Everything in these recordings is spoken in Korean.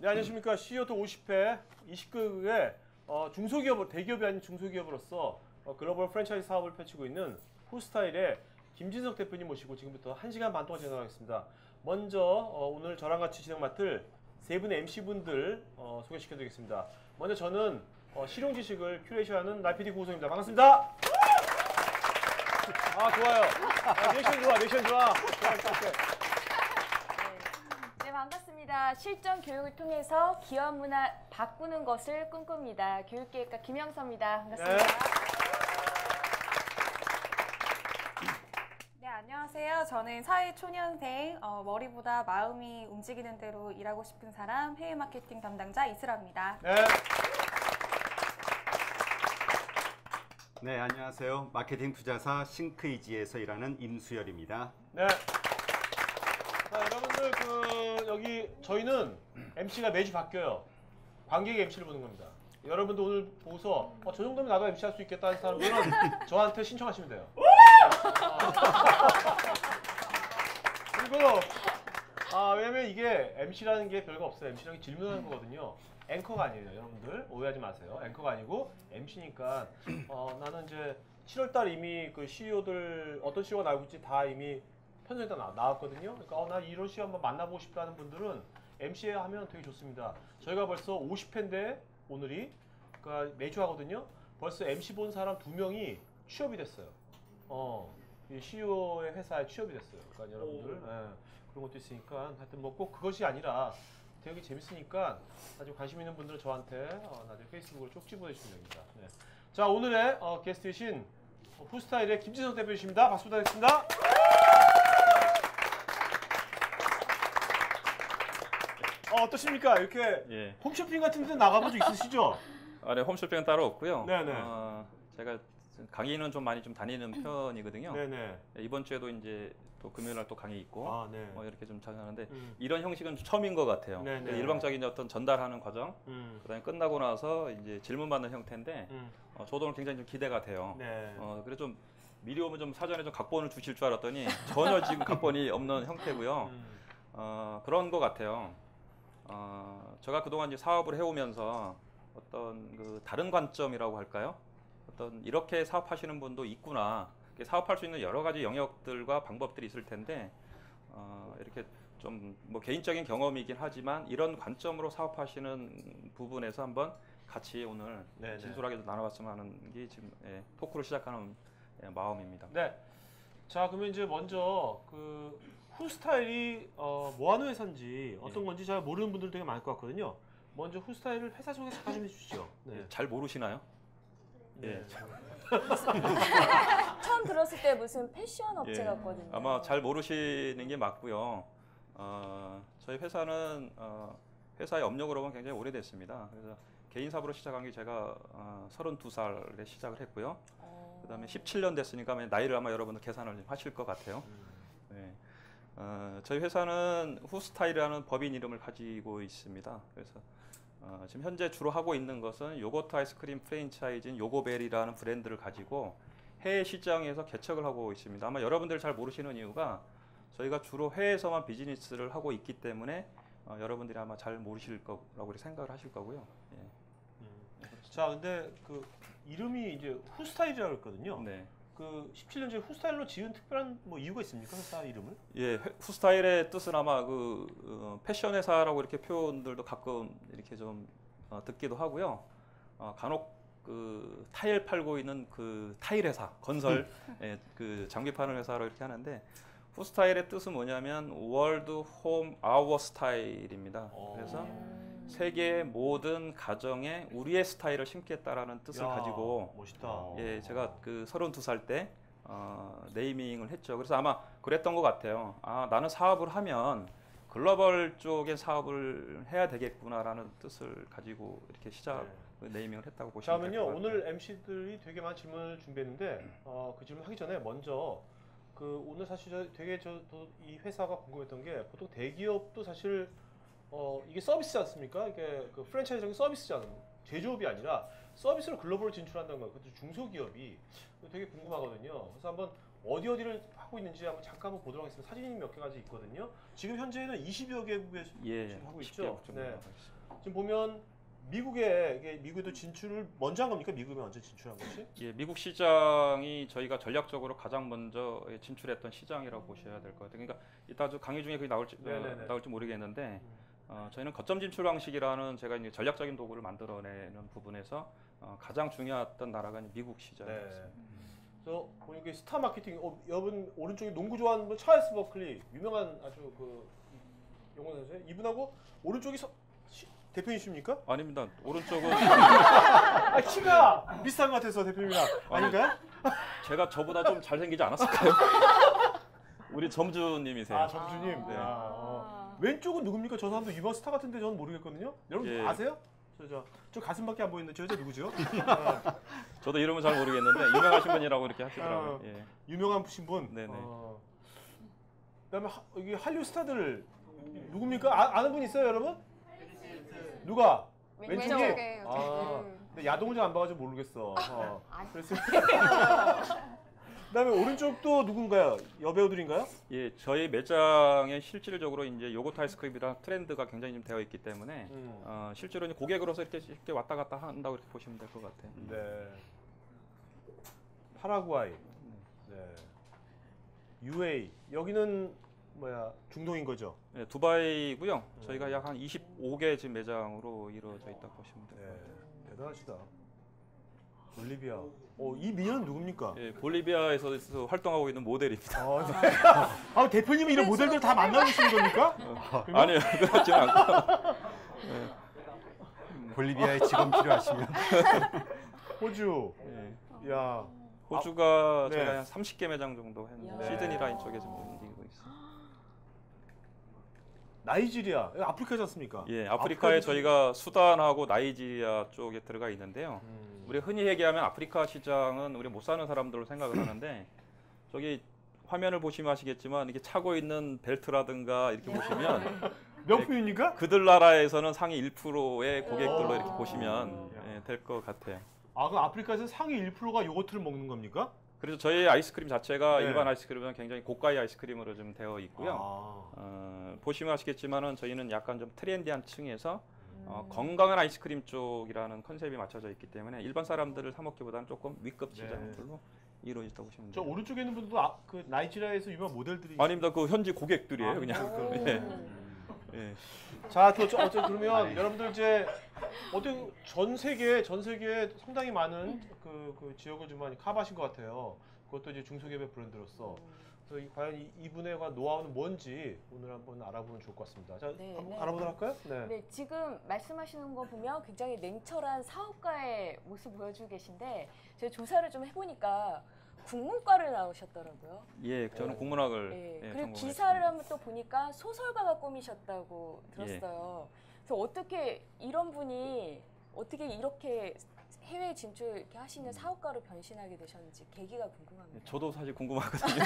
네, 안녕하십니까. CEO2 50회 20극의 중소기업, 대기업이 아닌 중소기업으로서 글로벌 프랜차이즈 사업을 펼치고 있는 후스타일의 김진석 대표님 모시고 지금부터 1시간 반 동안 진행하겠습니다. 먼저 오늘 저랑 같이 진행 맡을 세 분의 MC분들 소개시켜드리겠습니다. 먼저 저는 실용 지식을 큐레이션하는 날PD 구호성입니다. 반갑습니다. 아, 좋아요. 리액션 좋아, 리액션 좋아. 네, 반갑습니다. 실전 교육을 통해서 기업 문화 바꾸는 것을 꿈꿉니다. 교육기획가 김영서입니다. 반갑습니다. 네, 안녕하세요. 저는 사회초년생, 머리보다 마음이 움직이는 대로 일하고 싶은 사람, 해외 마케팅 담당자 이슬아입니다. 네. 네, 안녕하세요. 마케팅 투자사 싱크이지에서 일하는 임수열입니다. 네. 자, 여러분들 여기 저희는 MC가 매주 바뀌어요. 관객이 MC를 보는 겁니다. 여러분도 오늘 보고서 저 정도면 나도 MC 할 수 있겠다 하는 사람들은 저한테 신청하시면 돼요. 그리고 왜냐면 이게 MC라는 게 별거 없어요. MC라는 게 질문하는 거거든요. 앵커가 아니에요, 여러분들. 오해하지 마세요. 앵커가 아니고 MC니까 나는 이제 7월달 이미 그 CEO들 어떤 CEO가 나오고 있지 다 이미 편성이 다 나왔거든요. 그러니까 나 이런 CEO 한번 만나보고 싶다는 분들은 MC 하면 되게 좋습니다. 저희가 벌써 50회인데 오늘이 그러니까 매주 하거든요. 벌써 MC 본 사람 2명이 취업이 됐어요. 이 CEO의 회사에 취업이 됐어요. 그러니까 여러분들 그런 것도 있으니까 하여튼 뭐 꼭 그것이 아니라 되게 재밌으니까 나중에 관심 있는 분들은 저한테 나중에 페이스북으로 쪽지 보내주시면 됩니다. 네. 자, 오늘의 게스트이신 후스타일의 김진석 대표이십니다. 박수 부탁드리겠습니다. 어떠십니까? 이렇게 홈쇼핑 같은 데 나가본 적 있으시죠? 네, 홈쇼핑은 따로 없고요. 네네. 제가 강의는 좀 많이 다니는 편이거든요. 네네. 이번 주에도 이제 또 금요일 날 또 강의 있고 네. 이렇게 좀 찾아가는데 이런 형식은 처음인 것 같아요. 네네. 일방적인 어떤 전달하는 과정, 그다음에 끝나고 나서 이제 질문 받는 형태인데 저도 오늘 굉장히 좀 기대가 돼요. 네. 그래서 좀 미리 오면 좀 사전에 좀 각본을 주실 줄 알았더니 전혀 지금 각본이 없는 형태고요. 그런 것 같아요. 제가 그동안 이제 사업을 해오면서 어떤 그 다른 관점이라고 할까요? 어떤 이렇게 사업하시는 분도 있구나. 사업할 수 있는 여러 가지 영역들과 방법들이 있을 텐데 이렇게 좀 뭐 개인적인 경험이긴 하지만 이런 관점으로 사업하시는 부분에서 한번 같이 오늘 네네. 진솔하게 나눠봤으면 하는 게 지금 토크를 시작하는 마음입니다. 네. 자, 그러면 이제 먼저 그 후스타일이 뭐 하는 회사인지 어떤 건지 잘 모르는 분들 되게 많을 것 같거든요. 먼저 후스타일을 회사 소개 잠깐 좀 해주시죠. 네. 잘 모르시나요? 네. 처음 들었을 때 무슨 패션 업체 같거든요. 아마 잘 모르시는 게 맞고요. 저희 회사는 회사의 업력으로는 굉장히 오래됐습니다. 그래서 개인 사업으로 시작한 게 제가 32살에 시작을 했고요. 그다음에 17년 됐으니까 나이를 아마 여러분들 계산을 좀 하실 것 같아요. 네. 저희 회사는 후스타일이라는 법인 이름을 가지고 있습니다. 그래서 지금 현재 주로 하고 있는 것은 요거트 아이스크림 프랜차이즈인 요거벨이라는 브랜드를 가지고 해외 시장에서 개척을 하고 있습니다. 아마 여러분들 잘 모르시는 이유가 저희가 주로 해외에서만 비즈니스를 하고 있기 때문에 여러분들이 아마 잘 모르실 거라고 생각을 하실 거고요. 자, 근데 그 이름이 이제 후스타일이라고 했거든요. 네. 그 17년 전에 후스타일로 지은 특별한 뭐 이유가 있습니까? 회사 이름을? 후스타일의 뜻은 아마 패션 회사라고 이렇게 표현들도 가끔 이렇게 좀 듣기도 하고요. 간혹 그 타일 팔고 있는 그 타일 회사, 건설 그 장비 파는 회사로 이렇게 하는데 후스타일의 뜻은 뭐냐면 월드 홈 아워 스타일입니다. 그래서 세계의 모든 가정에 우리의 스타일을 심겠다라는 뜻을 가지고 멋있다. 제가 그 32살 때 네이밍을 했죠. 그래서 아마 그랬던 것 같아요. 나는 사업을 하면 글로벌 쪽의 사업을 해야 되겠구나라는 뜻을 가지고 이렇게 네이밍을 했다고 보시면 될 것 같아요. 오늘 MC들이 되게 많은 질문을 준비했는데 그 질문 하기 전에 먼저 오늘 사실 되게 이 회사가 궁금했던 게 보통 대기업도 사실 이게 서비스지 않습니까? 이게 그 프랜차이즈적인 서비스잖아요. 제조업이 아니라 서비스로 글로벌 진출한다는 거예요. 그것도 중소기업이 되게 궁금하거든요. 그래서 한번 어디를 하고 있는지 한번 잠깐 보도록 하겠습니다. 사진이 몇 개 가지 있거든요. 지금 현재는 20여 개국에 지금 하고 있죠. 네. 지금 보면 미국에도 진출을 먼저 한 겁니까? 미국에 먼저 진출한 것이? 예, 미국 시장이 저희가 전략적으로 가장 먼저 진출했던 시장이라고 보셔야 될 것 같아요. 그러니까 이따 강의 중에 그게 나올지 모르겠는데 저희는 거점 진출 방식이라는 제가 이제 전략적인 도구를 만들어내는 부분에서 가장 중요했던 나라가 미국 시장이었습니다. 네. 저 보니까 스타 마케팅, 여러분 오른쪽에 농구 좋아하는 분 찰스 버클리 유명한 아주 그 영어 선수예요. 이분하고 오른쪽이 대표님이십니까? 아닙니다. 오른쪽은 아, 키가 비슷한 것 같아서 대표님이랑 아닌가요? 제가 저보다 좀 잘생기지 않았을까요? 우리 점주님이세요. 아 점주님. 네. 왼쪽은 누굽니까? 저 사람도 유명 스타 같은데 저는 모르겠거든요. 여러분 예. 아세요? 저 가슴밖에 안 보이는데 저 여자 누구죠? 저도 이름은 잘 모르겠는데 유명하신 분이라고 이렇게 하시더라고요. 예. 유명한 분. 네네. 그다음에 여기 한류 스타들 누굽니까? 아는 분 있어요, 여러분? 누가? 왼쪽이? 왼쪽에. 근데 야동을 좀 안 봐가지고 모르겠어. 그래서 그다음에 오른쪽도 누군가요? 여배우들인가요? 예, 저희 매장에 실질적으로 이제 요거트 아이스크림이랑 트렌드가 굉장히 좀 되어 있기 때문에 실제로 이제 고객으로서 이렇게 왔다 갔다 한다고 이렇게 보시면 될 것 같아요. 네. 파라과이. 네. UAE. 여기는 뭐야? 중동인 거죠? 네, 두바이고요. 저희가 약 한 25개 지금 매장으로 이루어져 있다고 보시면 돼요. 네. 대단하시다. 볼리비아. 이 미녀는 누굽니까? 예, 볼리비아에서 활동하고 있는 모델입니다. 네. 대표님이 이런 모델들 다 만나보시는 겁니까? 아니요, 그렇지는 않고. 볼리비아에 직원 필요하시면 호주. 예. 야. 호주가 네. 저희가 한 30개 매장 정도 했는데 야. 시드니 라인 쪽에 좀 움직이고 있어요. 나이지리아. 아프리카지 않습니까? 예, 아프리카에 저희가 수단하고 나이지리아 쪽에 들어가 있는데요. 우리 흔히 얘기하면 아프리카 시장은 우리 못 사는 사람들로 생각을 하는데 저기 화면을 보시면 아시겠지만 이렇게 차고 있는 벨트라든가 이렇게 보시면 명품입니까? 그들 나라에서는 상위 1%의 고객들로 이렇게 보시면 될 것 같아요. 그럼 아프리카에서 상위 1%가 요거트를 먹는 겁니까? 그래서 저희 아이스크림 자체가 네. 일반 아이스크림은 굉장히 고가의 아이스크림으로 좀 되어 있고요. 보시면 아시겠지만은 저희는 약간 좀 트렌디한 층에서 건강한 아이스크림 쪽이라는 컨셉이 맞춰져 있기 때문에 일반 사람들을 사 먹기보다는 조금 위급 시장들로 이루어졌다고 보시면 저 돼요. 오른쪽에 있는 분들도 그 나이지리아에서 유명한 모델들이. 아닙니다. 그 현지 고객들이에요, 그냥. 예. 예. 자, 그러면 여러분들 이제 전 세계에 상당히 많은 그 지역을 좀 많이 커버하신 것 같아요. 그것도 이제 중소기업의 브랜드로서. 그래서 과연 이분의 노하우는 뭔지 오늘 한번 알아보면 좋을 것 같습니다. 자, 네, 한번 네. 알아보도록 할까요? 네. 네, 지금 말씀하시는 거 보면 굉장히 냉철한 사업가의 모습 보여주고 계신데 제가 조사를 좀 해보니까 국문과를 나오셨더라고요. 예, 저는 국문학을 네, 그리고 전공을 기사를 했습니다. 한번 또 보니까 소설가가 꿈이셨다고 들었어요. 그래서 어떻게 이런 분이 어떻게 이렇게 해외 진출 이렇게 하시는 사업가로 변신하게 되셨는지 계기가 궁금합니다. 저도 사실 궁금하거든요.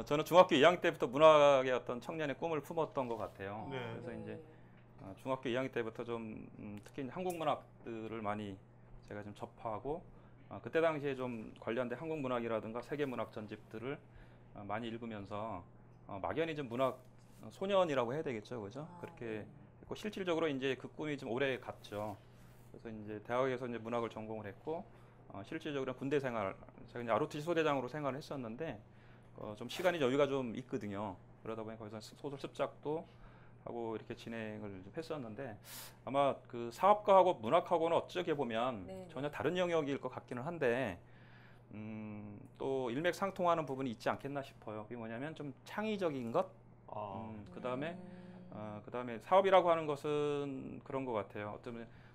저는 중학교 2학년 때부터 문학의 어떤 청년의 꿈을 품었던 것 같아요. 네. 그래서 이제 중학교 2학년 때부터 좀 특히 한국 문학들을 많이 제가 좀 접하고 그때 당시에 좀 관련된 한국 문학이라든가 세계 문학 전집들을 많이 읽으면서 막연히 좀 문학 소년이라고 해야 되겠죠, 그죠? 그렇게 했고 실질적으로 이제 그 꿈이 좀 오래 갔죠. 그래서 이제 대학에서 이제 문학을 전공을 했고 실질적으로 군대 생활, 제가 이제 ROTC 소대장으로 생활을 했었는데 좀 시간이 여유가 좀 있거든요. 그러다 보니 거기서 소설 습작도 하고 이렇게 진행을 좀 했었는데 아마 그 사업가하고 문학하고는 어쩌게 보면 네. 전혀 다른 영역일 것 같기는 한데 또 일맥상통하는 부분이 있지 않겠나 싶어요. 그게 뭐냐면 좀 창의적인 것, 그다음에 사업이라고 하는 것은 그런 것 같아요.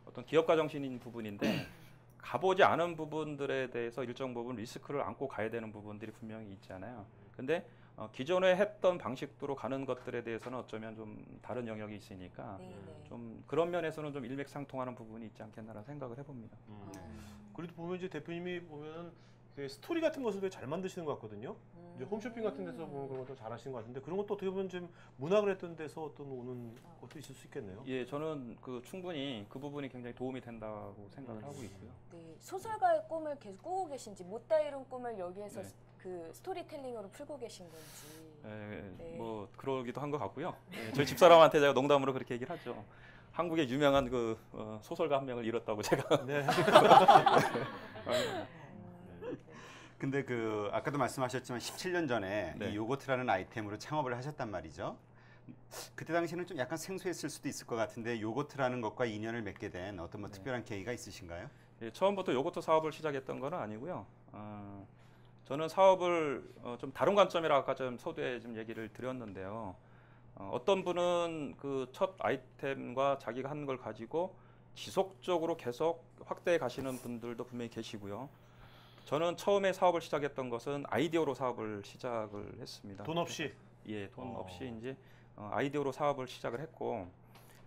어떤 기업가 정신인 부분인데 가보지 않은 부분들에 대해서 일정 부분 리스크를 안고 가야 되는 부분들이 분명히 있잖아요. 근데 기존에 했던 방식으로 가는 것들에 대해서는 어쩌면 좀 다른 영역이 있으니까 좀 그런 면에서는 좀 일맥상통하는 부분이 있지 않겠나라는 생각을 해봅니다. 그래도 보면 이제 대표님이 보면 스토리 같은 것을 되게 잘 만드시는 것 같거든요. 이제 홈쇼핑 같은 데서 보면 그런 것도 잘하시는 것 같은데 그런 것도 어떻게 보면 좀 문학을 했던 데서 어떤 오는 것도 있을 수 있겠네요. 예, 저는 그 충분히 그 부분이 굉장히 도움이 된다고 생각을 하고 있고요. 네, 소설가의 꿈을 계속 꾸고 계신지 못다 이룬 꿈을 여기에서 네. 그 스토리텔링으로 풀고 계신 건지. 예, 네. 뭐 그러기도 한 것 같고요. 예, 저희 집사람한테 제가 농담으로 그렇게 얘기를 하죠. 한국의 유명한 그 소설가 한 명을 잃었다고 제가. 네. 근데 그 아까도 말씀하셨지만 17년 전에 네. 이 요거트라는 아이템으로 창업을 하셨단 말이죠. 그때 당시에는 좀 약간 생소했을 수도 있을 것 같은데 요거트라는 것과 인연을 맺게 된 어떤 뭐 특별한 계기가 있으신가요? 예, 처음부터 요거트 사업을 시작했던 건 아니고요. 저는 사업을 좀 다른 관점이라 아까 좀 서두에 좀 얘기를 드렸는데요. 어떤 분은 그 첫 아이템과 자기가 한 걸 가지고 지속적으로 계속 확대해 가시는 분들도 분명히 계시고요. 저는 처음에 사업을 시작했던 것은 아이디어로 사업을 시작을 했습니다. 돈 없이. 예, 돈 없이 이제 아이디어로 사업을 시작을 했고,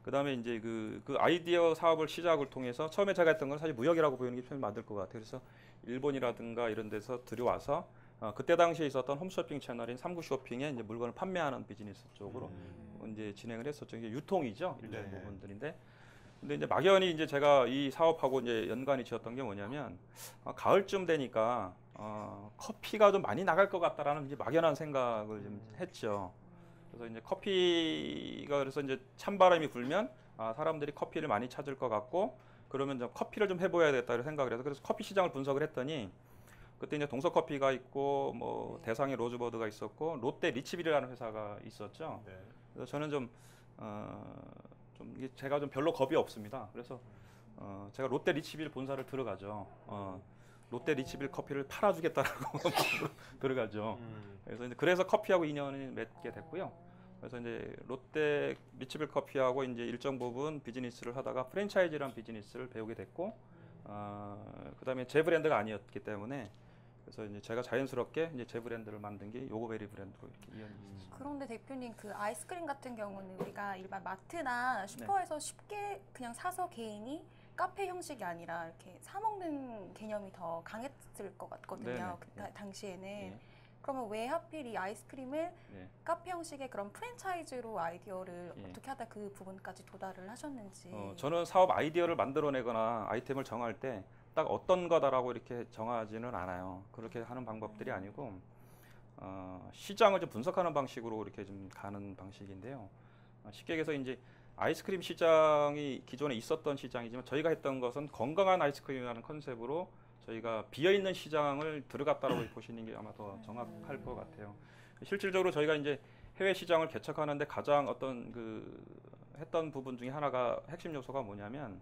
그다음에 이제 그 아이디어 사업을 시작을 통해서 처음에 제가 했던 건 사실 무역이라고 보이는 게 좀 맞을 것 같아요. 그래서 일본이라든가 이런 데서 들여와서 그때 당시에 있었던 홈쇼핑 채널인 삼구쇼핑에 이제 물건을 판매하는 비즈니스 쪽으로 이제 진행을 했었죠. 이게 유통이죠, 일련 네. 부분들인데. 근데 이제 막연히 이제 제가 이 사업하고 이제 연관이 지었던 게 뭐냐면 가을쯤 되니까 커피가 좀 많이 나갈 것 같다라는 이제 막연한 생각을 좀 했죠. 그래서 이제 커피가 그래서 이제 찬바람이 불면 사람들이 커피를 많이 찾을 것 같고 그러면 좀 커피를 좀 해봐야겠다 이런 생각을 해서 그래서 커피 시장을 분석을 했더니 그때 이제 동서커피가 있고 뭐 대상의 로즈버드가 있었고 롯데 리치빌이라는 회사가 있었죠. 네. 그래서 저는 좀 이게 제가 좀 별로 겁이 없습니다. 그래서 제가 롯데 리치빌 본사를 들어가죠. 롯데 리치빌 커피를 팔아주겠다라고 들어가죠. 그래서 커피하고 인연을 맺게 됐고요. 그래서 이제 롯데 리치빌 커피하고 이제 일정 부분 비즈니스를 하다가 프랜차이즈라는 비즈니스를 배우게 됐고, 그다음에 제 브랜드가 아니었기 때문에 그래서 이제 제가 자연스럽게 이제 제 브랜드를 만든 게 요거베리 브랜드로 이렇게 이연이 있었습니다. 그런데 대표님 그 아이스크림 같은 경우는 우리가 일반 마트나 슈퍼에서 쉽게 그냥 사서 개인이 카페 형식이 아니라 이렇게 사 먹는 개념이 더 강했을 것 같거든요. 그 당시에는. 네. 그러면 왜 하필 이 아이스크림을 네. 카페 형식의 그런 프랜차이즈로 아이디어를 예. 어떻게 하다 그 부분까지 도달을 하셨는지. 저는 사업 아이디어를 만들어내거나 아이템을 정할 때 딱 어떤 거다라고 이렇게 정하지는 않아요. 그렇게 하는 방법들이 아니고 시장을 좀 분석하는 방식으로 이렇게 좀 가는 방식인데요. 쉽게 얘기해서 이제 아이스크림 시장이 기존에 있었던 시장이지만 저희가 했던 것은 건강한 아이스크림이라는 컨셉으로 저희가 비어있는 시장을 들어갔다라고 보시는 게 아마 더 정확할 것 같아요. 실질적으로 저희가 이제 해외 시장을 개척하는데 가장 어떤 했던 부분 중에 하나가 핵심 요소가 뭐냐면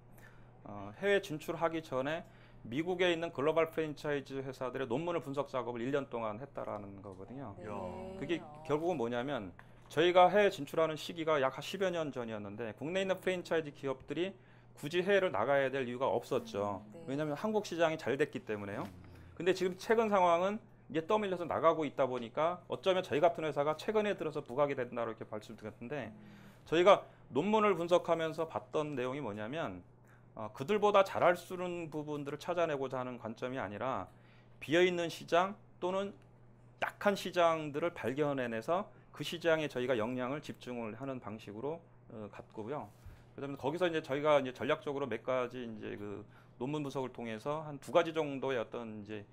해외 진출하기 전에 미국에 있는 글로벌 프랜차이즈 회사들의 논문을 분석 작업을 1년 동안 했다라는 거거든요. 네. 그게 결국은 뭐냐면 저희가 해외 진출하는 시기가 약 10여 년 전이었는데 국내에 있는 프랜차이즈 기업들이 굳이 해외를 나가야 될 이유가 없었죠. 네. 왜냐하면 한국 시장이 잘 됐기 때문에요. 근데 지금 최근 상황은 이제 떠밀려서 나가고 있다 보니까 어쩌면 저희 같은 회사가 최근에 들어서 부각이 된다고 이렇게 말씀드렸는데 저희가 논문을 분석하면서 봤던 내용이 뭐냐면 그들보다 잘할 수 있는 부분들을 찾아내고자 하는 관점이 아니라 비어있는 시장 또는 약한 시장들을 발견해내서 그 시장에 저희가 역량을 집중을 하는 방식으로 갔고요. 그다음에 거기서 이제 저희가 이제 전략적으로 몇 가지 이제 그 논문 분석을 통해서 한 2가지 정도의 어떤 이제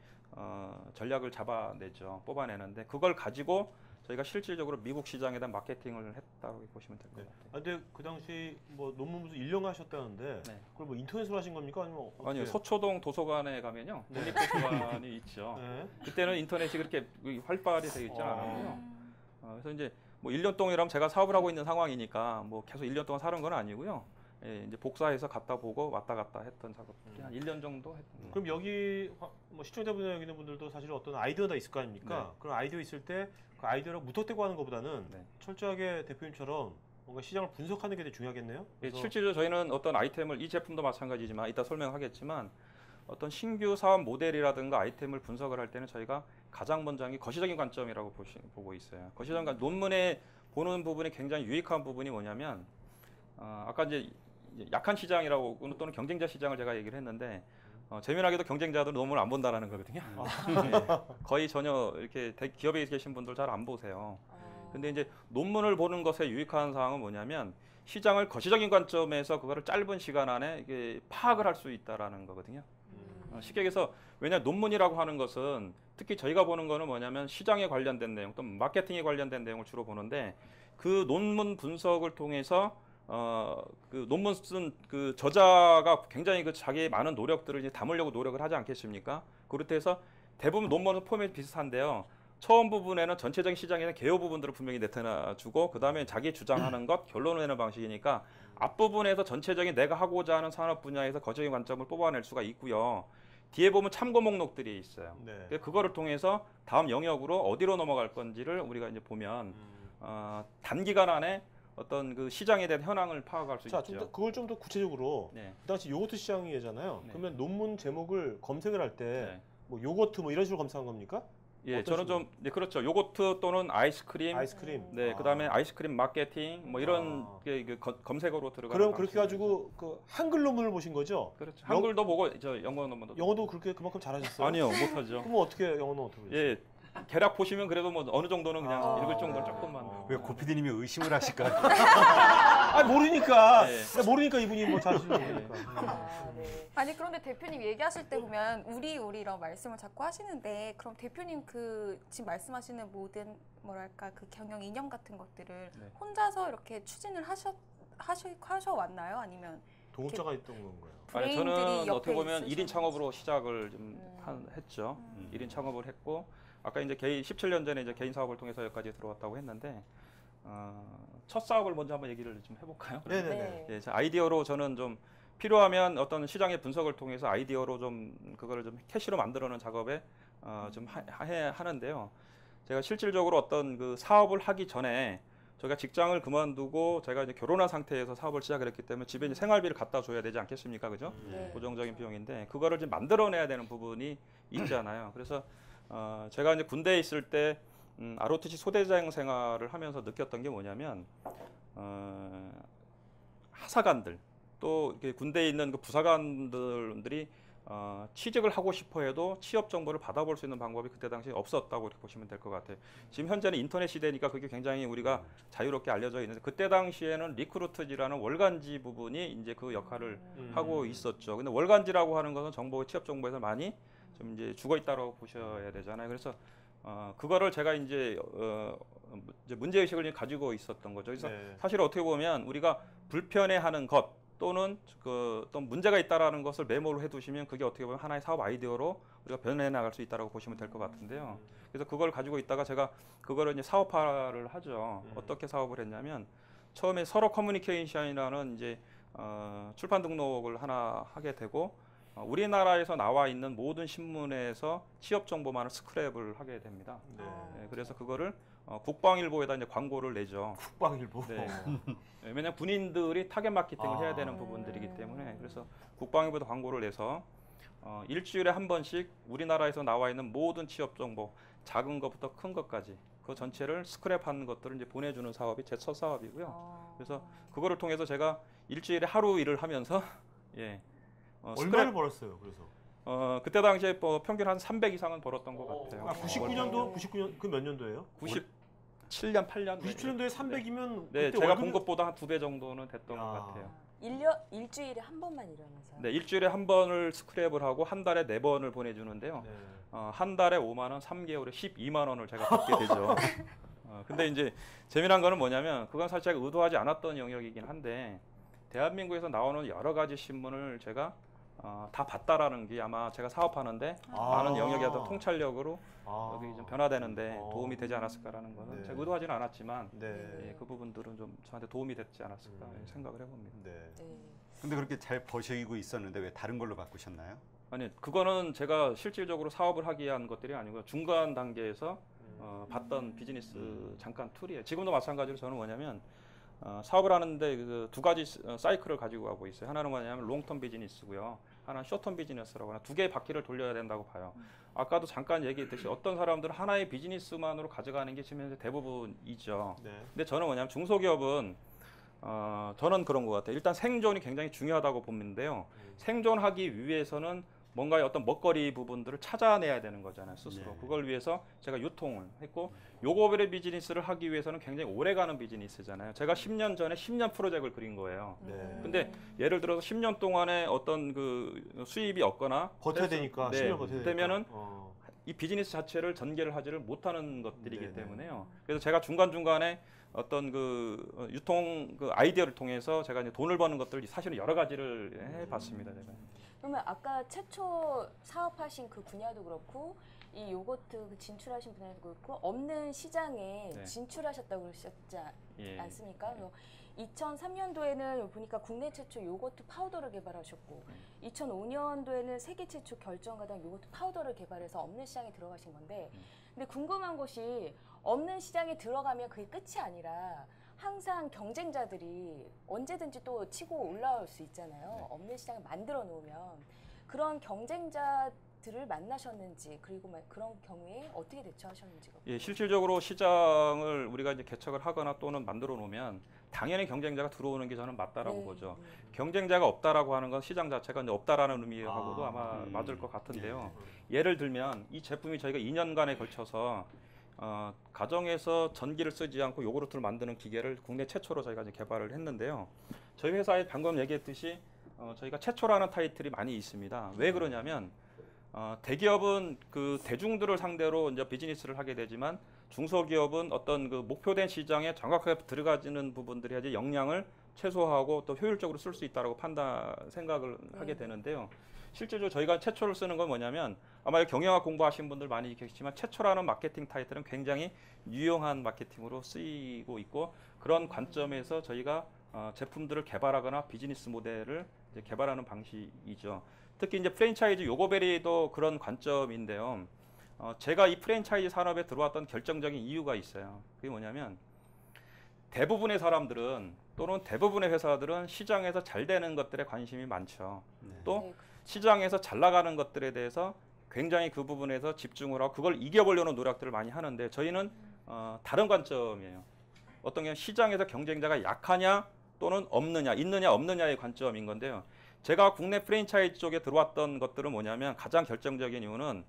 전략을 잡아내죠. 뽑아내는데 그걸 가지고 저희가 실질적으로 미국 시장에 대한 마케팅을 했다고 보시면 될 것 같아요. 근데 그 당시 뭐 논문 무슨 1년 하셨다는데 네. 그걸 뭐 인터넷으로 하신 겁니까 아니면 어떻게? 아니요, 소초동 도서관에 가면요, 독립도서관이 있죠. 네. 그때는 인터넷이 그렇게 활발히 되어 있지 않았고요. 그래서 이제 뭐 1년 동안이라면 제가 사업을 하고 있는 상황이니까 뭐 계속 1년 동안 사는 건 아니고요. 예, 이제 복사해서 갔다 보고 왔다 갔다 했던 작업들이 한 1년 정도 했던. 그럼 여기 뭐 시청자분들 여기 있는 분들도 사실 어떤 아이디어가 있을 거 아닙니까? 네. 그런 아이디어 있을 때 그 아이디어를 무턱대고 하는 것보다는 네. 철저하게 대표님처럼 뭔가 시장을 분석하는 게 되게 중요하겠네요. 예, 그래서 실질적으로 저희는 어떤 아이템을 이 제품도 마찬가지지만 이따 설명하겠지만 어떤 신규 사업 모델이라든가 아이템을 분석을 할 때는 저희가 가장 먼저 이 거시적인 관점이라고 보고 있어요. 거시적인 관점, 논문에 보는 부분이 굉장히 유익한 부분이 뭐냐면 아까 이제 약한 시장이라고 또는 경쟁자 시장을 제가 얘기를 했는데 재미나게도 경쟁자들은 논문을 안 본다라는 거거든요. 네. 거의 전혀 이렇게 기업에 계신 분들 잘 안 보세요. 근데 이제 논문을 보는 것에 유익한 사항은 뭐냐면 시장을 거시적인 관점에서 그거를 짧은 시간 안에 이게 파악을 할 수 있다라는 거거든요. 쉽게 얘기해서 왜냐 논문이라고 하는 것은 특히 저희가 보는 거는 뭐냐면 시장에 관련된 내용 또 마케팅에 관련된 내용을 주로 보는데 그 논문 분석을 통해서 그 논문 쓴 그 저자가 굉장히 그 자기의 많은 노력들을 이제 담으려고 노력을 하지 않겠습니까? 그렇게 해서 대부분 논문은 포맷이 비슷한데요. 처음 부분에는 전체적인 시장에는 개요 부분들을 분명히 나타나주고 그 다음에 자기 주장하는 것, 결론을 내는 방식이니까 앞부분에서 전체적인 내가 하고자 하는 산업 분야에서 거적인 관점을 뽑아낼 수가 있고요. 뒤에 보면 참고 목록들이 있어요. 네. 그거를 통해서 다음 영역으로 어디로 넘어갈 건지를 우리가 이제 보면 단기간 안에 어떤 그 시장에 대한 현황을 파악할 수 자, 있죠. 그걸 좀 더 구체적으로 네. 그 당시 요거트 시장이잖아요. 네. 그러면 논문 제목을 검색을 할 때 네. 뭐 요거트 뭐 이런 식으로 검색한 겁니까? 예, 어떤 저는 좀 네, 그렇죠. 요거트 또는 아이스크림, 아이스크림. 네, 그다음에 아이스크림 마케팅 뭐 이런 게 검색어로 들어가는. 그럼 그렇게 방식이죠. 가지고 그 한글 논문을 보신 거죠? 그렇죠. 한글도 보고 저 영어 논문도. 영어도 그렇게 그만큼 잘하셨어요? 아니요, 못하죠. 그럼 어떻게 영어는 어떻게? 하셨어요? 예, 개략 보시면 그래도 뭐 어느 정도는 그냥 읽을 정도 조금만. 왜 고피디님이 의심을 하실까요? 아 모르니까. 네. 나 모르니까 이분이 뭐 잘하시는 거니까. 아, 네. 아니 그런데 대표님 얘기하실 때 보면 우리라고 말씀을 자꾸 하시는데 그럼 대표님 그 지금 말씀하시는 모든 뭐랄까 그 경영 이념 같은 것들을 네. 혼자서 이렇게 추진을 하셔왔나요? 아니면 동업자가 있던 건가요? 아니, 브레인들이 저는 옆에 어떻게 보면 1인 있으셨는지. 창업으로 시작을 좀 했죠. 1인 창업을 했고 아까 이제 17년 전에 이제 개인 사업을 통해서 여기까지 들어왔다고 했는데 첫 사업을 먼저 한번 얘기를 좀 해볼까요? 네네네. 예, 아이디어로 저는 좀 필요하면 어떤 시장의 분석을 통해서 아이디어로 좀 그거를 좀 캐시로 만들어내는 작업에 좀 하는데요. 제가 실질적으로 어떤 그 사업을 하기 전에 저희가 직장을 그만두고 제가 이제 결혼한 상태에서 사업을 시작을 했기 때문에 집에 이제 생활비를 갖다 줘야 되지 않겠습니까, 그죠? 네. 고정적인 비용인데 그거를 좀 만들어내야 되는 부분이 있잖아요. 그래서 제가 이제 군대에 있을 때 ROTC 소대장 생활을 하면서 느꼈던 게 뭐냐면 하사관들 또 이렇게 군대에 있는 그 부사관들이 취직을 하고 싶어 해도 취업 정보를 받아볼 수 있는 방법이 그때 당시에 없었다고 이렇게 보시면 될 것 같아요. 지금 현재는 인터넷 시대니까 그게 굉장히 우리가 자유롭게 알려져 있는데 그때 당시에는 리크루트지라는 월간지 부분이 이제 그 역할을 하고 있었죠. 근데 월간지라고 하는 것은 취업 정보에서 많이 좀 이제 죽어 있다고 보셔야 되잖아요. 그래서 그거를 제가 이제 문제 의식을 가지고 있었던 거죠. 그래서 네. 사실 어떻게 보면 우리가 불편해하는 것 또는 또 문제가 있다라는 것을 메모를 해두시면 그게 어떻게 보면 하나의 사업 아이디어로 우리가 변해 나갈 수 있다라고 보시면 될 것 같은데요. 그래서 그걸 가지고 있다가 제가 그거를 이제 사업화를 하죠. 어떻게 사업을 했냐면 처음에 서로 커뮤니케이션이라는 이제 출판 등록을 하나 하게 되고 우리나라에서 나와 있는 모든 신문에서 취업 정보만을 스크랩을 하게 됩니다. 네. 네, 그래서 그거를 국방일보에다 이제 광고를 내죠. 국방일보. 네. 왜냐하면 군인들이 타겟 마케팅을 해야 되는 부분들이기 때문에 그래서 국방일보에다 광고를 내서 일주일에 한 번씩 우리나라에서 나와 있는 모든 취업 정보 작은 것부터 큰 것까지 그 전체를 스크랩하는 것들을 이제 보내주는 사업이 제 첫 사업이고요. 그래서 그거를 통해서 제가 일주일에 하루 일을 하면서 예. 얼마를 벌었어요? 그래서 그때 당시에 뭐 평균 한 300 이상은 벌었던 것 같아요. 99년도 99년 그 몇 년도예요? 97년, 8년. 97년도에 300이면 네, 그때 제가 월급이 본 것보다 한 2배 정도는 됐던 야. 것 같아요. 일주일에 한 번만 일하면서요. 네, 일주일에 한 번을 스크랩을 하고 한 달에 4번을 보내주는데요. 네. 한 달에 5만 원, 3개월에 12만 원을 제가 받게 되죠. 근데 이제 재미난 거는 뭐냐면 그건 사실 제가 의도하지 않았던 영역이긴 한데 대한민국에서 나오는 여러 가지 신문을 제가 다 봤다라는 게 아마 제가 사업하는데 많은 영역의 어떤 통찰력으로 여기 좀 변화되는데 도움이 되지 않았을까라는 거는 네. 제가 의도하지는 않았지만 네. 예, 그 부분들은 좀 저한테 도움이 됐지 않았을까 생각을 해봅니다. 네. 네. 근데 그렇게 잘 버시고 있었는데 왜 다른 걸로 바꾸셨나요? 아니 그거는 제가 실질적으로 사업을 하기 위한 것들이 아니고요. 중간 단계에서 봤던 비즈니스 잠깐 툴이에요. 지금도 마찬가지로 저는 뭐냐면 사업을 하는데 그 두 가지 사이클을 가지고 가고 있어요. 하나는 뭐냐면 롱텀 비즈니스고요. 하나는 숏텀 비즈니스라고 하나 두 개의 바퀴를 돌려야 된다고 봐요. 아까도 잠깐 얘기했듯이 어떤 사람들은 하나의 비즈니스만으로 가져가는 게 지금 현재 대부분이죠. 네. 근데 저는 뭐냐면 중소기업은 저는 그런 것 같아요. 일단 생존이 굉장히 중요하다고 보는데요. 생존하기 위해서는 뭔가의 어떤 먹거리 부분들을 찾아내야 되는 거잖아요, 스스로. 네. 그걸 위해서 제가 유통을 했고, 요거벨의 비즈니스를 하기 위해서는 굉장히 오래가는 비즈니스잖아요. 제가 10년 전에 10년 프로젝트를 그린 거예요. 네. 근데 예를 들어서 10년 동안에 어떤 그 수입이 없거나 버텨야 되니까 네, 10년 버텨야 되면은 되니까. 이 비즈니스 자체를 전개를 하지를 못하는 것들이기 네네. 때문에요. 그래서 제가 중간중간에 어떤 그 유통 그 아이디어를 통해서 제가 이제 돈을 버는 것들 사실은 여러 가지를 해봤습니다. 제가. 그러면 아까 최초 사업하신 그 분야도 그렇고 이 요거트 그 진출하신 분야도 그렇고 없는 시장에 네. 진출하셨다고 그러셨지 예. 않습니까? 2003년도에는 보니까 국내 최초 요거트 파우더를 개발하셨고 2005년도에는 세계 최초 결정가당 요거트 파우더를 개발해서 없는 시장에 들어가신 건데 근데 궁금한 것이 없는 시장에 들어가면 그게 끝이 아니라 항상 경쟁자들이 언제든지 또 치고 올라올 수 있잖아요. 없는 시장을 만들어 놓으면 그런 경쟁자들을 만나셨는지 그리고 그런 경우에 어떻게 대처하셨는지가 예, 실질적으로 시장을 우리가 이제 개척을 하거나 또는 만들어 놓으면 당연히 경쟁자가 들어오는 게 저는 맞다라고 네, 보죠. 네. 경쟁자가 없다라고 하는 건 시장 자체가 이제 없다라는 의미하고도 아, 아마 맞을 것 같은데요. 네. 예를 들면 이 제품이 저희가 2년간에 걸쳐서 가정에서 전기를 쓰지 않고 요구르트를 만드는 기계를 국내 최초로 저희가 이제 개발을 했는데요. 저희 회사에 방금 얘기했듯이 저희가 최초라는 타이틀이 많이 있습니다. 왜 그러냐면 대기업은 그 대중들을 상대로 이제 비즈니스를 하게 되지만 중소기업은 어떤 그 목표된 시장에 정확하게 들어가지는 부분들이 해야지 역량을 최소화하고 또 효율적으로 쓸 수 있다라고 생각을 하게 되는데요. 실제로 저희가 최초를 쓰는 건 뭐냐면 아마 경영학 공부하신 분들 많이 계시지만 최초라는 마케팅 타이틀은 굉장히 유용한 마케팅으로 쓰이고 있고 그런 관점에서 저희가 제품들을 개발하거나 비즈니스 모델을 이제 개발하는 방식이죠. 특히 이제 프랜차이즈 요거베리도 그런 관점인데요. 제가 이 프랜차이즈 산업에 들어왔던 결정적인 이유가 있어요. 그게 뭐냐면 대부분의 사람들은 또는 대부분의 회사들은 시장에서 잘 되는 것들에 관심이 많죠. 또 네, 시장에서 잘 나가는 것들에 대해서 굉장히 그 부분에서 집중을 하고 그걸 이겨보려는 노력들을 많이 하는데 저희는 다른 관점이에요. 어떤 게 시장에서 경쟁자가 약하냐 또는 없느냐, 있느냐 없느냐의 관점인 건데요. 제가 국내 프랜차이즈 쪽에 들어왔던 것들은 뭐냐면 가장 결정적인 이유는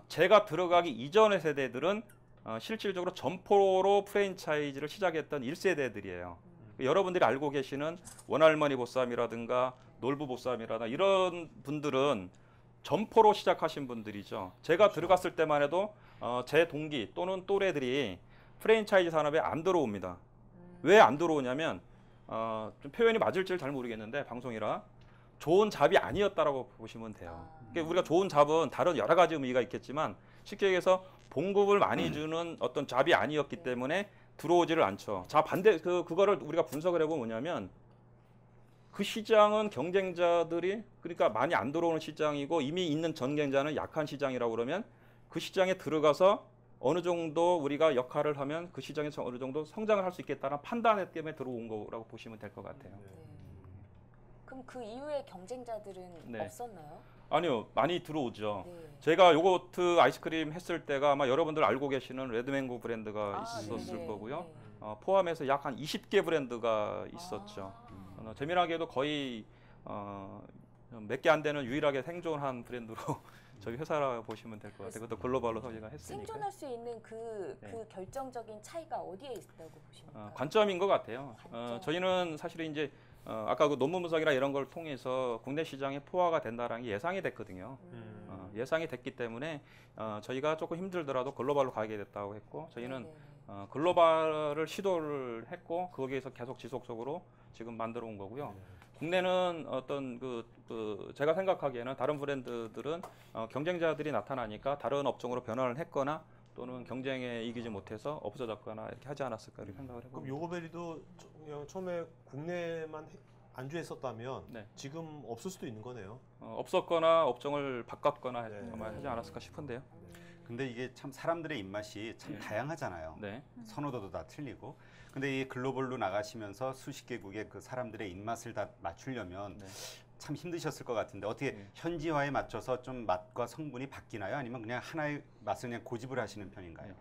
제가 들어가기 이전의 세대들은 실질적으로 점포로 프랜차이즈를 시작했던 1세대들이에요. 여러분들이 알고 계시는 원할머니 보쌈이라든가 놀부 보쌈이라든가 이런 분들은 점포로 시작하신 분들이죠. 제가 들어갔을 때만 해도 제 동기 또는 또래들이 프랜차이즈 산업에 안 들어옵니다. 왜 안 들어오냐면 좀 표현이 맞을지 잘 모르겠는데 방송이라 좋은 잡이 아니었다라고 보시면 돼요. 그러니까 우리가 좋은 잡은 다른 여러 가지 의미가 있겠지만 쉽게 얘기해서 봉급을 많이 주는 어떤 잡이 아니었기 때문에 들어오지를 않죠. 자 반대 그거를 우리가 분석을 해보면 뭐냐면 그 시장은 경쟁자들이 그러니까 많이 안 들어오는 시장이고 이미 있는 전경자는 약한 시장이라고 그러면 그 시장에 들어가서 어느 정도 우리가 역할을 하면 그 시장에서 어느 정도 성장을 할 수 있겠다는 판단 때문에 들어온 거라고 보시면 될 것 같아요. 그럼 그 이후에 경쟁자들은 네. 없었나요? 아니요, 많이 들어오죠. 네. 제가 요거트 아이스크림 했을 때가 아마 여러분들 알고 계시는 레드맹고 브랜드가 있었을 네네. 거고요. 네. 포함해서 약 한 20개 브랜드가 있었죠. 재미나게도 거의 몇 개 안 되는 유일하게 생존한 브랜드로 저희 회사라 보시면 될 것 같아요. 그것도 글로벌로 저희가 했으니까. 생존할 수 있는 그 네. 결정적인 차이가 어디에 있다고 보십니까? 관점인 것 같아요. 관점. 저희는 사실은 이제 아까 그 논문 분석이나 이런 걸 통해서 국내 시장에 포화가 된다는 게 예상이 됐거든요. 예상이 됐기 때문에 저희가 조금 힘들더라도 글로벌로 가게 됐다고 했고 저희는 글로벌을 시도를 했고 거기에서 계속 지속적으로 지금 만들어 온 거고요. 국내는 어떤 제가 생각하기에는 다른 브랜드들은 경쟁자들이 나타나니까 다른 업종으로 변화를 했거나 또는 경쟁에 이기지 못해서 없어졌거나 이렇게 하지 않았을까 이렇게 생각을 해봅니다. 그럼 요거베리도 처음에 국내만 안주했었다면 네. 지금 없을 수도 있는 거네요. 없었거나 업종을 바꿨거나 네. 아마 하지 않았을까 싶은데요. 근데 이게 참 사람들의 입맛이 참 네. 다양하잖아요. 네. 선호도도 다 틀리고. 근데 이 글로벌로 나가시면서 수십 개국의 그 사람들의 입맛을 다 맞추려면 네. 참 힘드셨을 것 같은데 어떻게 네. 현지화에 맞춰서 좀 맛과 성분이 바뀌나요? 아니면 그냥 하나의 맛을 그냥 고집을 하시는 편인가요?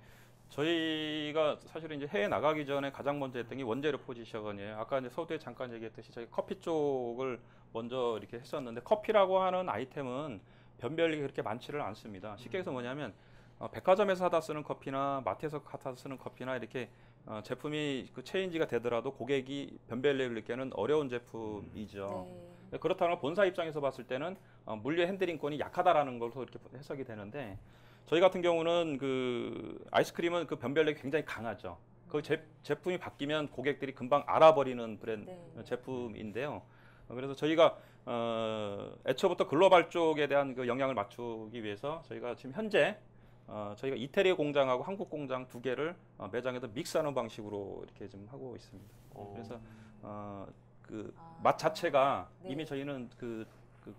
저희가 사실은 이제 해외 나가기 전에 가장 먼저 했던 게 원재료 포지션이에요. 아까 이제 서두에 잠깐 얘기했듯이 저희 커피 쪽을 먼저 이렇게 했었는데 커피라고 하는 아이템은 변별력이 그렇게 많지를 않습니다. 쉽게 해서 뭐냐면 백화점에서 사다 쓰는 커피나 마트에서 사다 쓰는 커피나 이렇게 제품이 그 체인지가 되더라도 고객이 변별력을 느끼는 어려운 제품이죠. 네. 그렇다면 본사 입장에서 봤을 때는 물류 핸들링권이 약하다라는 걸로 이렇게 해석이 되는데 저희 같은 경우는 그 아이스크림은 그 변별력이 굉장히 강하죠. 그 제품이 바뀌면 고객들이 금방 알아버리는 브랜드 네. 제품인데요. 그래서 저희가 애초부터 글로벌 쪽에 대한 그 영향을 맞추기 위해서 저희가 지금 현재 저희가 이태리 공장하고 한국 공장 두 개를 매장에서 믹스하는 방식으로 이렇게 좀 하고 있습니다. 그래서 그 맛 자체가 네. 이미 저희는 그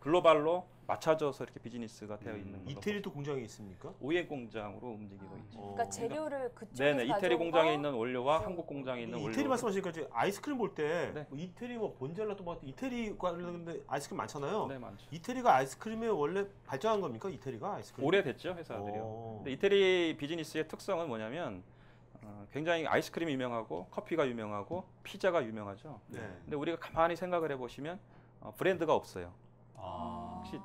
글로벌로 맞춰져서 이렇게 비즈니스가 되어 있는 걸로 이태리도 공장이 있습니까? OEM 공장으로 움직이고 있죠. 그러니까 재료를 그쪽에서 네네, 이태리 가져온 공장에 거? 있는 원료와 한국 공장에 있는 원료. 이태리 말씀하시니까 이제 아이스크림 볼 때 네. 뭐 이태리 뭐 본젤라또 뭐 이태리 관련된 아이스크림 많잖아요. 네, 많죠. 이태리가 아이스크림에 원래 발전한 겁니까? 이태리가 아이스크림? 오래됐죠, 회사들이요. 오. 근데 이태리 비즈니스의 특성은 뭐냐면 굉장히 아이스크림이 유명하고 커피가 유명하고 피자가 유명하죠. 네. 근데 우리가 가만히 생각을 해보시면 브랜드가 없어요. 혹시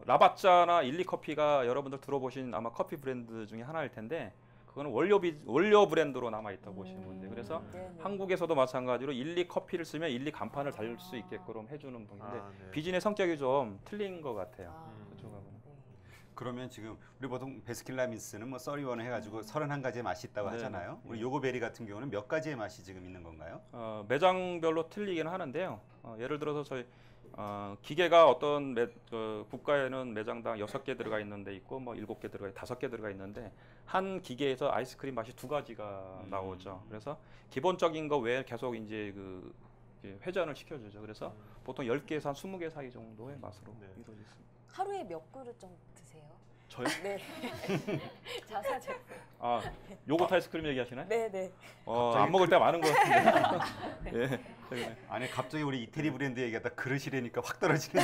라바짜나 일리커피가 여러분들 들어보신 아마 커피 브랜드 중에 하나일 텐데 그거는 원료 브랜드로 남아 있다고 보시면 돼요. 그래서 네네. 한국에서도 마찬가지로 일리커피를 쓰면 일리 간판을 달릴 수 있게끔 해주는 분인데 네. 비즈니스 성격이 좀 틀린 것 같아요. 아, 그쪽하고는. 네. 그러면 지금 우리 보통 베스킨라빈스는 뭐 31을 해가지고 31가지의 맛이 있다고 네. 하잖아요. 우리 요거베리 같은 경우는 몇 가지의 맛이 지금 있는 건가요? 매장별로 틀리긴 하는데요. 예를 들어서 저희 기계가 어떤 국가에는 매장당 6개 들어가 있는 데 있고 뭐 7개 들어가 5개 들어가 있는데 한 기계에서 아이스크림 맛이 2가지가 나오죠. 그래서 기본적인 거 외에 계속 이제 이제 회전을 시켜주죠. 그래서 보통 10개에서 한 20개 사이 정도의 맛으로 네. 이루어져 있습니다. 하루에 몇 그릇 정도 드세요? 저요? 네. 자사 제품. 요거트 아이스크림 얘기하시나요? 네네. 안 먹을 때 많은 것 같은데. 예. 네. 아니 갑자기 우리 이태리 브랜드 얘기하다 그릇이래니까 확 떨어지네.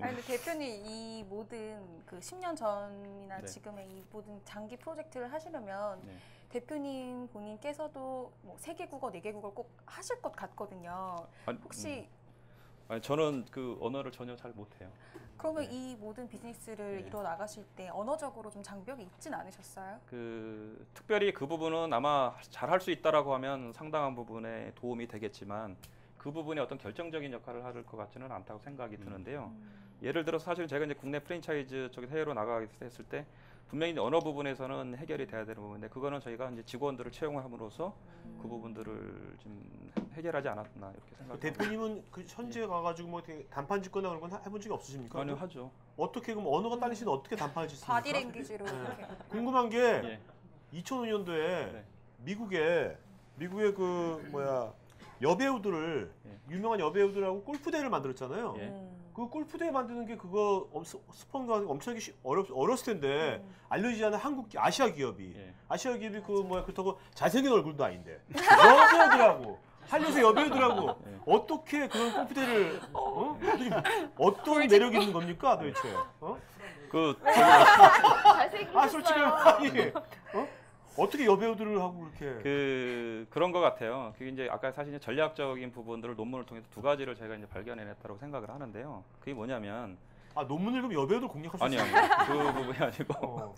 아니 근데 대표님 이 모든 그 10년 전이나 네. 지금의 이 모든 장기 프로젝트를 하시려면 네. 대표님 본인께서도 뭐 3개 국어, 4개 국어를 꼭 하실 것 같거든요. 혹시 아니, 저는 그 언어를 전혀 잘 못해요. 그러면 네. 이 모든 비즈니스를 네. 이뤄 나가실 때 언어적으로 좀 장벽이 있진 않으셨어요? 특별히 그 부분은 아마 잘 할 수 있다라고 하면 상당한 부분에 도움이 되겠지만 그 부분이 어떤 결정적인 역할을 할 것 같지는 않다고 생각이 드는데요. 예를 들어서 사실 제가 이제 국내 프랜차이즈 쪽에 해외로 나가게 했을 때 분명히 언어 부분에서는 해결이 돼야 되는 부분인데 그거는 저희가 이제 직원들을 채용함으로써 그 부분들을 좀 해결하지 않았나 이렇게 생각합니다. 대표님은 그 현지에 가가지고 뭐 이렇게 단판 짓거나 그런 건 해본 적이 없으십니까? 아니요, 하죠. 어떻게 그럼 언어가 딸리시는 어떻게 단판을 짓습니까? 바디랭귀지로 이렇게. 궁금한 게 예. 2005년도에 네. 미국의 여배우들을 예. 유명한 여배우들하고 골프대회를 만들었잖아요. 예. 그 골프대회 만드는 게 그거 스폰가 엄청나게 어렸을 텐데 알려지지 않은 아시아 기업이 예. 그렇다고 잘생긴 얼굴도 아닌데 여배우들하고 한류세 여배우들하고 예. 어떻게 그런 골프대회를 어떤 매력이 있는 겁니까 도대체? 잘생기셨어요. 솔직히 아니 어떻게 여배우들을 하고 그렇게 그런 것 같아요. 그게 이제 아까 사실 이제 전략적인 부분들을 논문을 통해서 2가지를 제가 이제 발견해냈다고 생각을 하는데요. 그게 뭐냐면 논문을 그럼 여배우들 공략할 수 아니요, 있어요? 그 부분이 아니고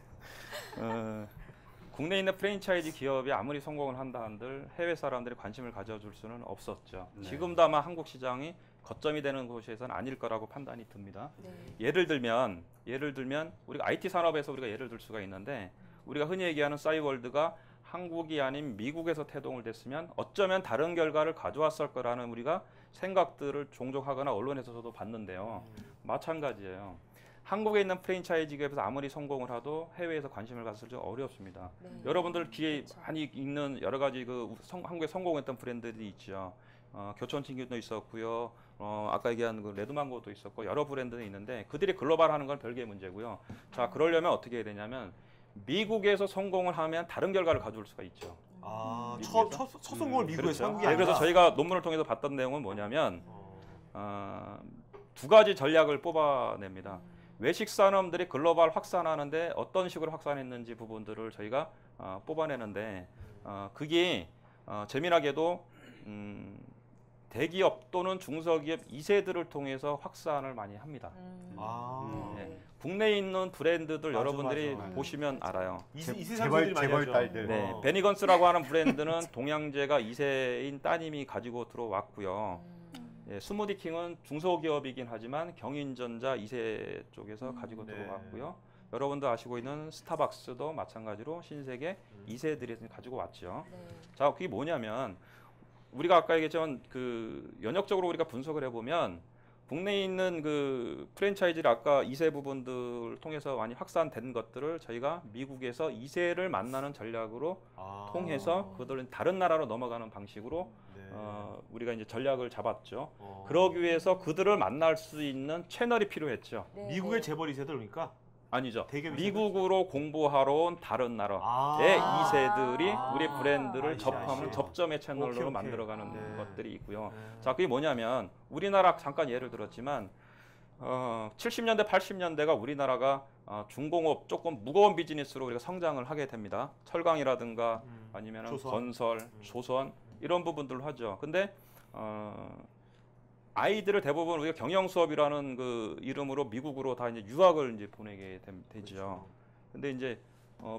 국내에 있는 프랜차이즈 기업이 아무리 성공을 한다 한들 해외 사람들이 관심을 가져줄 수는 없었죠. 네. 지금도 아마 한국 시장이 거점이 되는 곳에서는 아닐 거라고 판단이 듭니다. 네. 예를 들면 우리가 IT 산업에서 우리가 예를 들 수가 있는데 우리가 흔히 얘기하는 싸이월드가 한국이 아닌 미국에서 태동을 됐으면 어쩌면 다른 결과를 가져왔을 거라는 우리가 생각들을 종종 하거나 언론에서도 봤는데요. 마찬가지예요. 한국에 있는 프랜차이즈 기업에서 아무리 성공을 하도 해외에서 관심을 가질 좀 어렵습니다. 네. 여러분들 뒤에 그렇죠. 많이 있는 여러 가지 한국에 성공했던 브랜드들이 있죠. 교촌친구도 있었고요. 아까 얘기한 그 레드망고도 있었고 여러 브랜드는 있는데 그들이 글로벌하는 건 별개의 문제고요. 자, 그러려면 어떻게 해야 되냐면 미국에서 성공을 하면 다른 결과를 가져올 수가 있죠. 첫 성공을 미국에서 한국이 네, 아니라 그래서 저희가 논문을 통해서 봤던 내용은 뭐냐면 2가지 전략을 뽑아냅니다. 외식 산업들이 글로벌 확산하는데 어떤 식으로 확산했는지 부분들을 저희가 뽑아내는데 그게 재미나게도 대기업 또는 중소기업 2세들을 통해서 확산을 많이 합니다. 아. 네. 국내에 있는 브랜드들 맞아, 여러분들이 맞아. 보시면 알아요. 이세 재벌 삼세들이 많이 하죠. 딸들. 네, 어. 베니건스라고 하는 브랜드는 동양제가 2세인 따님이 가지고 들어왔고요. 예, 스무디킹은 중소기업이긴 하지만 경인전자 2세 쪽에서 가지고 네. 들어왔고요. 여러분도 아시고 있는 스타벅스도 마찬가지로 신세계 2세들이 가지고 왔죠. 네. 자, 그게 뭐냐면 우리가 아까 얘기했지만 그 연역적으로 우리가 분석을 해보면 국내에 있는 그 프랜차이즈를 아까 2세 부분들 통해서 많이 확산된 것들을 저희가 미국에서 2세를 만나는 전략으로 아. 통해서 그들은 다른 나라로 넘어가는 방식으로 네. 우리가 이제 전략을 잡았죠. 어. 그러기 위해서 그들을 만날 수 있는 채널이 필요했죠. 네, 미국의 네. 재벌 2세들 그러니까 아니죠. 대기업 미국으로 공부하러 온 다른 나라의 아. 2세들이 아. 우리 브랜드를 아이씨, 접하는 아이씨. 접점의 채널로 오케이, 오케이. 만들어가는 네. 것들이 있고요. 네. 자, 그게 뭐냐면 우리나라 잠깐 예를 들었지만 70년대, 80년대가 우리나라가 중공업 조금 무거운 비즈니스로 우리가 성장을 하게 됩니다. 철강이라든가 아니면 조선. 건설, 조선 이런 부분들을 하죠. 근데 아이들을 대부분 우리가 경영 수업이라는 그 이름으로 미국으로 다 이제 유학을 이제 보내게 되죠. 그렇죠. 근데 이제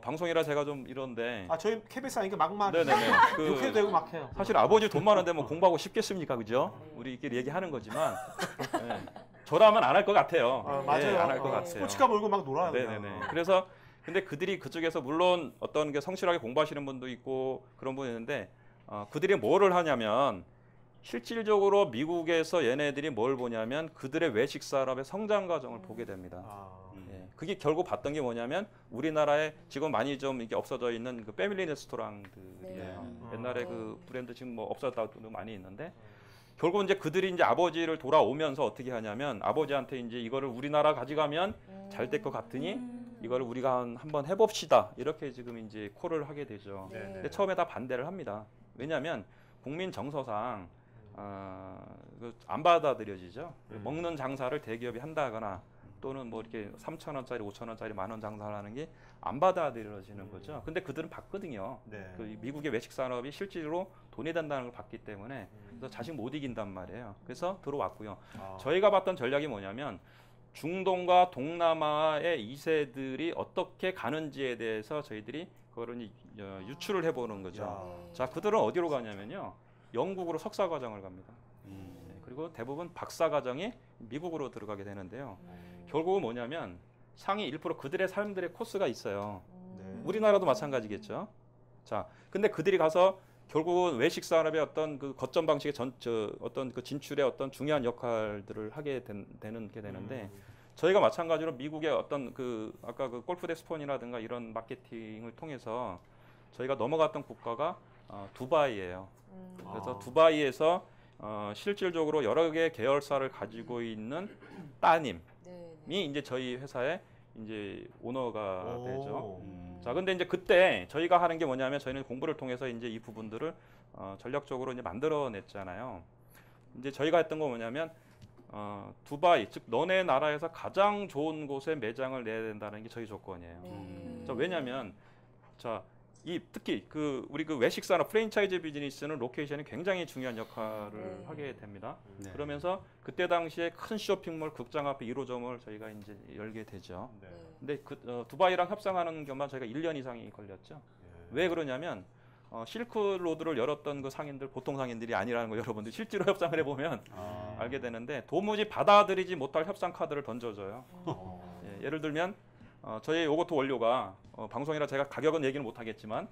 방송이라 제가 좀 이런데 아 저희 KBS 아니까 막막 네네네. 욕해도 되고 막 해요. 사실 아버지 돈 많은데 뭐 공부하고 싶겠습니까, 그죠? 우리끼리 얘기하는 거지만 네. 저라면 안 할 것 같아요. 아, 맞아요. 안 할 것 네. 같아요. 스포츠카 몰고 막 놀아요. 네네네. 그냥. 그래서 근데 그들이 그쪽에서 물론 어떤 게 성실하게 공부하시는 분도 있고 그런 분이 있는데 그들이 뭐를 하냐면 실질적으로 미국에서 얘네들이 뭘 보냐면 그들의 외식 산업의 성장 과정을 보게 됩니다. 아. 예, 그게 결국 봤던 게 뭐냐면 우리나라에 지금 많이 좀 이게 없어져 있는 그 패밀리 레스토랑들이에요. 네. 옛날에 네. 그 브랜드 지금 뭐 없어졌다도 많이 있는데 결국 이제 그들이 이제 아버지를 돌아오면서 어떻게 하냐면 아버지한테 이제 이거를 우리나라 가져가면 잘 될 것 같으니 이거를 우리가 한번 해봅시다 이렇게 지금 이제 콜을 하게 되죠. 네. 근데 처음에 다 반대를 합니다. 왜냐하면 국민 정서상 안 받아들여지죠. 먹는 장사를 대기업이 한다거나 또는 뭐 이렇게 3,000원짜리, 5,000원짜리 만 원 장사를 하는 게 안 받아들여지는 거죠. 근데 그들은 봤거든요. 네. 그 미국의 외식 산업이 실질로 돈이 된다는 걸 봤기 때문에 그래서 자식 못 이긴단 말이에요. 그래서 들어왔고요. 아. 저희가 봤던 전략이 뭐냐면 중동과 동남아의 2세들이 어떻게 가는지에 대해서 저희들이 그거를 유출을 해보는 거죠. 야. 자, 그들은 어디로 가냐면요. 영국으로 석사 과정을 갑니다. 네, 그리고 대부분 박사 과정이 미국으로 들어가게 되는데요. 결국은 뭐냐면 상위 1% 그들의 삶들의 코스가 있어요. 네. 우리나라도 마찬가지겠죠. 자, 근데 그들이 가서 결국은 외식 산업의 어떤 그 거점 방식의 어떤 그 진출의 어떤 중요한 역할들을 하게 되는데 저희가 마찬가지로 미국의 어떤 그 아까 그 골프 덱스폰이라든가 이런 마케팅을 통해서 저희가 넘어갔던 국가가 두바이예요. 그래서 두바이에서 실질적으로 여러 개의 계열사를 가지고 있는 따님이 이제 저희 회사의 이제 오너가 오. 되죠. 자, 근데 이제 그때 저희가 하는 게 뭐냐면 저희는 공부를 통해서 이제 이 부분들을 전략적으로 이제 만들어냈잖아요. 이제 저희가 했던 거 뭐냐면 두바이, 즉 너네 나라에서 가장 좋은 곳에 매장을 내야 된다는 게 저희 조건이에요. 자, 왜냐하면 자, 특히 우리 그 외식 산업 프랜차이즈 비즈니스는 로케이션이 굉장히 중요한 역할을 하게 됩니다. 네. 그러면서 그때 당시에 큰 쇼핑몰 극장 앞에 1호점을 저희가 이제 열게 되죠. 네. 근데 두바이랑 협상하는 것만 저희가 1년 이상이 걸렸죠. 왜 그러냐면 실크로드를 열었던 그 상인들 보통 상인들이 아니라는 거 여러분들 실제로 협상을 해보면 알게 되는데 도무지 받아들이지 못할 협상 카드를 던져줘요. 예를 들면 저희 요거트 원료가 방송이라 제가 가격은 얘기는 못하겠지만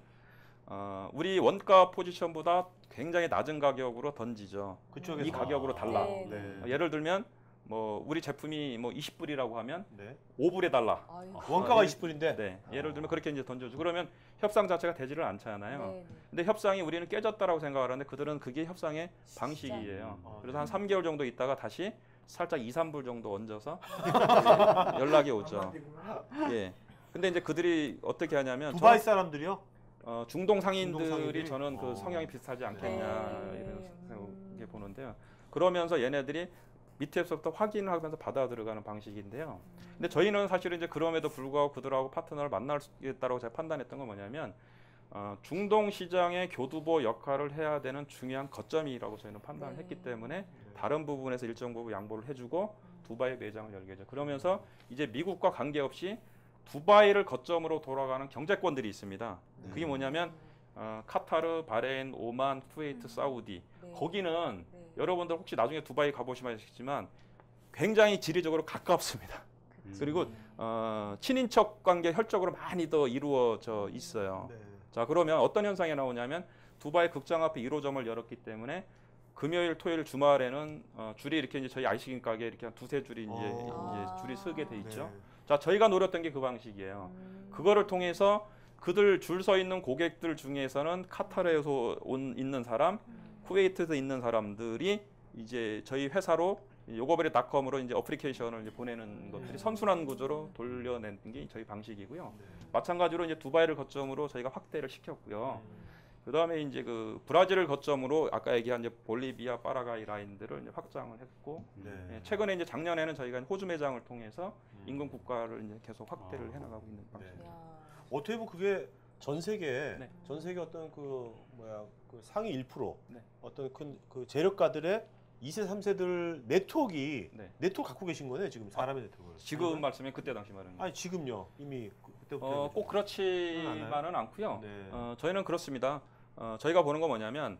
우리 원가 포지션보다 굉장히 낮은 가격으로 던지죠. 그쪽에서 이 가격으로 달라. 네. 예를 들면 뭐 우리 제품이 뭐 20불이라고 하면 네. 5불에 달라. 원가가 20불인데. 네. 예를 들면 그렇게 이제 던져주. 그러면 협상 자체가 되지를 않잖아요. 근데 협상이 우리는 깨졌다라고 생각하는데 그들은 그게 협상의 방식이에요. 그래서 한 3개월 정도 있다가 다시 살짝 2, 3불 정도 얹어서 연락이 오죠. 예. 근데 이제 그들이 어떻게 하냐면 두바이 사람들이요? 중동 상인들이 상인들이? 저는 그 성향이 비슷하지 않겠냐 네. 이렇게 보는데요. 그러면서 얘네들이 밑에서부터 확인을 하면서 받아 들어가는 방식인데요. 근데 저희는 사실은 이제 그럼에도 불구하고 그들하고 파트너를 만나겠다라고 제가 판단했던 건 뭐냐면 중동 시장의 교두보 역할을 해야 되는 중요한 거점이라고 저희는 판단을 네. 했기 때문에 다른 부분에서 일정 부분 양보를 해주고 두바이 매장을 열게 되죠. 그러면서 이제 미국과 관계없이 두바이를 거점으로 돌아가는 경제권들이 있습니다. 그게 뭐냐면 카타르, 바레인, 오만, 쿠웨이트, 사우디. 네. 거기는 네. 여러분들 혹시 나중에 두바이 가보시면 아시겠지만 굉장히 지리적으로 가깝습니다. 그리고 친인척 관계 혈적으로 많이 더 이루어져 있어요. 네. 자, 그러면 어떤 현상이 나오냐면 두바이 극장 앞에 1호점을 열었기 때문에 금요일, 토요일, 주말에는 줄이 이렇게 이제 저희 아이스크림 가게 이렇게 한 두세 줄이 이제 줄이 서게 돼 있죠. 네. 자, 저희가 노렸던 게 그 방식이에요. 그거를 통해서 그들 줄 서 있는 고객들 중에서는 카타르에서 있는 사람, 쿠웨이트에서 있는 사람들이 이제 저희 회사로 요거베리닷컴으로 이제 어플리케이션을 이제 보내는 것들이 선순환 구조로 돌려내는 게 저희 방식이고요. 마찬가지로 이제 두바이를 거점으로 저희가 확대를 시켰고요. 그다음에 이제 그 브라질을 거점으로 아까 얘기한 이제 볼리비아, 파라과이 라인들을 이제 확장을 했고 예, 최근에 이제 작년에는 저희가 호주 매장을 통해서 인근 국가를 이제 계속 확대를 해나가고 있는 방식입니다. 야. 어떻게 보면 그게 전 세계 네. 전 세계 어떤 그 상위 1% 네. 어떤 큰 그 재력가들의 2세, 3세들 네트워크 네. 네트워크 갖고 계신 거네요, 지금 사람의 네트워크를. 지금 말씀이 그때 당시 말은 아니 지금요. 이미 그때부터 꼭 그렇지만은 않고요. 네. 저희는 그렇습니다. 저희가 보는 건 뭐냐면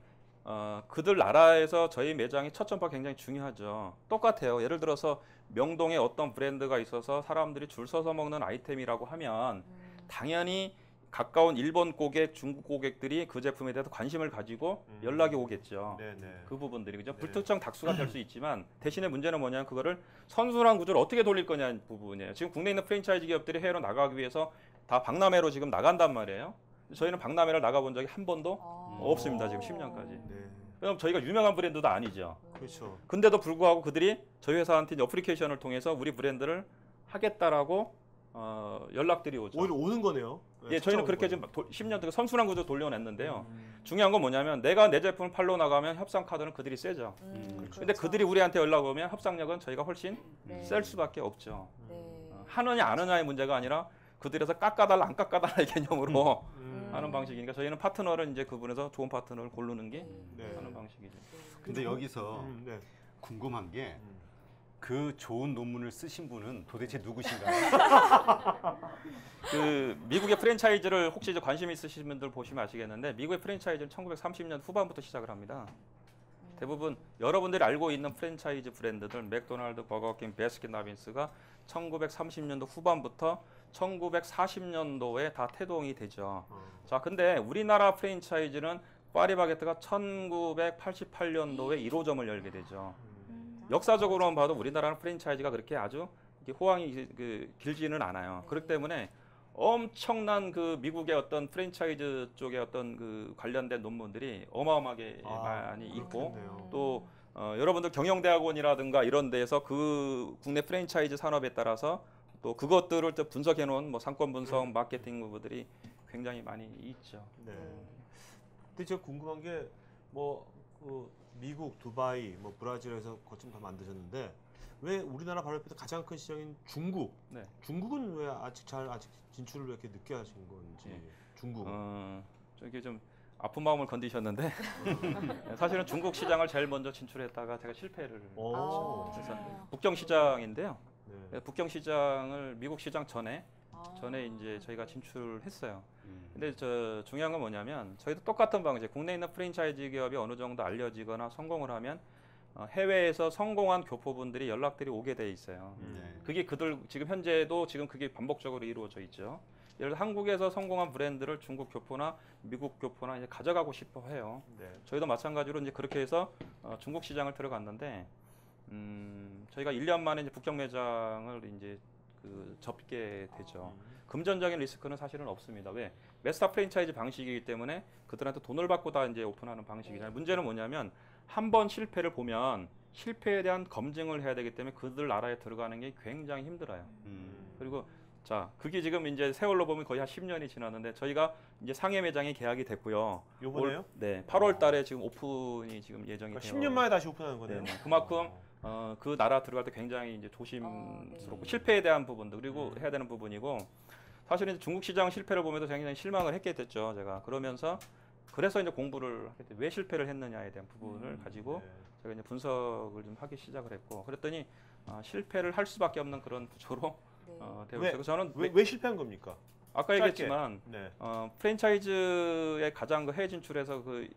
그들 나라에서 저희 매장이 첫 점포가 굉장히 중요하죠. 똑같아요. 예를 들어서 명동에 어떤 브랜드가 있어서 사람들이 줄 서서 먹는 아이템이라고 하면 당연히 가까운 일본 고객, 중국 고객들이 그 제품에 대해서 관심을 가지고 연락이 오겠죠. 네네. 그 부분들이 그죠. 네. 불특정 다수가 될 수 있지만 대신에 문제는 뭐냐면 그거를 선순환 구조를 어떻게 돌릴 거냐는 부분이에요. 지금 국내에 있는 프랜차이즈 기업들이 해외로 나가기 위해서 다 박람회로 지금 나간단 말이에요. 저희는 박람회를 나가본 적이 한 번도 없습니다. 지금 10년까지. 네. 그럼 저희가 유명한 브랜드도 아니죠. 그렇죠. 근데도 불구하고 그들이 저희 회사한테 이제 어플리케이션을 통해서 우리 브랜드를 하겠다라고 연락들이 오죠. 오히려 오는 거네요. 예, 저희는 그렇게 지금 10년 동안 선순환 구조 돌려냈는데요. 중요한 건 뭐냐면 내가 내 제품을 팔로 나가면 협상 카드는 그들이 세죠. 그렇죠. 근데 그들이 우리한테 연락 오면 협상력은 저희가 훨씬 네. 셀 수밖에 없죠. 네. 하느냐 안 하느냐의 문제가 아니라 그들에서 깎아달라 안 깎아달라의 개념으로 하는 방식이니까 저희는 파트너를 이제 그분에서 좋은 파트너를 고르는 게 네. 하는 방식이죠. 근데 여기서 네. 궁금한 게 그 좋은 논문을 쓰신 분은 도대체 누구신가요? 그 미국의 프랜차이즈를 혹시 이제 관심 있으신 분들 보시면 아시겠는데 미국의 프랜차이즈는 1930년 후반부터 시작을 합니다. 대부분 여러분들이 알고 있는 프랜차이즈 브랜드들 맥도날드, 버거킹, 바스킨라빈스가 1930년도 후반부터 1940년도에 다 태동이 되죠. 자, 근데 우리나라 프랜차이즈는 파리바게뜨가 1988년도에 1호점을 열게 되죠. 역사적으로만 봐도 우리나라는 프랜차이즈가 그렇게 아주 호황이 길지는 않아요. 그렇기 때문에 엄청난 그 미국의 어떤 프랜차이즈 쪽의 어떤 그 관련된 논문들이 어마어마하게 많이 있고 그렇겠네요. 또 여러분들 경영대학원이라든가 이런 데에서 그 국내 프랜차이즈 산업에 따라서 또 그것들을 또 분석해 놓은 뭐 상권 분석, 마케팅 부분들이 굉장히 많이 있죠. 네. 근데 제가 궁금한 게 그 미국, 두바이, 뭐 브라질에서 거점 다 만드셨는데 왜 우리나라 바로 옆에서 가장 큰 시장인 중국? 네. 중국은 왜 아직 진출을 왜 이렇게 늦게 하신 건지? 네. 중국. 저기 좀 아픈 마음을 건드셨는데 사실은 중국 시장을 제일 먼저 진출했다가 제가 실패를 오. 그래서 북경 시장인데요. 네. 북경 시장을 미국 시장 전에 이제 저희가 진출했어요. 근데 중요한 건 뭐냐면 저희도 똑같은 방식. 국내에 있는 프랜차이즈 기업이 어느 정도 알려지거나 성공을 하면 해외에서 성공한 교포분들이 연락들이 오게 돼 있어요. 그게 그들 지금 현재도 지금 그게 반복적으로 이루어져 있죠. 예를 들어 한국에서 성공한 브랜드를 중국 교포나 미국 교포나 이제 가져가고 싶어 해요. 네. 저희도 마찬가지로 이제 그렇게 해서 중국 시장을 들어갔는데 저희가 1년 만에 이제 북경 매장을 이제 접게 되죠. 금전적인 리스크는 사실은 없습니다. 왜? 메스타 프랜차이즈 방식이기 때문에 그들한테 돈을 받고 다 이제 오픈하는 방식이잖아요. 문제는 뭐냐면 한 번 실패를 보면 실패에 대한 검증을 해야 되기 때문에 그들 나라에 들어가는 게 굉장히 힘들어요. 그리고 자, 그게 지금 이제 세월로 보면 거의 한 10년이 지났는데 저희가 이제 상해 매장이 계약이 됐고요. 요번에요? 네, 8월 달에 지금 오픈이 지금 예정이 그러니까 돼요. 10년 만에 다시 오픈하는 거네요. 네, 그만큼 그 나라 들어갈 때 굉장히 이제 조심스럽고 네. 실패에 대한 부분도 그리고 해야 되는 부분이고 사실은 중국 시장 실패를 보면서 굉장히 실망을 했게 됐죠. 제가 그러면서 그래서 이제 공부를 하게 돼. 왜 실패를 했느냐에 대한 부분을 가지고 네. 제가 이제 분석을 좀 하기 시작을 했고 그랬더니 실패를 할 수밖에 없는 그런 구조로 네. 되고 왜? 있어요. 저는 왜 실패한 겁니까? 아까 짧게. 얘기했지만 네. 프랜차이즈의 가장 그 해외 진출에서 그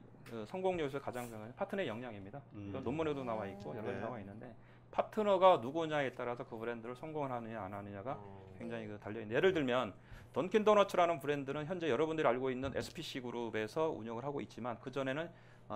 성공 요소 가장 중요한 파트너의 역량입니다. 이건 논문에도 나와 있고 여러 가지 네. 나와 있는데 파트너가 누구냐에 따라서 그 브랜드를 성공을 하느냐 안 하느냐가 굉장히 그 달려 있는. 예를 들면 던킨 도너츠라는 브랜드는 현재 여러분들이 알고 있는 SPC 그룹에서 운영을 하고 있지만 그 전에는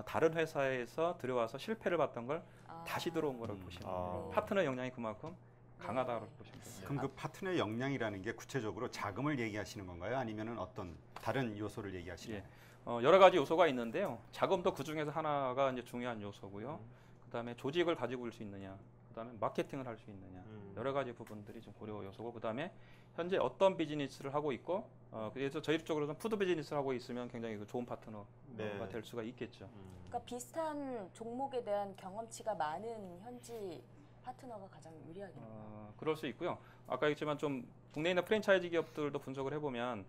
다른 회사에서 들어와서 실패를 봤던 걸 다시 들어온 거라고 보시면 돼요. 아. 파트너 역량이 그만큼 강하다고 보시면 돼요. 그럼 그 파트너의 역량이라는 게 구체적으로 자금을 얘기하시는 건가요? 아니면은 어떤 다른 요소를 얘기하시는 건가요? 여러 가지 요소가 있는데요. 자금도 그 중에서 하나가 이제 중요한 요소고요. 그다음에 조직을 가지고 올 수 있느냐, 그다음에 마케팅을 할 수 있느냐, 여러 가지 부분들이 좀 고려 요소고, 그다음에 현재 어떤 비즈니스를 하고 있고, 그래서 저희 쪽으로는 푸드 비즈니스를 하고 있으면 굉장히 그 좋은 파트너가 네. 될 수가 있겠죠. 그러니까 비슷한 종목에 대한 경험치가 많은 현지 파트너가 가장 유리하겠네요. 그럴 수 있고요. 아까 얘기했지만 좀 국내에 있는 프랜차이즈 기업들도 분석을 해보면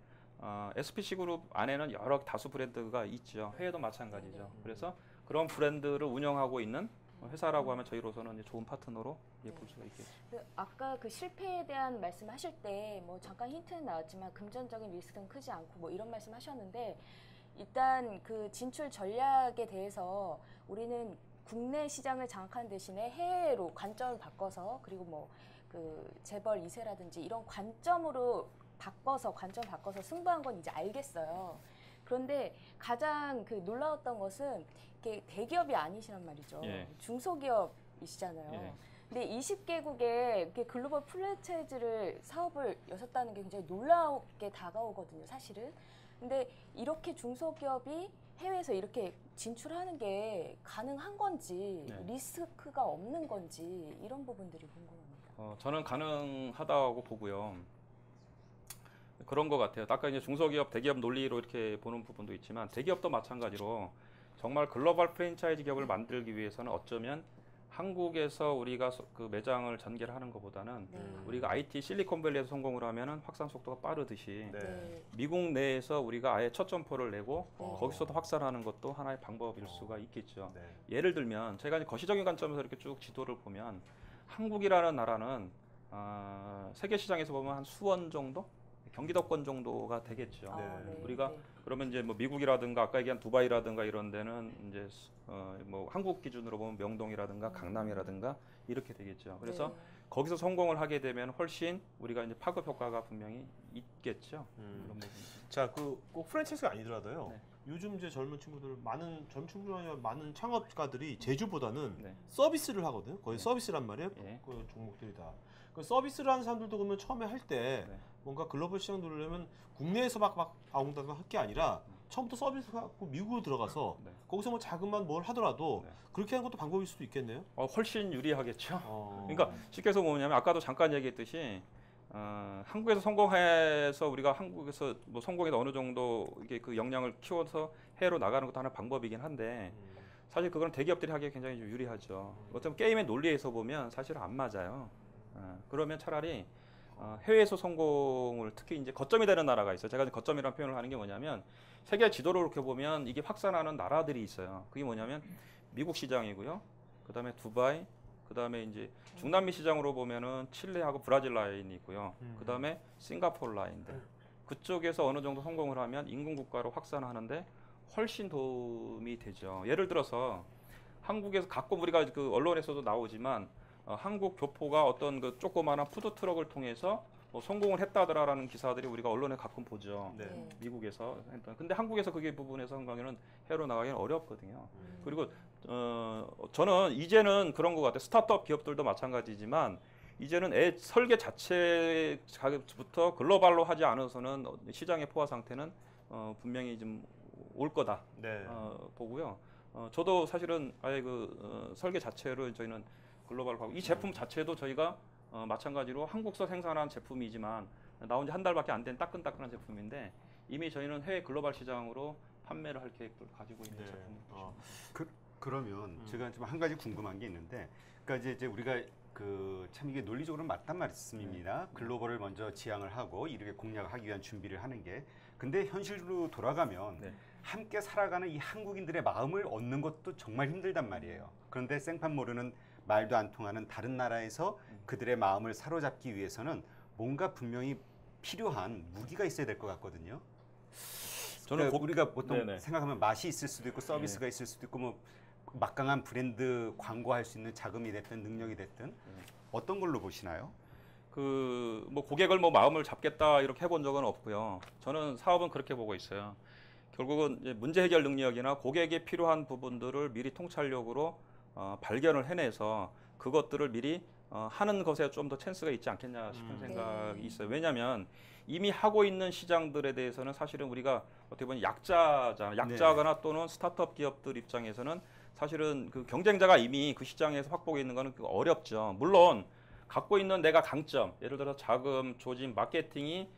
SPC 그룹 안에는 여러 다수 브랜드가 있죠. 해외도 마찬가지죠. 그래서 그런 브랜드를 운영하고 있는 회사라고 하면 저희로서는 이제 좋은 파트너로 볼 수가 있겠죠. 아까 그 실패에 대한 말씀하실 때 뭐 잠깐 힌트는 나왔지만 금전적인 리스크는 크지 않고 뭐 이런 말씀하셨는데 일단 그 진출 전략에 대해서 우리는 국내 시장을 장악하는 대신에 해외로 관점을 바꿔서 그리고 뭐 그 재벌 2세라든지 이런 관점을 바꿔서 승부한 건 이제 알겠어요. 그런데 가장 그 놀라웠던 것은 이게 대기업이 아니시란 말이죠. 예. 중소기업이시잖아요. 예. 근데 20개국에 이렇게 글로벌 프랜차이즈를 사업을 여셨다는 게 굉장히 놀랍게 다가오거든요, 사실은. 근데 이렇게 중소기업이 해외에서 이렇게 진출하는 게 가능한 건지, 네. 리스크가 없는 건지 이런 부분들이 궁금합니다. 저는 가능하다고 보고요. 그런 것 같아요. 아까 이제 중소기업, 대기업 논리로 이렇게 보는 부분도 있지만 대기업도 마찬가지로 정말 글로벌 프랜차이즈 기업을 만들기 위해서는 어쩌면 한국에서 우리가 그 매장을 전개를 하는 것보다는 우리가 IT 실리콘밸리에서 성공을 하면은 확산 속도가 빠르듯이 네. 미국 내에서 우리가 아예 첫 점포를 내고 네. 거기서도 확산하는 것도 하나의 방법일 수가 있겠죠. 네. 예를 들면 제가 이제 거시적인 관점에서 이렇게 쭉 지도를 보면 한국이라는 나라는 세계 시장에서 보면 한 수원 정도, 경기도권 정도가 되겠죠. 네. 우리가 그러면 이제 뭐 미국이라든가 아까 얘기한 두바이라든가 이런 데는 이제 뭐 한국 기준으로 보면 명동이라든가 강남이라든가 이렇게 되겠죠. 그래서 거기서 성공을 하게 되면 훨씬 우리가 이제 파급 효과가 분명히 있겠죠. 그런 부분이. 자, 그 꼭 프랜차이즈가 아니더라도요. 네. 요즘 이제 젊은 친구들 젊은 친구들이 아니라 많은 창업가들이 제주보다는 네. 서비스를 하거든요. 거의 네. 서비스란 말이에요. 예. 그 종목들이 다. 그 서비스를 하는 사람들도 그러면 처음에 할 때 네. 뭔가 글로벌 시장 누르려면 국내에서 막 아웅다웅 할 게 아니라 처음부터 서비스 갖고 미국으로 들어가서 네. 거기서 뭐 자금만 뭘 하더라도 네. 그렇게 하는 것도 방법일 수도 있겠네요. 훨씬 유리하겠죠. 어. 그러니까 쉽게 해서 뭐냐면 아까도 잠깐 얘기했듯이 한국에서 성공해서 우리가 한국에서 뭐 성공해서 어느 정도 이게 그 역량을 키워서 해외로 나가는 것도 하나의 방법이긴 한데 사실 그건 대기업들이 하기에 굉장히 좀 유리하죠. 어쩌면 게임의 논리에서 보면 사실은 안 맞아요. 그러면 차라리 해외에서 성공을 특히 이제 거점이 되는 나라가 있어요. 제가 거점이라는 표현을 하는 게 뭐냐면 세계 지도를 이렇게 보면 이게 확산하는 나라들이 있어요. 그게 뭐냐면 미국 시장이고요. 그다음에 두바이, 그다음에 이제 중남미 시장으로 보면은 칠레하고 브라질 라인이 있고요. 그다음에 싱가포르 라인들. 그쪽에서 어느 정도 성공을 하면 인근 국가로 확산하는데 훨씬 도움이 되죠. 예를 들어서 한국에서 가끔 우리가 그 언론에서도 나오지만 한국 교포가 어떤 그 조그마한 푸드 트럭을 통해서 뭐 성공을 했다더라라는 기사들이 우리가 언론에 가끔 보죠. 네. 미국에서 했던. 근데 한국에서 그게 부분에서 성공하면 해외로 나가기는 어렵거든요. 그리고 저는 이제는 그런 것 같아요. 스타트업 기업들도 마찬가지지만 이제는 설계 자체부터 글로벌로 하지 않아서는 시장의 포화 상태는 분명히 좀 올 거다 네. 보고요. 저도 사실은 아예 그 설계 자체를 저희는 글로벌로 하고 이 제품 자체도 저희가 마찬가지로 한국서 생산한 제품이지만 나온 지 한 달밖에 안 된 따끈따끈한 제품인데 이미 저희는 해외 글로벌 시장으로 판매를 할 계획을 가지고 있는 제품입니다. 그러면 제가 좀 한 가지 궁금한 게 있는데, 그러니까 이제 우리가 참 이게 논리적으로 맞단 말씀입니다. 글로벌을 먼저 지향을 하고 이렇게 공략을 하기 위한 준비를 하는 게. 근데 현실로 돌아가면 네. 함께 살아가는 이 한국인들의 마음을 얻는 것도 정말 힘들단 말이에요. 그런데 생판 모르는 말도 안 통하는 다른 나라에서 그들의 마음을 사로잡기 위해서는 뭔가 분명히 필요한 무기가 있어야 될 것 같거든요. 저는 그러니까 우리가 보통 네네. 생각하면 맛이 있을 수도 있고 서비스가 있을 수도 있고 뭐 막강한 브랜드 광고할 수 있는 자금이 됐든 능력이 됐든 어떤 걸로 보시나요? 뭐 고객을 뭐 마음을 잡겠다 이렇게 해본 적은 없고요. 저는 사업은 그렇게 보고 있어요. 결국은 이제 문제 해결 능력이나 고객이 필요한 부분들을 미리 통찰력으로 발견을 해내서 그것들을 미리 하는 것에 좀 더 찬스가 있지 않겠냐 싶은 생각이 있어요. 왜냐하면 이미 하고 있는 시장들에 대해서는 사실은 우리가 어떻게 보면 약자거나 또는 스타트업 기업들 입장에서는 사실은 그 경쟁자가 이미 그 시장에서 확보해 있는 거는 어렵죠. 물론 갖고 있는 내가 강점, 예를 들어 자금, 조직, 마케팅이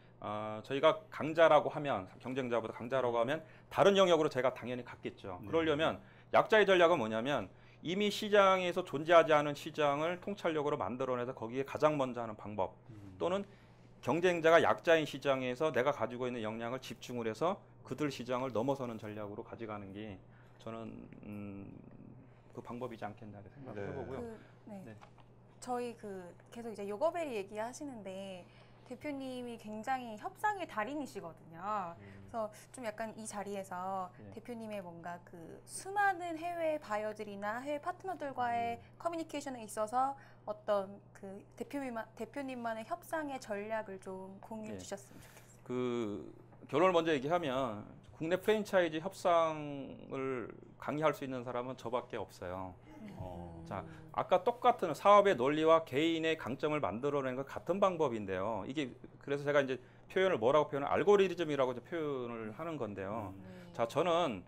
저희가 강자라고 하면 경쟁자보다 강자라고 하면 다른 영역으로 제가 당연히 갔겠죠. 그러려면 약자의 전략은 뭐냐면 이미 시장에서 존재하지 않은 시장을 통찰력으로 만들어내서 거기에 가장 먼저 하는 방법 또는 경쟁자가 약자인 시장에서 내가 가지고 있는 역량을 집중을 해서 그들 시장을 넘어서는 전략으로 가져가는 게 저는 그 방법이지 않겠나 생각을 해보고요. 네. 저희 계속 이제 요거베리 얘기하시는데 대표님이 굉장히 협상의 달인이시거든요. 그래서 좀 약간 이 자리에서 대표님의 뭔가 수많은 해외 바이어들이나 해외 파트너들과의 커뮤니케이션에 있어서 어떤 대표님만의 협상의 전략을 좀 공유해 주셨으면 좋겠어요. 결론을 먼저 얘기하면 국내 프랜차이즈 협상을 강의할 수 있는 사람은 저밖에 없어요. 자, 아까 똑같은 사업의 논리와 개인의 강점을 만들어내는 건 같은 방법인데요. 이게 그래서 제가 이제 표현을 뭐라고 표현을 알고리즘이라고 이제 표현을 하는 건데요. 자, 저는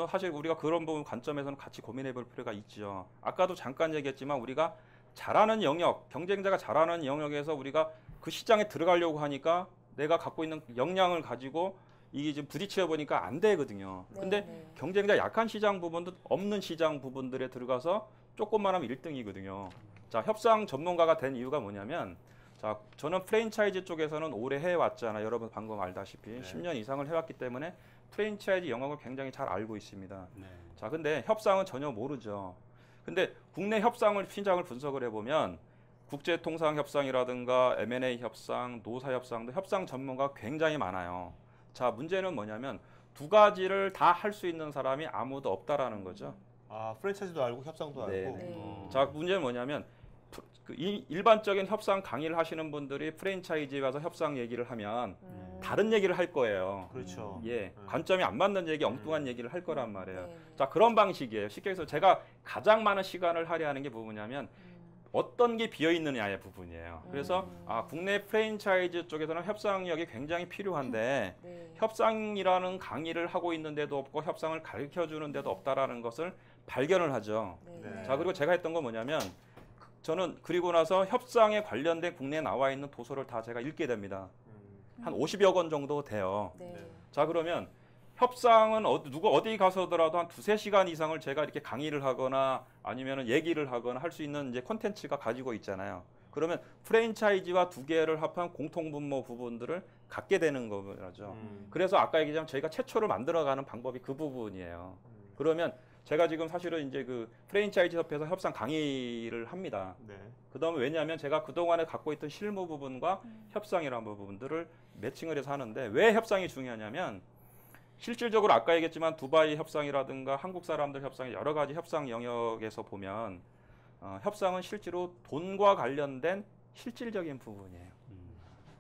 사실 우리가 그런 부분 관점에서는 같이 고민해 볼 필요가 있죠. 아까도 잠깐 얘기했지만 우리가 잘하는 영역, 경쟁자가 잘하는 영역에서 우리가 그 시장에 들어가려고 하니까 내가 갖고 있는 역량을 가지고 이게 지금 부딪혀 보니까 안 되거든요. 근데 경쟁자 약한 시장 부분도 없는 시장 부분들에 들어가서 조금만 하면 1등이거든요. 자, 협상 전문가가 된 이유가 뭐냐면 자, 저는 프랜차이즈 쪽에서는 오래 해왔잖아요. 여러분 방금 알다시피 10년 이상을 해왔기 때문에 프랜차이즈 영역을 굉장히 잘 알고 있습니다. 자, 근데 협상은 전혀 모르죠. 근데 국내 협상을 시장을 분석을 해보면 국제통상협상이라든가 M&A 협상, 노사협상 등 협상 전문가가 굉장히 많아요. 자, 문제는 뭐냐면 두 가지를 다 할 수 있는 사람이 아무도 없다라는 거죠. 프랜차이즈도 알고 협상도 알고. 자, 문제는 뭐냐면 일반적인 협상 강의를 하시는 분들이 프랜차이즈에 와서 협상 얘기를 하면 다른 얘기를 할 거예요. 그렇죠. 관점이 안 맞는 얘기, 엉뚱한 얘기를 할 거란 말이에요. 자, 그런 방식이에요. 쉽게 해서 제가 가장 많은 시간을 할애하는 게 뭐냐면 어떤 게 비어 있느냐의 부분이에요. 그래서 국내 프랜차이즈 쪽에서는 협상력이 굉장히 필요한데 협상이라는 강의를 하고 있는데도 없고 협상을 가르쳐 주는 데도 없다라는 것을 발견을 하죠. 자, 그리고 제가 했던 건 뭐냐면 저는 그리고 나서 협상에 관련된 국내에 나와 있는 도서를 다 제가 읽게 됩니다. 한 50여 권 정도 돼요. 자, 그러면 협상은 누가 어디 가서더라도 한 2-3시간 이상을 제가 이렇게 강의를 하거나 아니면 얘기를 하거나 할 수 있는 이제 콘텐츠가 가지고 있잖아요. 그러면 프랜차이즈와 두 개를 합한 공통분모 부분들을 갖게 되는 거죠. 그래서 아까 얘기했지만 저희가 최초로 만들어가는 방법이 그 부분이에요. 그러면 제가 지금 사실은 이제 프랜차이즈 협회에서 협상 강의를 합니다. 그다음에 왜냐하면 제가 그동안에 갖고 있던 실무 부분과 협상이라는 부분들을 매칭을 해서 하는데 왜 협상이 중요하냐면 실질적으로 아까 얘기했지만 두바이 협상이라든가 한국 사람들 협상이 여러 가지 협상 영역에서 보면 협상은 실제로 돈과 관련된 실질적인 부분이에요.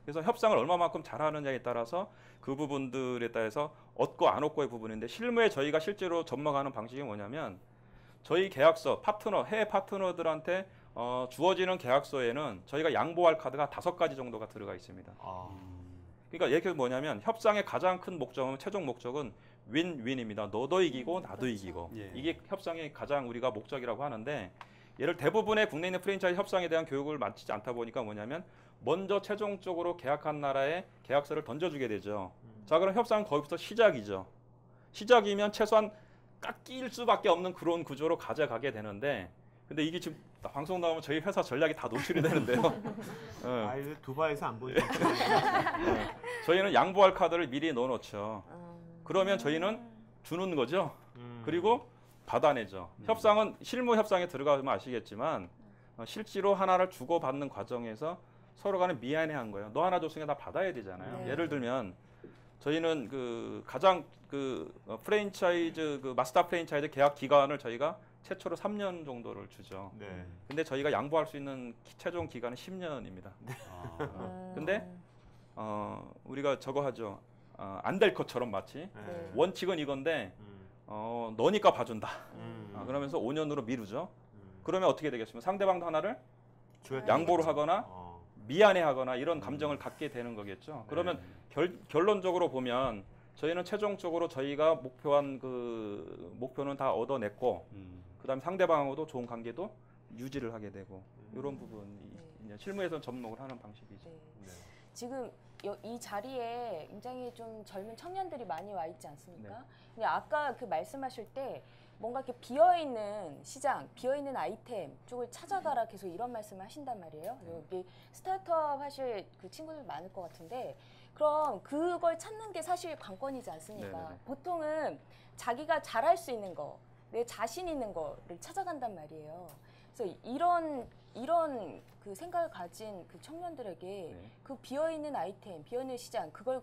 그래서 협상을 얼마만큼 잘하느냐에 따라서 그 부분들에 따라서 얻고 안 얻고의 부분인데 실무에 저희가 실제로 접목하는 방식이 뭐냐면 저희 계약서 해외 파트너들한테 주어지는 계약서에는 저희가 양보할 카드가 5가지 정도가 들어가 있습니다. 그러니까 얘기가 뭐냐면 협상의 가장 큰 목적은 최종 목적은 윈윈입니다. 너도 이기고 나도 이기고 이게 협상의 가장 우리가 목적이라고 하는데 대부분의 국내 있는 프랜차이즈 협상에 대한 교육을 마치지 않다 보니까 뭐냐면 먼저 최종적으로 계약한 나라에 계약서를 던져주게 되죠. 자, 그럼 협상은 거기부터 시작이죠. 시작이면 최소한 깎일 수밖에 없는 그런 구조로 가져가게 되는데 근데 이게 지금 방송 나오면 저희 회사 전략이 다 노출이 되는데요. 아, 이거 두바이에서 안 보이죠. 저희는 양보할 카드를 미리 넣어놓죠. 그러면 저희는 주는 거죠. 그리고 받아내죠. 협상은 실무 협상에 들어가면 아시겠지만 실제로 하나를 주고받는 과정에서 서로 간에 미안해한 거예요. 너 하나 줬으니까 나 받아야 되잖아요. 네. 예를 들면 저희는 그 가장 프랜차이즈 마스터 프랜차이즈 계약 기간을 저희가 최초로 3년 정도를 주죠. 네. 근데 저희가 양보할 수 있는 최종 기간은 10년입니다. 근데 우리가 저거 하죠. 안 될 것처럼 마치 네. 원칙은 이건데 너니까 봐준다. 그러면서 5년으로 미루죠. 음. 그러면 어떻게 되겠습니까? 상대방도 하나를 줘야 양보를 되겠죠. 하거나 미안해하거나 이런 감정을 갖게 되는 거겠죠. 그러면 결론적으로 보면 저희는 최종적으로 저희가 목표한 그 목표는 다 얻어냈고 그다음에 상대방하고도 좋은 관계도 유지를 하게 되고 이런 부분이 이제 실무에서 접목을 하는 방식이죠. 네. 네. 지금 이 자리에 굉장히 좀 젊은 청년들이 많이 와 있지 않습니까? 네. 근데 아까 그 말씀하실 때 뭔가 이렇게 비어있는 시장, 비어있는 아이템 쪽을 찾아가라 계속 이런 말씀을 하신단 말이에요. 여기 스타트업 하실 그 친구들 많을 것 같은데 그럼 그걸 찾는 게 사실 관건이지 않습니까? 네네네. 보통은 자기가 잘할 수 있는 거, 내 자신 있는 거를 찾아간단 말이에요. 그래서 이런 그 생각을 가진 그 청년들에게 네. 그 비어있는 아이템, 비어있는 시장, 그걸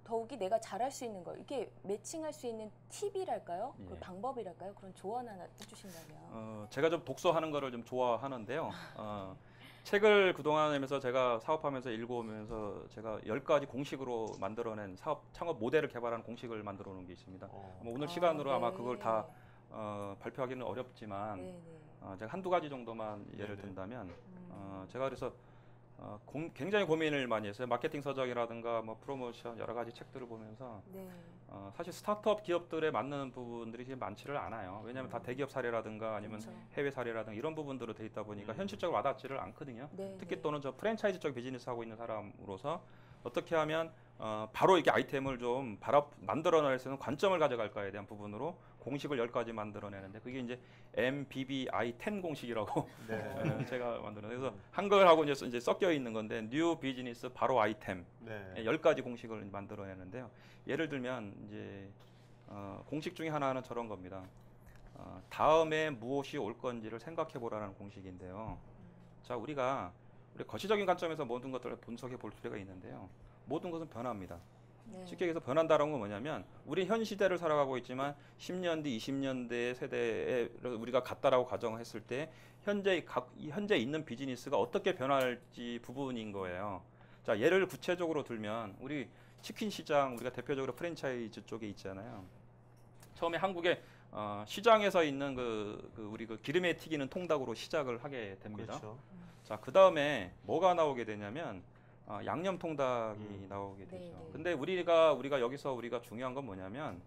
더욱이 내가 잘할 수 있는 거, 이렇게 매칭할 수 있는 팁이랄까요? 그 예. 방법이랄까요? 그런 조언 하나 해주신다면. 제가 좀 독서하는 거를 좀 좋아하는데요. 책을 그동안 하면서 제가 사업하면서 읽어오면서 제가 10가지 공식으로 만들어낸 창업 모델을 개발하는 공식을 만들어 놓은 게 있습니다. 오늘 시간으로 아마 그걸 다 발표하기는 어렵지만 네, 네. 제가 한두 가지 정도만 예를 네네. 든다면 제가 그래서 굉장히 고민을 많이 했어요. 마케팅 서적이라든가 뭐 프로모션 여러 가지 책들을 보면서 네. 사실 스타트업 기업들에 맞는 부분들이 지금 많지를 않아요. 왜냐하면 다 대기업 사례라든가 아니면 그렇죠. 해외 사례라든가 이런 부분들로 돼 있다 보니까 현실적으로 와닿지를 않거든요. 네, 특히 네. 또는 저 프랜차이즈 쪽 비즈니스 하고 있는 사람으로서 어떻게 하면 바로 이렇게 아이템을 좀 만들어낼 수 있는 관점을 가져갈까에 대한 부분으로 공식을 10가지 만들어내는데 그게 이제 MBBI10 공식이라고 네. 제가 만들어요. 그래서 한글하고 이제 섞여 있는 건데 뉴 비즈니스 바로 아이템 네. 10가지 공식을 만들어내는데요. 예를 들면 이제 공식 중에 하나는 저런 겁니다. 다음에 무엇이 올 건지를 생각해 보라는 공식인데요. 자, 우리 거시적인 관점에서 모든 것들을 분석해 볼 필요가 있는데요. 모든 것은 변합니다. 네. 쉽게 얘기해서 변한다는 건 뭐냐면 우리 현 시대를 살아가고 있지만 10년 뒤, 20년대 세대에 우리가 갔다라고 가정했을 때 현재 있는 비즈니스가 어떻게 변할지 부분인 거예요. 자, 예를 구체적으로 들면 우리 치킨 시장 우리가 대표적으로 프랜차이즈 쪽에 있잖아요. 처음에 한국에 시장에서 있는 우리 기름에 튀기는 통닭으로 시작을 하게 됩니다. 그렇죠. 자, 그 다음에 뭐가 나오게 되냐면 양념 통닭이 나오게 되죠. 네. 근데 우리가 여기서 우리가 중요한 건 뭐냐면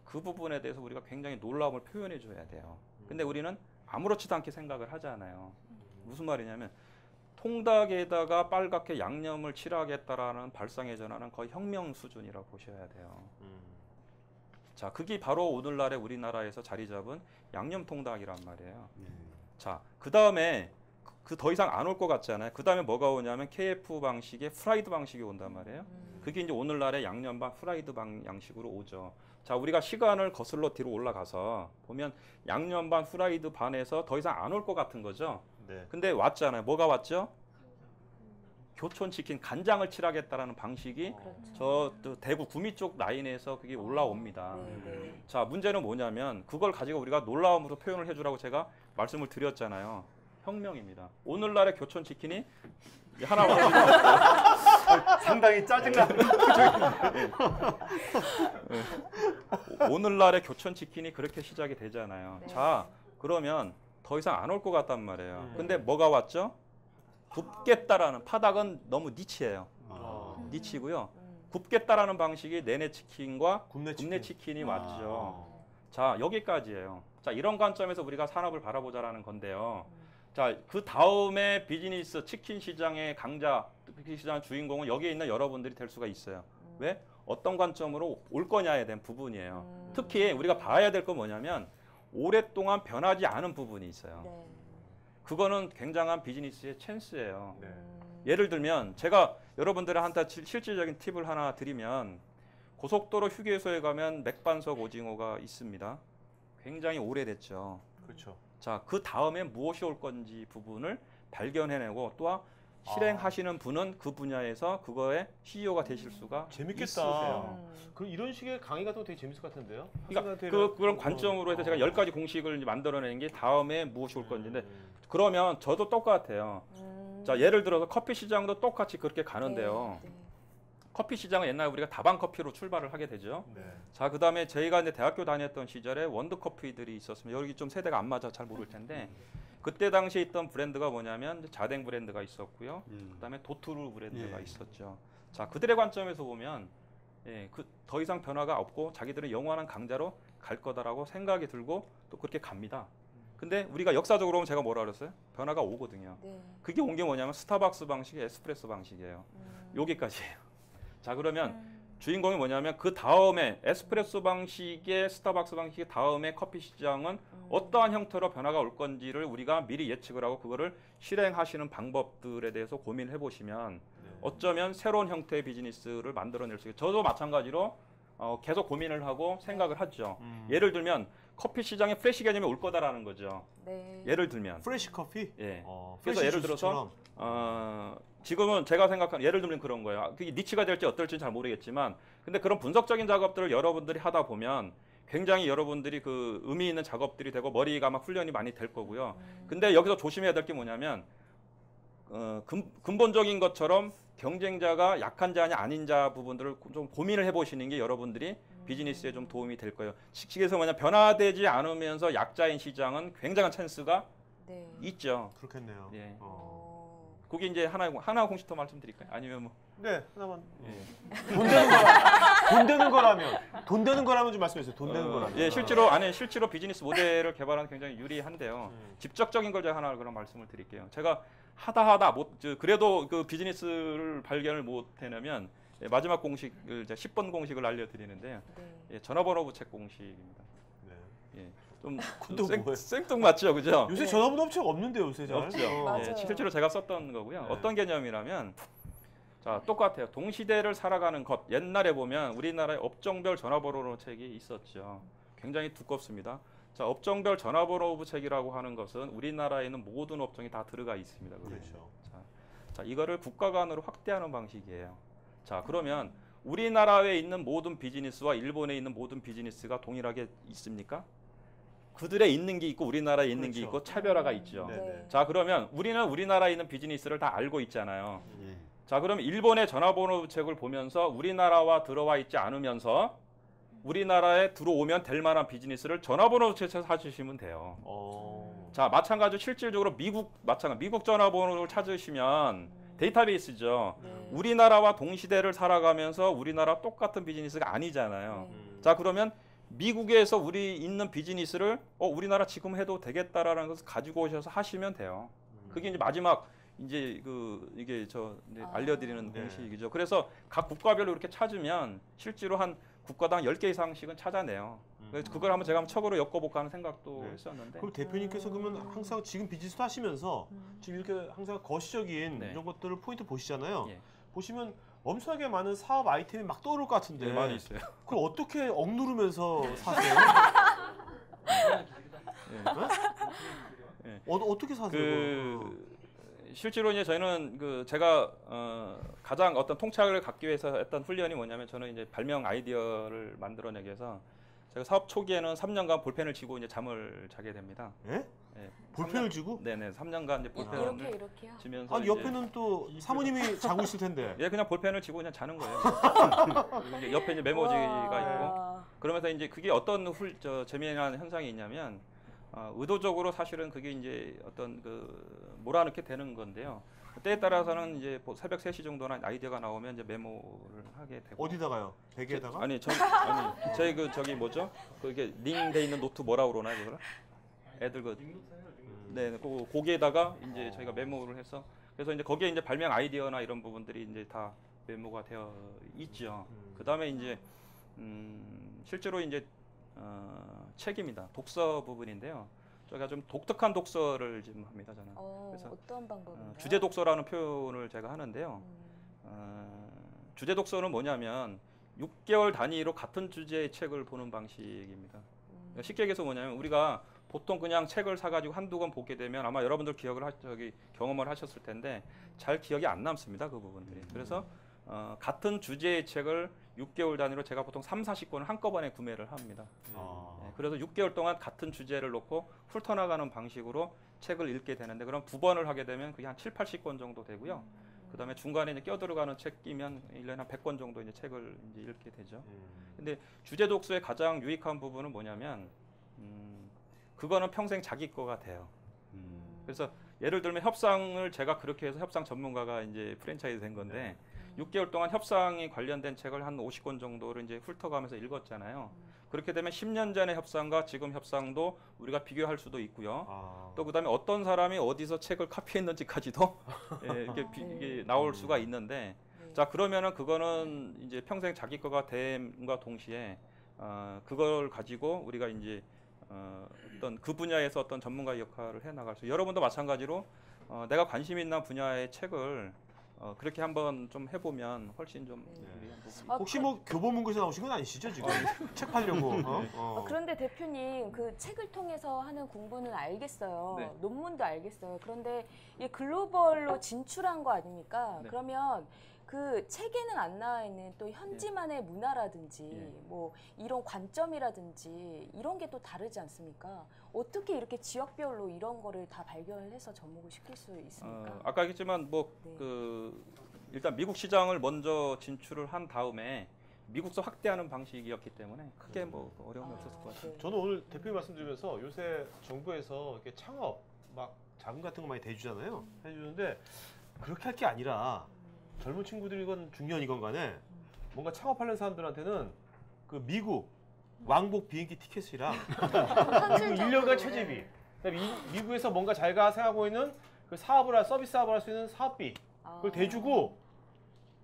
그 부분에 대해서 우리가 굉장히 놀라움을 표현해 줘야 돼요. 근데 우리는 아무렇지도 않게 생각을 하잖아요. 무슨 말이냐면 통닭에다가 빨갛게 양념을 칠하겠다라는 발상의 전환은 거의 혁명 수준이라고 보셔야 돼요. 자, 그게 바로 오늘날의 우리나라에서 자리 잡은 양념 통닭이란 말이에요. 자, 그 다음에 그 더 이상 안 올 것 같지 않아요? 그 다음에 뭐가 오냐면 KF 방식의 프라이드 방식이 온단 말이에요. 그게 이제 오늘날의 양념 반 프라이드 양식으로 오죠. 자, 우리가 시간을 거슬러 뒤로 올라가서 보면 양념 반 프라이드 반에서 더 이상 안 올 것 같은 거죠. 네. 근데 왔잖아요. 뭐가 왔죠? 교촌 치킨 간장을 칠하겠다라는 방식이 저 대구 구미 쪽 라인에서 그게 올라옵니다. 네. 자, 문제는 뭐냐면 그걸 가지고 우리가 놀라움으로 표현을 해주라고 제가 말씀을 드렸잖아요. 혁명입니다. 오늘날의 교촌 치킨이 하나 상당히 짜증나는 오늘날의 교촌 치킨이 그렇게 시작이 되잖아요. 네. 자, 그러면 더 이상 안 올 것 같단 말이에요. 근데 뭐가 왔죠? 굽겠다라는 파닭은 너무 니치예요. 니치고요. 굽겠다라는 방식이 내내 치킨과 굽네 치킨이 왔죠. 자, 여기까지예요. 자, 이런 관점에서 우리가 산업을 바라보자라는 건데요. 자, 그 다음에 비즈니스 치킨 시장의 강자, 치킨 시장 주인공은 여기에 있는 여러분들이 될 수가 있어요. 왜? 어떤 관점으로 올 거냐에 대한 부분이에요. 특히 우리가 봐야 될 건 뭐냐면 오랫동안 변하지 않은 부분이 있어요. 네. 그거는 굉장한 비즈니스의 찬스예요. 네. 예를 들면 제가 여러분들한테 실질적인 팁을 하나 드리면 고속도로 휴게소에 가면 맥반석 오징어가 있습니다. 굉장히 오래됐죠. 그렇죠. 자, 그 다음에 무엇이 올 건지 부분을 발견해내고 또 실행하시는 분은 그 분야에서 그거의 CEO가 되실 수가 재밌겠다. 있으세요. 그럼 이런 식의 강의 같은 거 되게 재밌을 것 같은데요? 그러니까 학생들한테 그런 관점으로 해서 제가 10가지 공식을 이제 만들어내는 게 다음에 무엇이 올 건지인데 그러면 저도 똑같아요. 자, 예를 들어서 커피 시장도 똑같이 그렇게 가는데요. 네, 네. 커피 시장은 옛날 우리가 다방 커피로 출발을 하게 되죠. 네. 자, 그다음에 저희가 이제 대학교 다녔던 시절에 원두 커피들이 있었으면 여기 좀 세대가 안 맞아 잘 모를 텐데 그때 당시에 있던 브랜드가 뭐냐면 자댕 브랜드가 있었고요. 그다음에 도투루 브랜드가 예. 있었죠. 자, 그들의 관점에서 보면 예, 그 더 이상 변화가 없고 자기들은 영원한 강자로 갈 거다라고 생각이 들고 또 그렇게 갑니다. 근데 우리가 역사적으로 보면 제가 뭐라 그랬어요? 변화가 오거든요. 네. 그게 온 게 뭐냐면 스타벅스 방식의 에스프레소 방식이에요. 여기까지예요. 자, 그러면 주인공이 뭐냐면 그 다음에 에스프레소 방식의 스타벅스 방식의 다음에 커피 시장은 어떠한 형태로 변화가 올 건지를 우리가 미리 예측을 하고 그거를 실행하시는 방법들에 대해서 고민해 보시면 어쩌면 새로운 형태의 비즈니스를 만들어낼 수 있어요. 저도 마찬가지로 계속 고민을 하고 생각을 하죠. 예를 들면 커피 시장에 프레시 개념이 올 거다라는 거죠. 네. 예를 들면 프레시 커피? 예. 프레시 그래서 예를 들어서 주스처럼. 지금은 제가 생각하는 예를 들면 그런 거예요. 그게 니치가 될지 어떨지는 잘 모르겠지만 근데 그런 분석적인 작업들을 여러분들이 하다 보면 굉장히 여러분들이 그 의미 있는 작업들이 되고 머리가 막 훈련이 많이 될 거고요. 근데 여기서 조심해야 될 게 뭐냐면 근본적인 것처럼 경쟁자가 약한 자냐 아닌 자 부분들을 좀 고민을 해보시는 게 여러분들이 비즈니스에 좀 도움이 될 거예요. 직식에서 뭐냐 변화되지 않으면서 약자인 시장은 굉장한 찬스가 네. 있죠. 그렇겠네요. 예. 어. 그게 이제 하나 공식 더 말씀드릴까요? 아니면 뭐 네, 하나만. 예. 돈 되는 거라면 좀 말씀해 주세요. 돈 되는 거라면. 예, 실제로 비즈니스 모델을 개발하는 굉장히 유리한데요. 직접적인 걸 제가 하나 그런 말씀을 드릴게요. 제가 하다 그래도 그 비즈니스를 발견을 못 해내면 예, 마지막 공식을 제가 10번 공식을 알려드리는데요. 네. 예, 전화번호 부책 공식입니다. 네. 예, 좀 그것도 뭐예요? 생뚱맞죠, 그죠? 요새 네. 전화번호 업체가 없는데 요새 잘. 없죠. 맞아요. 예, 실제로 제가 썼던 거고요. 네. 어떤 개념이라면 자 똑같아요. 동시대를 살아가는 것. 옛날에 보면 우리나라에 업종별 전화번호 책이 있었죠. 굉장히 두껍습니다. 자 업종별 전화번호 부책이라고 하는 것은 우리나라에 있는 모든 업종이 다 들어가 있습니다. 그렇죠. 자 이거를 국가 간으로 확대하는 방식이에요. 자 그러면 우리나라에 있는 모든 비즈니스와 일본에 있는 모든 비즈니스가 동일하게 있습니까? 그들에 있는 게 있고 우리나라에 있는 게 그렇죠. 있고 차별화가 있죠. 네. 네. 자 그러면 우리는 우리나라에 있는 비즈니스를 다 알고 있잖아요. 예. 자 그럼 일본의 전화번호 부책을 보면서 우리나라와 들어와 있지 않으면서 우리나라에 들어오면 될 만한 비즈니스를 전화번호 부책에서 사주시면 돼요. 자 마찬가지로 실질적으로 미국 전화번호를 찾으시면 데이터베이스죠. 네. 우리나라와 동시대를 살아가면서 우리나라 똑같은 비즈니스가 아니잖아요. 네. 자 그러면 미국에서 우리 있는 비즈니스를 우리나라 지금 해도 되겠다라는 것을 가지고 오셔서 하시면 돼요. 그게 이제 마지막 이제 이게 알려드리는 네. 공식이죠. 그래서 각 국가별로 이렇게 찾으면 실제로 한 국가당 10개 이상씩은 찾아내요. 그래서 그걸 한번 제가 척으로 엮어볼까 하는 생각도 네. 했었는데 그럼 대표님께서 그러면 항상 지금 비즈니스 하시면서 지금 이렇게 항상 거시적인 네. 이런 것들을 포인트 보시잖아요. 예. 보시면 엄청나게 많은 사업 아이템이 막 떠오를 것 같은데 많이 있어요. 그걸 어떻게 억누르면서 사세요? 예. 어떻게 사세요? 실제로 이제 저희는 제가 가장 어떤 통찰을 갖기 위해서 했던 훈련이 뭐냐면 저는 이제 발명 아이디어를 만들어내기 위해서 제가 사업 초기에는 3년간 볼펜을 쥐고 이제 잠을 자게 됩니다. 예? 예. 볼펜을 쥐고? 네네 3년간 이제 볼펜을 이렇게요? 쥐면서 아니 이제 옆에는 또 사모님이 자고 있을 텐데. 예 그냥 볼펜을 쥐고 그냥 자는 거예요. 그리고 이제 옆에 이제 메모지가 있고 그러면서 이제 그게 어떤 재미난 현상이 있냐면 의도적으로 사실은 그게 이제 어떤 몰아넣게 되는 건데요. 때에 따라서는 이제 새벽 3시 정도나 아이디어가 나오면 이제 메모를 하게 되고. 어디다가요? 베개에다가? 아니 저희 저기 뭐죠? 그게 링돼 있는 노트 뭐라 그러나 그걸? 애들 네, 거기에다가 이제 저희가 메모를 해서 그래서 이제 거기에 이제 발명 아이디어나 이런 부분들이 이제 다 메모가 되어 있죠. 그다음에 이제 실제로 이제 책입니다. 독서 부분인데요. 저희가 좀 독특한 독서를 지금 합니다. 저는 그래서 어떤 방법인가요? 주제 독서라는 표현을 제가 하는데요. 주제 독서는 뭐냐면 6개월 단위로 같은 주제의 책을 보는 방식입니다. 그러니까 쉽게 얘기해서 뭐냐면 우리가 보통 그냥 책을 사가지고 한두 권 보게 되면 아마 여러분들 경험을 하셨을 텐데 잘 기억이 안 남습니다. 그 부분들이. 그래서 같은 주제의 책을 6개월 단위로 제가 보통 3, 40권을 한꺼번에 구매를 합니다. 네, 그래서 6개월 동안 같은 주제를 놓고 훑어나가는 방식으로 책을 읽게 되는데 그럼 2번을 하게 되면 그게 한 7, 80권 정도 되고요. 그다음에 중간에 이제 껴들어가는 책 끼면 1년에 한 100권 정도 이제 책을 이제 읽게 되죠. 근데 주제 독서의 가장 유익한 부분은 뭐냐면 그거는 평생 자기 거가 돼요. 그래서 예를 들면 협상을 제가 그렇게 해서 협상 전문가가 이제 프랜차이즈 된 건데 6개월 동안 협상이 관련된 책을 한 50권 정도를 이제 훑어가면서 읽었잖아요. 그렇게 되면 10년 전의 협상과 지금 협상도 우리가 비교할 수도 있고요. 또 그다음에 어떤 사람이 어디서 책을 카피했는지까지도 이게 나올 수가 있는데 자 그러면은 그거는 이제 평생 자기 거가 됨과 동시에 그걸 가지고 우리가 이제 어떤 그 분야에서 어떤 전문가의 역할을 해 나갈 수. 여러분도 마찬가지로 내가 관심 있는 분야의 책을 그렇게 한번 좀 해보면 훨씬 좀 유리한 부분이. 혹시 뭐 교보문고에서 나오신 건 아니시죠 지금? 책 팔려고? 그런데 대표님 그 책을 통해서 하는 공부는 알겠어요. 네. 논문도 알겠어요. 그런데 이 글로벌로 진출한 거 아닙니까? 네. 그러면 그 책에는 안 나와 있는 또 현지만의 문화라든지 뭐 이런 관점이라든지 이런 게 또 다르지 않습니까? 어떻게 이렇게 지역별로 이런 거를 다 발견해서 접목을 시킬 수 있습니까? 아까 얘기했지만 뭐 일단 미국 시장을 먼저 진출을 한 다음에 미국서 확대하는 방식이었기 때문에 크게 뭐 어려움이 없었을 것 같아요. 저는 오늘 대표님 말씀드리면서 요새 정부에서 이렇게 창업 막 자금 같은 거 많이 대주잖아요. 해주는데 그렇게 할 게 아니라 젊은 친구들이건 중년이건 간에 뭔가 창업하려는 사람들한테는 그 미국 왕복 비행기 티켓이랑 미국 1년간 최저비, 미국에서 뭔가 자기가 생각하고 있는 그 서비스 사업을 할 수 있는 사업비 그걸 대주고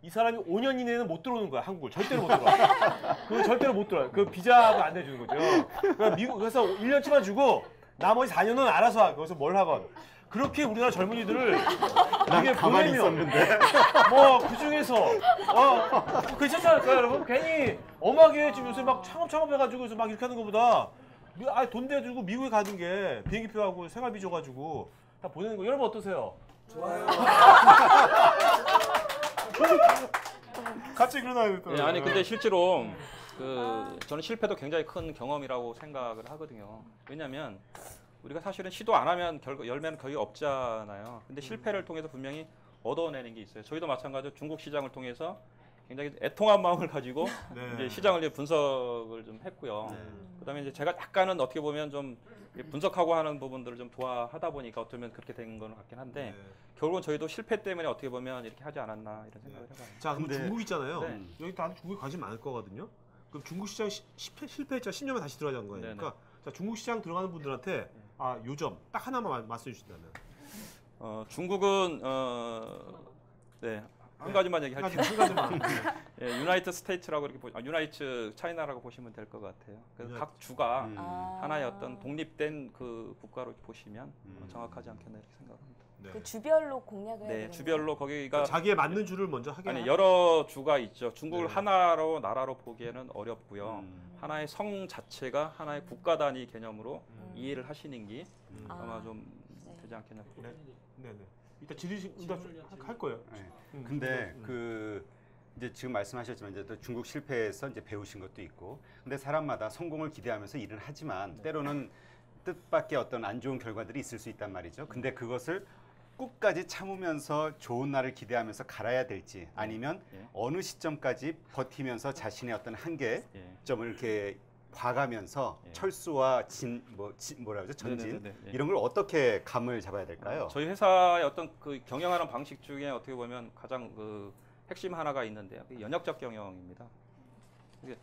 이 사람이 5년 이내는 못 들어오는 거야. 한국을 절대로 못 들어와. 그거 절대로 못 들어와요. 그 비자가 안 내주는 거죠. 그러니까 미국에서 1년치만 주고 나머지 4년은 알아서 하. 거기서 뭘 하건. 그렇게 우리나라 젊은이들을 이게 가만히 보내면 있었는데 뭐 그중에서 괜찮지 않을까요, 여러분? 괜히 엄하게 지금 요새 막 창업해가지고 막 이렇게 하는 것보다 돈 대주고 미국에 가는 게 비행기표하고 생활비 줘가지고 다 보내는 거. 여러분 어떠세요? 좋아요. 갑자기 그러나요? 또. 네, 아니 근데 실제로 저는 실패도 굉장히 큰 경험이라고 생각을 하거든요. 왜냐하면 우리가 사실은 시도 안 하면 열매는 거의 없잖아요. 근데 실패를 통해서 분명히 얻어내는 게 있어요. 저희도 마찬가지로 중국 시장을 통해서 굉장히 애통한 마음을 가지고 이제 시장을 이제 분석을 좀 했고요. 그다음에 이제 제가 약간은 어떻게 보면 좀 분석하고 하는 부분들을 좀 도와하다 보니까 어쩌면 그렇게 된 건 같긴 한데 결국은 저희도 실패 때문에 어떻게 보면 이렇게 하지 않았나 이런 생각을 해봐요. 자, 그럼 중국 있잖아요. 네. 여기 다들 중국에 관심 많을 거거든요. 그럼 중국 시장 실패했잖아. 10년만 다시 들어가자는 거예요. 네네. 그러니까 자, 중국 시장 들어가는 분들한테 요점 딱 하나만 말씀해 주신다면. 중국은 한 가지만 얘기할게요. 한 가지만. 예, 유나이트 스테이트라고 이렇게 유나이트 차이나라고 보시면 될 것 같아요. 그래서 각 주가 하나의 어떤 독립된 그 국가로 보시면 정확하지 않겠나 이렇게 생각합니다. 네. 그 주별로 공략을 해야 네, 되는 주별로 거기가 자기에 맞는 줄을 먼저 하게. 아니 여러 주가 있죠. 중국을 네. 하나로 나라로 보기에는 어렵고요. 하나의 성 자체가 하나의 국가 단위 개념으로 이해를 하시는 게 아마 좀 되지 않겠나. 네. 이따 할 거예요. 네. 근데 이제 지금 말씀하셨지만 이제 또 중국 실패에서 이제 배우신 것도 있고, 근데 사람마다 성공을 기대하면서 일을 하지만 때로는 뜻밖의 어떤 안 좋은 결과들이 있을 수 있단 말이죠. 근데 그것을 끝까지 참으면서 좋은 날을 기대하면서 갈아야 될지 아니면 어느 시점까지 버티면서 자신의 어떤 한계점을 이렇게 봐가면서 철수와 뭐라 그러죠? 전진 네네네네. 이런 걸 어떻게 감을 잡아야 될까요? 저희 회사의 어떤 그 경영하는 방식 중에 어떻게 보면 가장 그 핵심 하나가 있는데요. 연역적 경영입니다. 이게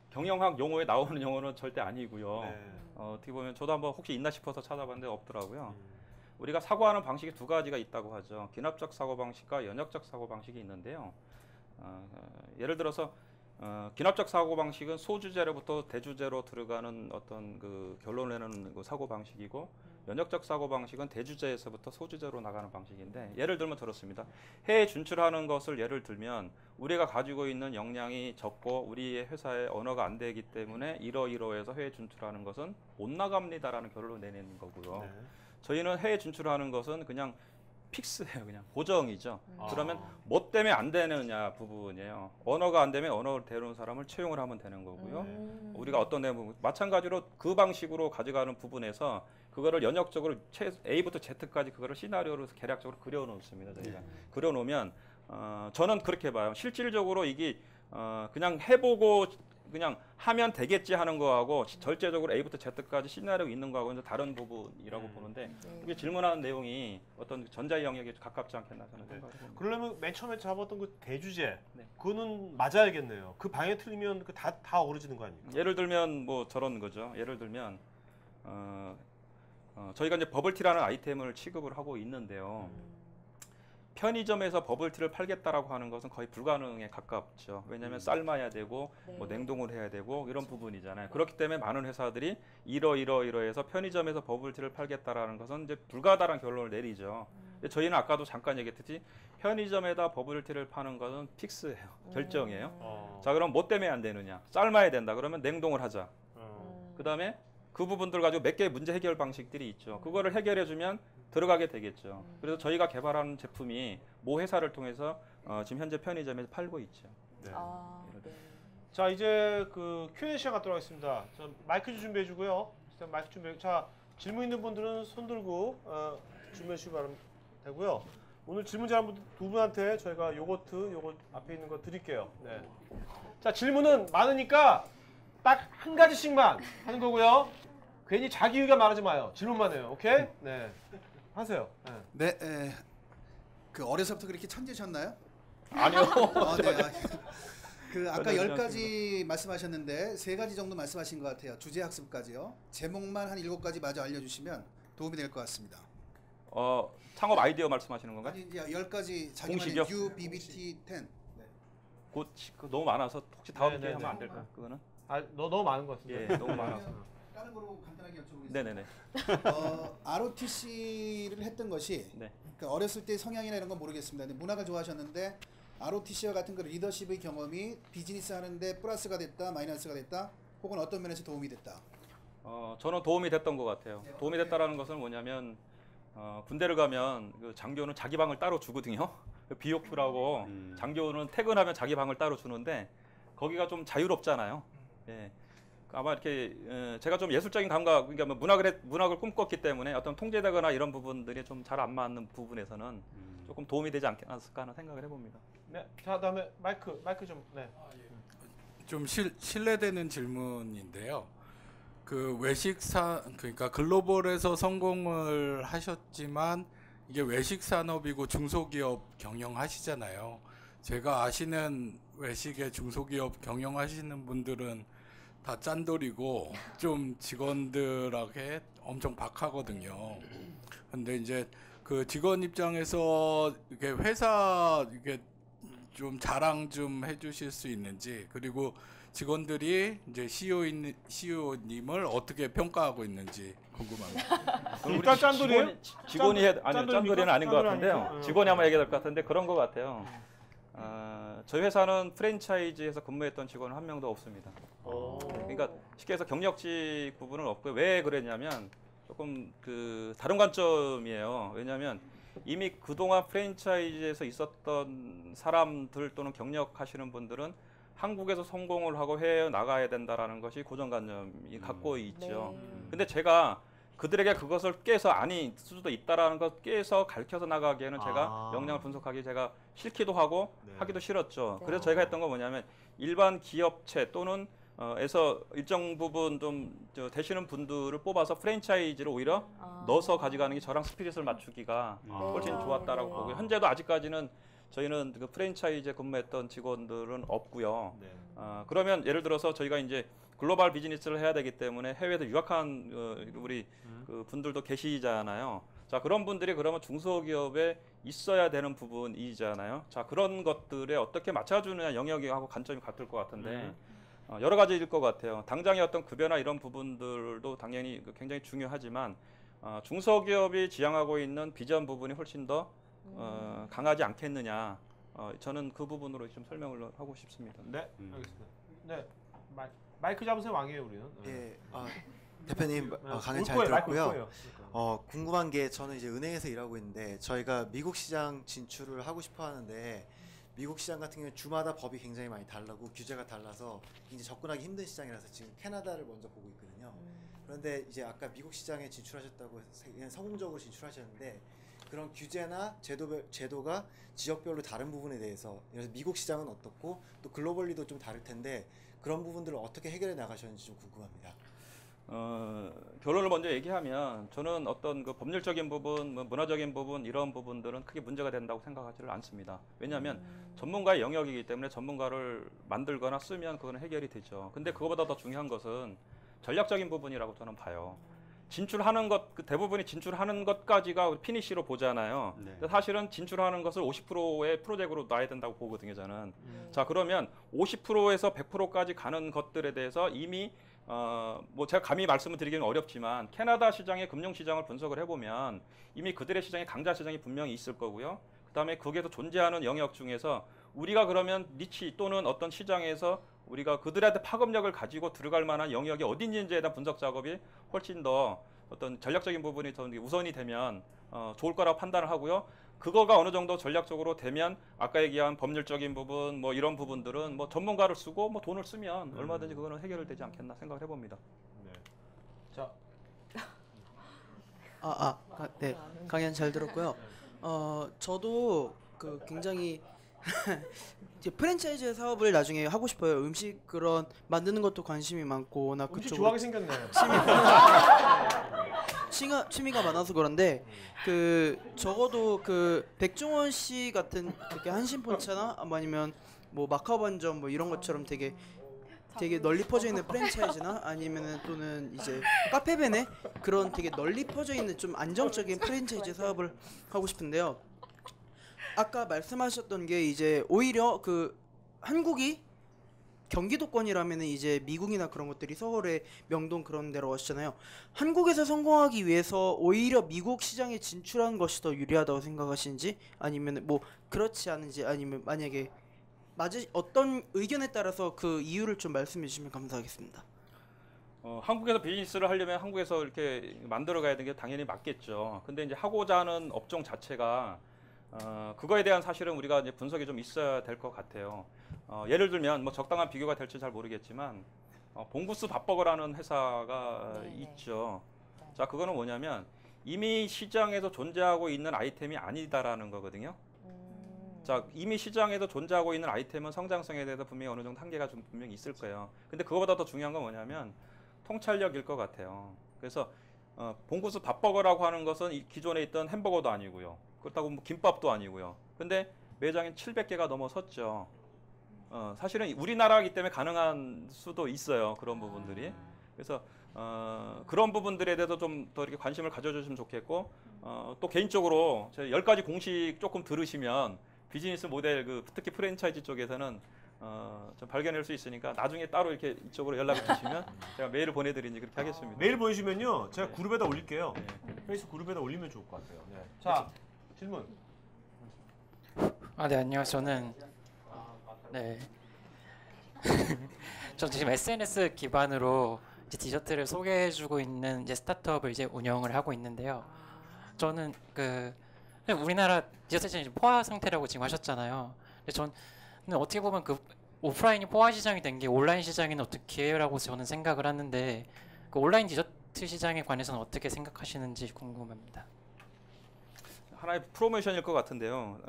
경영학 용어에 나오는 용어는 절대 아니고요. 네. 어떻게 보면 저도 한번 혹시 있나 싶어서 찾아봤는데 없더라고요. 우리가 사고하는 방식이 두 가지가 있다고 하죠. 기납적 사고 방식과 연역적 사고 방식이 있는데요. 예를 들어서 기납적 사고 방식은 소주제로부터 대주제로 들어가는 어떤 그 결론을 내는 그 사고 방식이고, 연역적 사고 방식은 대주제에서부터 소주제로 나가는 방식인데 예를 들면 그렇습니다. 해외 진출하는 것을 예를 들면 우리가 가지고 있는 역량이 적고 우리의 회사의 언어가 안 되기 때문에 이러이러해서 해외 진출하는 것은 못 나갑니다라는 결론을 내내는 거고요. 네. 저희는 해외 진출하는 것은 그냥 픽스예요. 그냥 고정이죠. 그러면 아. 뭐 때문에 안 되느냐 부분이에요. 언어가 안 되면 언어를 배우는 사람을 채용을 하면 되는 거고요. 우리가 어떤 내용 마찬가지로 그 방식으로 가져가는 부분에서 그거를 연역적으로 A부터 Z까지 그거를 시나리오로 계략적으로 그려놓습니다. 저희가 그려놓으면 저는 그렇게 봐요. 실질적으로 이게 그냥 해보고 그냥 하면 되겠지 하는 거하고 절제적으로 A부터 Z까지 시나리오 있는 거하고는 다른 부분이라고 보는데 이게 질문하는 내용이 어떤 전자의 영역에 가깝지 않겠나 저는 생각을 합니다. 그러려면 맨 처음에 잡았던 그 대주제 네. 그거는 맞아야겠네요. 그 방향 틀리면 다 어그러지는 거 아닙니까? 예를 들면 뭐 저런 거죠. 예를 들면 저희가 이제 버블티라는 아이템을 취급을 하고 있는데요. 편의점에서 버블티를 팔겠다라고 하는 것은 거의 불가능에 가깝죠. 왜냐하면 삶아야 되고 뭐 냉동을 해야 되고 이런 부분이잖아요. 그렇기 때문에 많은 회사들이 이러해서 편의점에서 버블티를 팔겠다라는 것은 이제 불가다란 결론을 내리죠. 근데 저희는 아까도 잠깐 얘기했듯이 편의점에다 버블티를 파는 것은 픽스예요. 결정이에요. 자, 그럼 뭐 때문에 안 되느냐? 삶아야 된다. 그러면 냉동을 하자. 그다음에 그 부분들 가지고 몇 개의 문제 해결 방식들이 있죠. 그거를 해결해 주면 들어가게 되겠죠. 그래서 저희가 개발하는 제품이 모 회사를 통해서 지금 현재 편의점에서 팔고 있죠. 네. 네. 자, 이제 그 Q&A 시간 갖도록 하겠습니다. 자, 마이크 준비해 주고요. 마이크 준비해. 자, 질문 있는 분들은 손 들고 준비해 주시기 바랍니다. 되고요. 오늘 질문 잘한 두 분한테 저희가 요거 앞에 있는 거 드릴게요. 네. 자, 질문은 많으니까 딱 한 가지씩만 하는 거고요. 괜히 자기 의견 말하지 마요. 질문만 해요. 오케이? 네. 하세요. 네. 네, 그 어려서부터 그렇게 천재셨나요? 아니요. 네. 그 아까 전혀 10가지 말씀하셨는데 3가지 정도 말씀하신 것 같아요. 주제 학습까지요. 제목만 한 7가지 마저 알려주시면 도움이 될 것 같습니다. 창업 아이디어 말씀하시는 건가요? 아니 이제 10가지 자기만의 공식이요? UBBT 10. 곧 너무 많아서 혹시 다음 네, 기회에 네, 하면 안 네. 될까요? 그거는? 너무 많은 것 같습니다. 예, 너무 많아서. 다른 거로 간단하게 여쭤보겠습니다. 네네네. ROTC를 했던 것이 네. 그러니까 어렸을 때 성향이나 이런 건 모르겠습니다. 근데 문학을 좋아하셨는데 ROTC와 같은 그 리더십의 경험이 비즈니스 하는데 플러스가 됐다, 마이너스가 됐다, 혹은 어떤 면에서 도움이 됐다. 저는 도움이 됐던 것 같아요. 도움이 됐다라는 것은 뭐냐면 군대를 가면 그 장교는 자기 방을 따로 주거든요. 그 BOQ라고 장교는 퇴근하면 자기 방을 따로 주는데 거기가 좀 자유롭잖아요. 예. 아마 이렇게 제가 좀 예술적인 감각, 그러니까 뭐 문학을 꿈꿨기 때문에 어떤 통제되거나 이런 부분들이 좀 잘 안 맞는 부분에서는 조금 도움이 되지 않았을까 하는 생각을 해봅니다. 네. 자, 그다음에 마이크 좀. 네. 좀 신뢰되는 질문인데요. 그 그러니까 글로벌에서 성공을 하셨지만 이게 외식 산업이고 중소기업 경영하시잖아요. 제가 아시는 외식의 중소기업 경영하시는 분들은 다 짠돌이고 좀 직원들에게 엄청 박하거든요. 근데 이제 그 직원 입장에서 이게 회사 이게 좀 자랑 좀 해주실 수 있는지, 그리고 직원들이 이제 CEO님을 어떻게 평가하고 있는지 궁금합니다. 일단 짠돌이에요? 직원이 아니요, 짠돌입니까? 짠돌이는 아닌 것 짠돌이 같은데요. 아니죠? 직원이 아마 얘기할 것 같은데 그런 것 같아요. 저희 회사는 프랜차이즈에서 근무했던 직원은 한 명도 없습니다. 그러니까 쉽게 해서 경력직 부분은 없고요. 왜 그랬냐면 조금 그 다른 관점이에요. 왜냐하면 이미 그동안 프랜차이즈에서 있었던 사람들 또는 경력하시는 분들은 한국에서 성공을 하고 해외에 나가야 된다라는 것이 고정관념이 갖고 있죠. 근데 제가 그들에게 그것을 깨서 아닐 수도 있다라는 것 깨서 가르쳐서 나가기에는 제가 역량을 분석하기 제가 싫기도 하고 하기도 싫었죠. 그래서 저희가 했던 건 뭐냐면 일반 기업체 또는 에서 일정 부분 좀 되시는 분들을 뽑아서 프랜차이즈를 오히려 넣어서 가져가는 게 저랑 스피릿을 맞추기가 훨씬 좋았다라고 보고요. 현재도 아직까지는 저희는 그 프랜차이즈에 근무했던 직원들은 없고요. 그러면 예를 들어서 저희가 이제 글로벌 비즈니스를 해야 되기 때문에 해외에서 유학한 우리 그 분들도 계시잖아요. 자, 그런 분들이 그러면 중소기업에 있어야 되는 부분이잖아요. 자, 그런 것들에 어떻게 맞춰주느냐 영역하고 관점이 같을 것 같은데 여러 가지일 것 같아요. 당장의 어떤 급여나 이런 부분들도 당연히 굉장히 중요하지만 중소기업이 지향하고 있는 비전 부분이 훨씬 더 강하지 않겠느냐. 저는 그 부분으로 좀 설명을 하고 싶습니다. 네, 알겠습니다. 네, 마이크 잡으세요 왕이에요 우리는. 예, 대표님 강연 올 잘 거예요, 마이크 올 들었고요. 거예요. 궁금한 게 저는 이제 은행에서 일하고 있는데 저희가 미국 시장 진출을 하고 싶어 하는데 미국 시장 같은 경우에 주마다 법이 굉장히 많이 다르고 규제가 달라서 이제 접근하기 힘든 시장이라서 지금 캐나다를 먼저 보고 있거든요. 그런데 이제 아까 미국 시장에 진출하셨다고 해서 성공적으로 진출하셨는데 그런 규제나 제도가 지역별로 다른 부분에 대해서 그래서 미국 시장은 어떻고 또 글로벌리도 좀 다를 텐데 그런 부분들을 어떻게 해결해 나가셨는지 좀 궁금합니다. 결론을 먼저 얘기하면 저는 어떤 그 법률적인 부분, 뭐 문화적인 부분 이런 부분들은 크게 문제가 된다고 생각하지를 않습니다. 왜냐하면 전문가의 영역이기 때문에 전문가를 만들거나 쓰면 그거는 해결이 되죠. 근데 그거보다 더 중요한 것은 전략적인 부분이라고 저는 봐요. 진출하는 것, 대부분이 진출하는 것까지가 피니시로 보잖아요. 네. 근데 사실은 진출하는 것을 50%의 프로젝트로 놔야 된다고 보거든요, 저는. 자, 그러면 50%에서 100%까지 가는 것들에 대해서 이미 뭐 제가 감히 말씀을 드리기는 어렵지만 캐나다 시장의 금융 시장을 분석을 해보면 이미 그들의 시장에 강자 시장이 분명히 있을 거고요. 그다음에 거기에서 존재하는 영역 중에서 우리가 그러면 니치 또는 어떤 시장에서 우리가 그들한테 파급력을 가지고 들어갈 만한 영역이 어딘지에 대한 분석 작업이 훨씬 더 어떤 전략적인 부분이 더 우선이 되면 좋을 거라고 판단을 하고요. 그거가 어느 정도 전략적으로 되면 아까 얘기한 법률적인 부분 뭐 이런 부분들은 뭐 전문가를 쓰고 뭐 돈을 쓰면 얼마든지 그거는 해결되지 않겠나 생각을 해봅니다. 네. 자, 네, 강연 잘 들었고요. 저도 그 굉장히 이제 프랜차이즈 사업을 나중에 하고 싶어요. 음식 그런 만드는 것도 관심이 많고 나 음식 그쪽으로 좋아하게 생겼네. 취미가 많아서 그런데 그 적어도 그 백종원 씨 같은 이렇게 한신포차나 아니면 뭐 마카반점 뭐 이런 것처럼 되게 널리 퍼져 있는 프랜차이즈나 아니면은 또는 이제 카페베네 그런 되게 널리 퍼져 있는 좀 안정적인 프랜차이즈 사업을 하고 싶은데요. 아까 말씀하셨던 게 이제 오히려 그 한국이 경기도권이라면은 이제 미국이나 그런 것들이 서울에 명동 그런 데로 오시잖아요. 한국에서 성공하기 위해서 오히려 미국 시장에 진출한 것이 더 유리하다고 생각하시는지 아니면 뭐 그렇지 않은지 아니면 만약에 어떤 의견에 따라서 그 이유를 좀 말씀해 주시면 감사하겠습니다. 한국에서 비즈니스를 하려면 한국에서 이렇게 만들어 가야 되는 게 당연히 맞겠죠. 근데 이제 하고자 하는 업종 자체가 그거에 대한 사실은 우리가 이제 분석이 좀 있어야 될 것 같아요. 예를 들면 뭐 적당한 비교가 될지 잘 모르겠지만 봉구스 밥버거라는 회사가 있죠. 자, 그거는 뭐냐면 이미 시장에서 존재하고 있는 아이템이 아니다라는 거거든요. 자, 이미 시장에서 존재하고 있는 아이템은 성장성에 대해서 분명히 어느 정도 한계가 좀 분명히 있을 거예요. 근데 그거보다 더 중요한 건 뭐냐면 통찰력일 것 같아요. 그래서 봉구스 밥버거라고 하는 것은 기존에 있던 햄버거도 아니고요. 그렇다고 뭐 김밥도 아니고요. 근데 매장이 700개가 넘어섰죠. 사실은 우리나라이기 때문에 가능한 수도 있어요. 그런 부분들이. 그래서 그런 부분들에 대해서 좀 더 이렇게 관심을 가져주시면 좋겠고 또 개인적으로 제 10가지 공식 조금 들으시면 비즈니스 모델 특히 프랜차이즈 쪽에서는 좀 발견할 수 있으니까 나중에 따로 이렇게 이쪽으로 연락을 주시면 제가 메일을 보내드리니 그렇게 하겠습니다. 메일 보내주시면요 제가 그룹에다 올릴게요. 페이스북 그룹에다 올리면 좋을 것 같아요. 네. 자, 질문. 네, 안녕하세요. 저는 저 지금 SNS 기반으로 이제 디저트를 소개해주고 있는 이제 스타트업을 이제 운영을 하고 있는데요. 저는 우리나라 디저트 시장이 포화 상태라고 지금 하셨잖아요. 근데 저는 어떻게 보면 그 오프라인이 포화 시장이 된 게 온라인 시장에는 어떻게 기회라고 저는 생각을 하는데 그 온라인 디저트 시장에 관해서는 어떻게 생각하시는지 궁금합니다. 하나의 프로모션일 것 같은데요.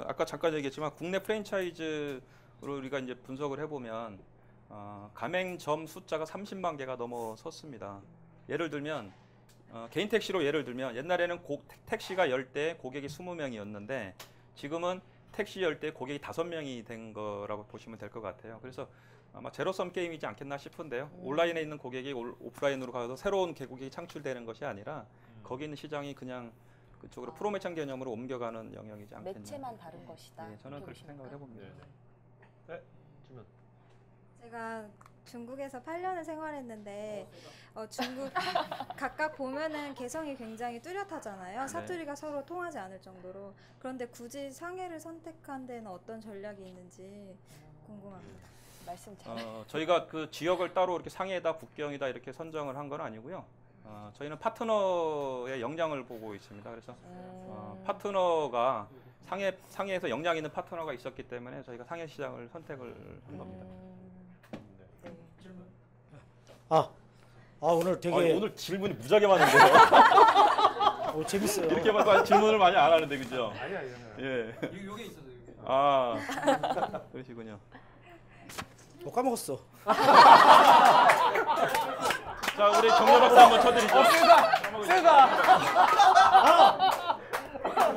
아까 잠깐 얘기했지만 국내 프랜차이즈로 우리가 이제 분석을 해보면 가맹점 숫자가 30만 개가 넘어섰습니다. 예를 들면 개인 택시로 예를 들면 옛날에는 택시가 열 때 고객이 20명이었는데 지금은 택시 열 때 고객이 5명이 된 거라고 보시면 될 것 같아요. 그래서 아마 제로섬 게임이지 않겠나 싶은데요. 온라인에 있는 고객이 오프라인으로 가서 새로운 고객이 창출되는 것이 아니라 거기 있는 시장이 그냥 그쪽으로 프로매창 개념으로 옮겨가는 영역이지 않겠나. 매체만 다른 것이다. 네, 저는 그렇게 생각을 해봅니다. 네, 질문. 제가 중국에서 8년을 생활했는데 중국 각각 보면은 개성이 굉장히 뚜렷하잖아요. 사투리가 서로 통하지 않을 정도로. 그런데 굳이 상해를 선택한 데는 어떤 전략이 있는지 궁금합니다. 말씀 잘. 저희가 그 지역을 따로 이렇게 상해다, 국경이다 이렇게 선정을 한 건 아니고요. 저희는 파트너의 역량을 보고 있습니다. 그래서 파트너가 상해에서 역량 있는 파트너가 있었기 때문에 저희가 상해 시장을 선택을 한 겁니다. 오늘 되게 오늘 질문이 무지하게 많은데요. 재밌어요. 이렇게 봐서 질문을 많이 안 하는데 그죠? 아니야. 예. 요게 있어서 요게. 그러시군요. 까먹었어. 자, 우리 정렬 박사 한번 쳐드리죠. 세다.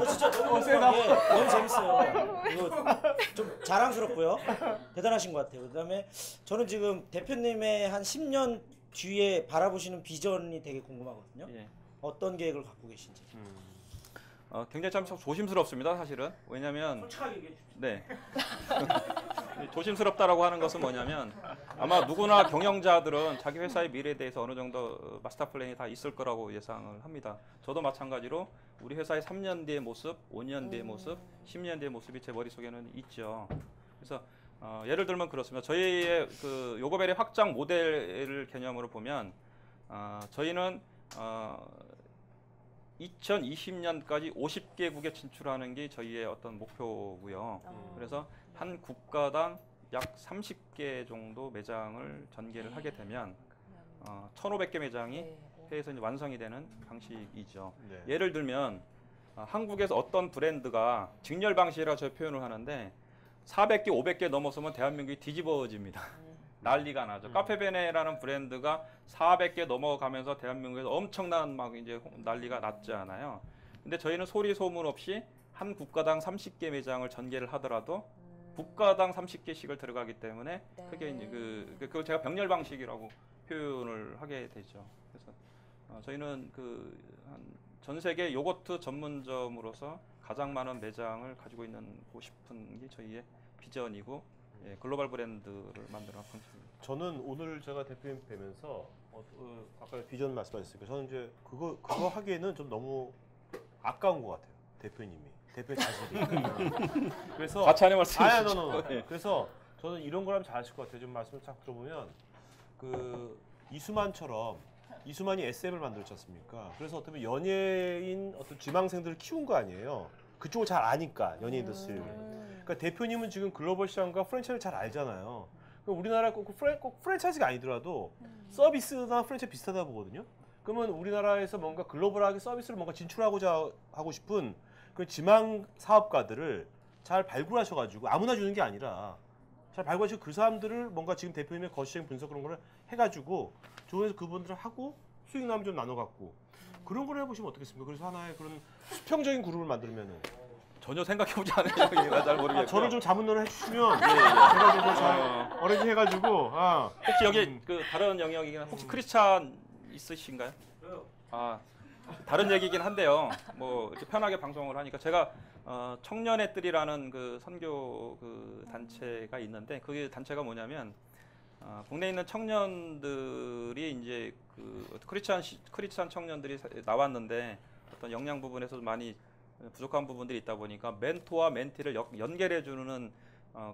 진짜 너무 너무 재밌어요. 이거 좀 자랑스럽고요. 대단하신 것 같아요. 그다음에 저는 지금 대표님의 한 10년 뒤에 바라보시는 비전이 되게 궁금하거든요. 예. 어떤 계획을 갖고 계신지. 굉장히 참 조심스럽습니다, 사실은. 왜냐하면 솔직하게 얘기해 주십시오. 네. 조심스럽다라고 하는 것은 뭐냐면 아마 누구나 경영자들은 자기 회사의 미래에 대해서 어느 정도 마스터 플랜이 다 있을 거라고 예상을 합니다. 저도 마찬가지로 우리 회사의 3년 뒤의 모습, 5년 뒤의 모습, 10년 뒤의 모습이 제 머릿속에는 있죠. 그래서 예를 들면 그렇습니다. 저희의 그 요거벨의 확장 모델을 개념으로 보면 저희는 2020년까지 50개국에 진출하는 게 저희의 어떤 목표고요. 그래서 한 국가당 약 30개 정도 매장을 전개를 하게 되면 1,500개 매장이 해외에서 이제 완성이 되는 방식이죠. 네. 예를 들면 한국에서 어떤 브랜드가 직렬 방식이라고 저희 표현을 하는데 400개, 500개 넘어서면 대한민국이 뒤집어집니다. 난리가 나죠. 카페베네라는 브랜드가 400개 넘어가면서 대한민국에서 엄청난 막 이제 난리가 났잖아요. 근데 저희는 소리 소문 없이 한 국가당 30개 매장을 전개를 하더라도 국가당 30개씩을 들어가기 때문에 크게 이제 그걸 제가 병렬 방식이라고 표현을 하게 되죠. 그래서 저희는 전 세계 요거트 전문점으로서 가장 많은 매장을 가지고 있는 싶은 게 저희의 비전이고 글로벌 브랜드를 만드는 방식입니다. 저는 오늘 제가 대표님 뵈면서 아까 비전 말씀하셨으니까 저는 이제 그거 하기에는 좀 너무 아까운 것 같아요. 대표의 자질이. 그래서 같이 하는 말씀. 그래서 저는 이런 걸 하면 잘하실 것 같아요. 좀 말씀을 딱 들어보면 이수만이 SM을 만들었지 않습니까? 그래서 어떻게 보면 연예인 어떤 지망생들을 키운 거 아니에요. 그쪽을 잘 아니까 연예인들 쓸. 그러니까 대표님은 지금 글로벌 시장과 프랜차이즈를 잘 알잖아요. 그러니까 우리나라 꼭 프랜차이즈가 아니더라도 서비스나 프랜차이즈 비슷하다 보거든요. 그러면 우리나라에서 뭔가 글로벌하게 서비스를 뭔가 진출하고자 하고 싶은 그 지망 사업가들을 잘 발굴하셔가지고 아무나 주는 게 아니라 잘 발굴하시고 그 사람들을 뭔가 지금 대표님의 거시적 분석 그런 거를 해가지고 조언해서 그분들을 하고 수익 나면 좀 나눠갖고 그런 걸 해보시면 어떻겠습니까? 그래서 하나의 그런 수평적인 그룹을 만들면은 전혀 생각해보지 않으니까 잘 모르겠고. 저를 좀 자문을 해주시면 제가 좀 잘 어레인지 해가지고 혹시 여기 다른 영역이긴 혹시 크리스찬 있으신가요? 다른 얘기긴 한데요. 뭐 이렇게 편하게 방송을 하니까 제가 청년의 뜰이라는 그 선교 단체가 있는데 그 단체가 뭐냐면 국내에 있는 청년들이 이제 크리스찬 청년들이 나왔는데 어떤 역량 부분에서 많이 부족한 부분들이 있다 보니까 멘토와 멘티를 연결해주는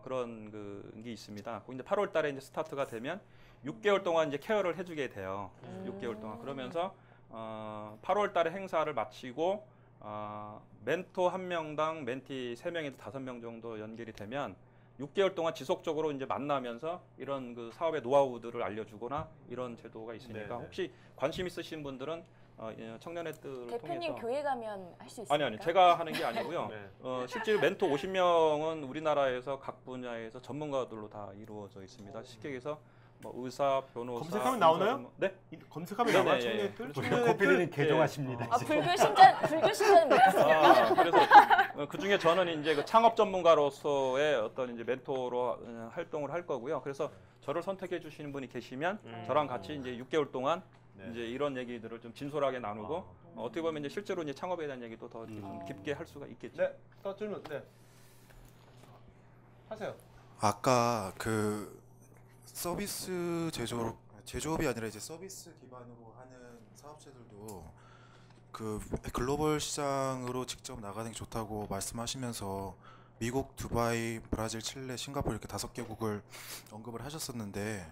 그런 게 있습니다. 이제 8월달에 이제 스타트가 되면 6개월 동안 이제 케어를 해주게 돼요. 6개월 동안 그러면서 8월달에 행사를 마치고 멘토 1명당 멘티 3명에서 5명 정도 연결이 되면 6개월 동안 지속적으로 이제 만나면서 이런 그 사업의 노하우들을 알려주거나 이런 제도가 있으니까 네네. 혹시 관심 있으신 분들은 청년의 뜰을 대표님 통해서 교회 가면 할 수 있습니까? 아니 제가 하는 게 아니고요. 네. 실제로 멘토 50명은 우리나라에서 각 분야에서 전문가들로 다 이루어져 있습니다. 쉽게 얘기해서 뭐 의사, 변호사 검색하면 나오나요? 네? 검색하면 나와요. 청년의 뜰? 코피디는 개종하십니다. 불교 신자는 믿습니까? 그래서 그 중에 저는 이제 그 창업 전문가로서의 어떤 이제 멘토로 활동을 할 거고요. 그래서 저를 선택해 주시는 분이 계시면 저랑 같이 이제 6개월 동안 이제 이런 얘기들을 좀 진솔하게 나누고 어떻게 보면 이제 실제로 이제 창업에 대한 얘기도 더 좀 깊게 할 수가 있겠죠. 네, 또 질문. 네. 하세요. 아까 서비스 제조업이 아니라 이제 서비스 기반으로 하는 사업체들도 그 글로벌 시장으로 직접 나가는 게 좋다고 말씀하시면서 미국, 두바이, 브라질, 칠레, 싱가포르 이렇게 5개국을 언급을 하셨었는데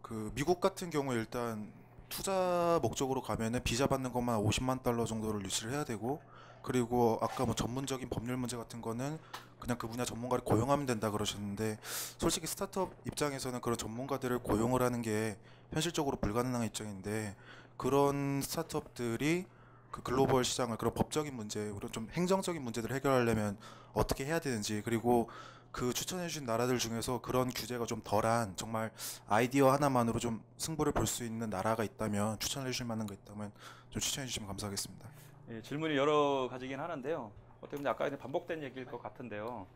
그 미국 같은 경우에 일단 투자 목적으로 가면은 비자 받는 것만 50만 달러 정도를 유치를 해야 되고 그리고 아까 뭐 전문적인 법률 문제 같은 거는 그냥 그 분야 전문가를 고용하면 된다 그러셨는데 솔직히 스타트업 입장에서는 그런 전문가들을 고용을 하는 게 현실적으로 불가능한 입장인데 그런 스타트업들이 그 글로벌 시장을 그런 법적인 문제, 그런 좀 행정적인 문제들을 해결하려면 어떻게 해야 되는지 그리고 그 추천해 주신 나라들 중에서 그런 규제가 좀 덜한 정말 아이디어 하나만으로 좀 승부를 볼 수 있는 나라가 있다면 추천해 주실 만한 거 있다면 좀 추천해 주시면 감사하겠습니다. 예, 질문이 여러 가지긴 하는데요. 어떻게 보면 아까 반복된 얘기일 것 같은데요.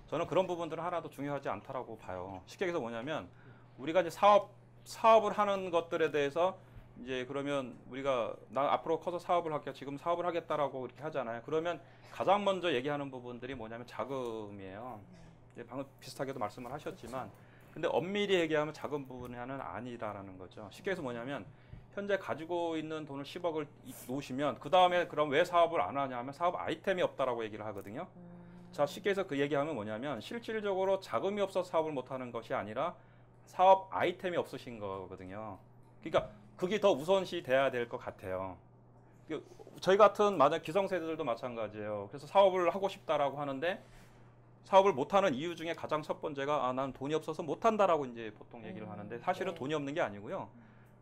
저는 그런 부분들은 하나도 중요하지 않다라고 봐요. 쉽게 얘기해서 뭐냐면 우리가 이제 사업을 하는 것들에 대해서 이제 그러면 우리가 나 앞으로 커서 사업을 할게요. 지금 사업을 하겠다라고 이렇게 하잖아요. 그러면 가장 먼저 얘기하는 부분들이 뭐냐면 자금이에요. 이제 방금 비슷하게도 말씀을 하셨지만 근데 엄밀히 얘기하면 자금 부분은 아니다라는 거죠. 쉽게 해서 뭐냐면 현재 가지고 있는 돈을 10억을 놓으시면 그 다음에 그럼 왜 사업을 안 하냐 하면 사업 아이템이 없다라고 얘기를 하거든요. 자, 쉽게 해서 그 얘기하면 뭐냐면 실질적으로 자금이 없어서 사업을 못 하는 것이 아니라 사업 아이템이 없으신 거거든요. 그러니까 그게 더 우선시 돼야 될 것 같아요. 저희 같은 만약 기성세대들도 마찬가지예요. 그래서 사업을 하고 싶다라고 하는데 사업을 못하는 이유 중에 가장 첫 번째가 난 돈이 없어서 못한다라고 이제 보통 얘기를 하는데 사실은 돈이 없는 게 아니고요.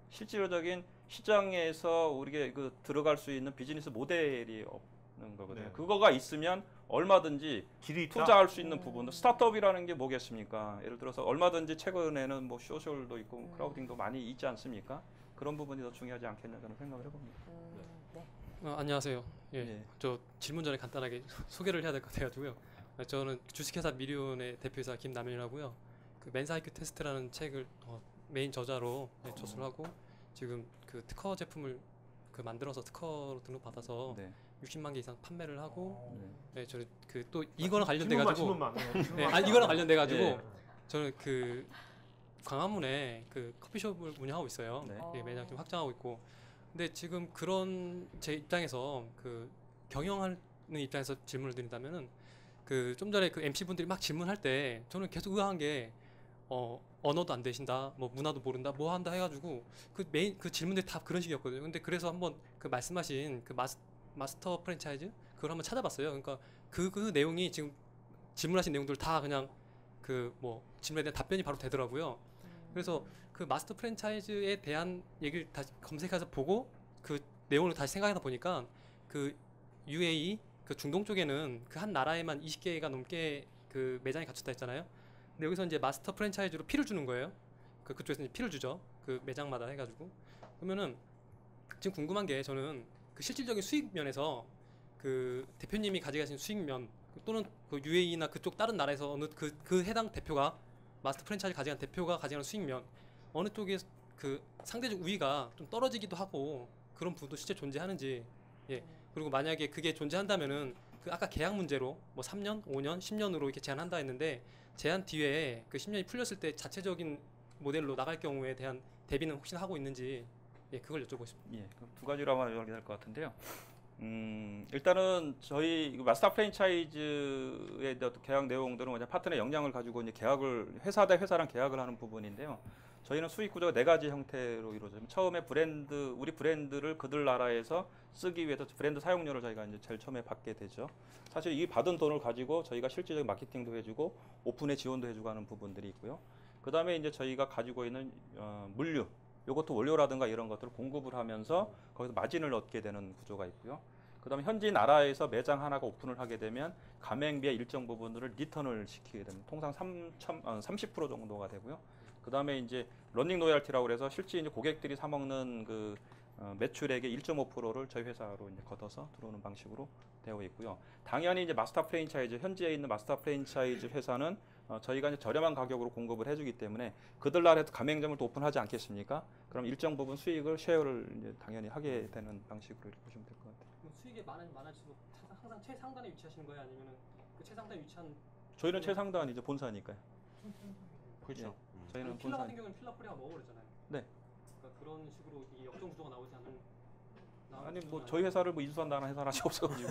실질적인 시장에서 우리가 그 들어갈 수 있는 비즈니스 모델이 없는 거거든요. 네. 그거가 있으면 얼마든지 투자할 수 있는 부분도 스타트업이라는 게 뭐겠습니까? 예를 들어서 얼마든지 최근에는 뭐 소셜도 있고 크라우딩도 많이 있지 않습니까? 그런 부분이 더 중요하지 않겠냐 저는 생각을 해봅니다. 안녕하세요. 예, 저 질문 전에 간단하게 소개를 해야 될 것 같아가지고요. 저는 주식회사 미리온의 대표이사 김남현이라고요. 그 멘사 IQ 테스트라는 책을 메인 저자로 저술을 하고 지금 그 특허 제품을 그 만들어서 특허로 등록받아서 60만 개 이상 판매를 하고 저는 그 또 이거랑 관련돼 가지고 이거랑 관련돼 가지고 저는 그 광화문에 그 커피숍을 운영하고 있어요. 매장 좀 확장하고 있고. 근데 지금 그런 제 입장에서 그 경영하는 입장에서 질문을 드린다면은 그 좀 전에 그 MC 분들이 막 질문할 때 저는 계속 의아한 게 언어도 안 되신다, 뭐 문화도 모른다, 뭐 한다 해가지고 그 메인 그 질문들이 다 그런 식이었거든요. 근데 그래서 한번 그 말씀하신 그 마스터 프랜차이즈 그걸 한번 찾아봤어요. 그러니까 그 내용이 지금 질문하신 내용들 다 그냥 그 뭐 질문에 대한 답변이 바로 되더라고요. 그래서 그 마스터 프랜차이즈에 대한 얘기를 다시 검색해서 보고 그 내용을 다시 생각하다 보니까 그 UAE 그 중동 쪽에는 그 한 나라에만 20개가 넘게 그 매장이 갖췄다 했잖아요. 근데 여기서 이제 마스터 프랜차이즈로 피를 주는 거예요. 그쪽에서 이제 피를 주죠. 그 매장마다 해가지고. 그러면은 지금 궁금한 게 저는 그 실질적인 수익 면에서 그 대표님이 가져가신 수익면 또는 그 UAE나 그쪽 다른 나라에서 어느 그 해당 대표가 마스터 프랜차이즈 가져간 대표가 가져가는 수익면 어느 쪽에 그 상대적 우위가 좀 떨어지기도 하고 그런 부분도 실제 존재하는지 그리고 만약에 그게 존재한다면은 그 아까 계약 문제로 뭐 3년, 5년, 10년으로 이렇게 제한한다 했는데 제한 뒤에 그 10년이 풀렸을 때 자체적인 모델로 나갈 경우에 대한 대비는 혹시 하고 있는지 그걸 여쭤보고 싶습니다. 예, 그럼 두 가지로 아마 연결될 것 같은데요. 일단은 저희 마스터 프랜차이즈의 계약 내용들은 뭐냐 파트너의 역량을 가지고 이제 계약을 회사 대 회사랑 계약을 하는 부분인데요. 저희는 수익 구조가 4가지 형태로 이루어져요. 처음에 우리 브랜드를 그들 나라에서 쓰기 위해서 브랜드 사용료를 저희가 이제 제일 처음에 받게 되죠. 사실 이 받은 돈을 가지고 저희가 실질적인 마케팅도 해주고 오픈에 지원도 해주고 하는 부분들이 있고요. 그 다음에 이제 저희가 가지고 있는 물류, 요것도 원료라든가 이런 것들을 공급을 하면서 거기서 마진을 얻게 되는 구조가 있고요. 그 다음에 현지 나라에서 매장 하나가 오픈을 하게 되면 가맹비의 일정 부분을 리턴을 시키게 됩니다. 통상 30% 정도가 되고요. 그 다음에 이제 러닝 로열티라고 그래서 실제 이제 고객들이 사 먹는 그 매출액의 1.5%를 저희 회사로 이제 걷어서 들어오는 방식으로 되어 있고요. 당연히 이제 마스터 프랜차이즈 현지에 있는 마스터 프랜차이즈 회사는 저희가 이제 저렴한 가격으로 공급을 해주기 때문에 그들 나라에서 가맹점을 또 오픈하지 않겠습니까? 그럼 일정 부분 수익을 쉐어를 이제 당연히 하게 되는 방식으로 이렇게 보시면 될 것 같아요. 그럼 수익이 많아질수록 항상 최상단에 위치하시는 거예요, 아니면은 그 최상단에 위치한? 저희는 최상단이죠, 본사니까요. 그렇죠. 저희는 필라 본사 같은 경우는 필라코리아가 먹어버렸잖아요. 네. 그러니까 그런 식으로 이 역정 구조가 나오지 않는. 아니 뭐 저희 회사를 뭐 인수한다는 회사는 아직 없어가지고.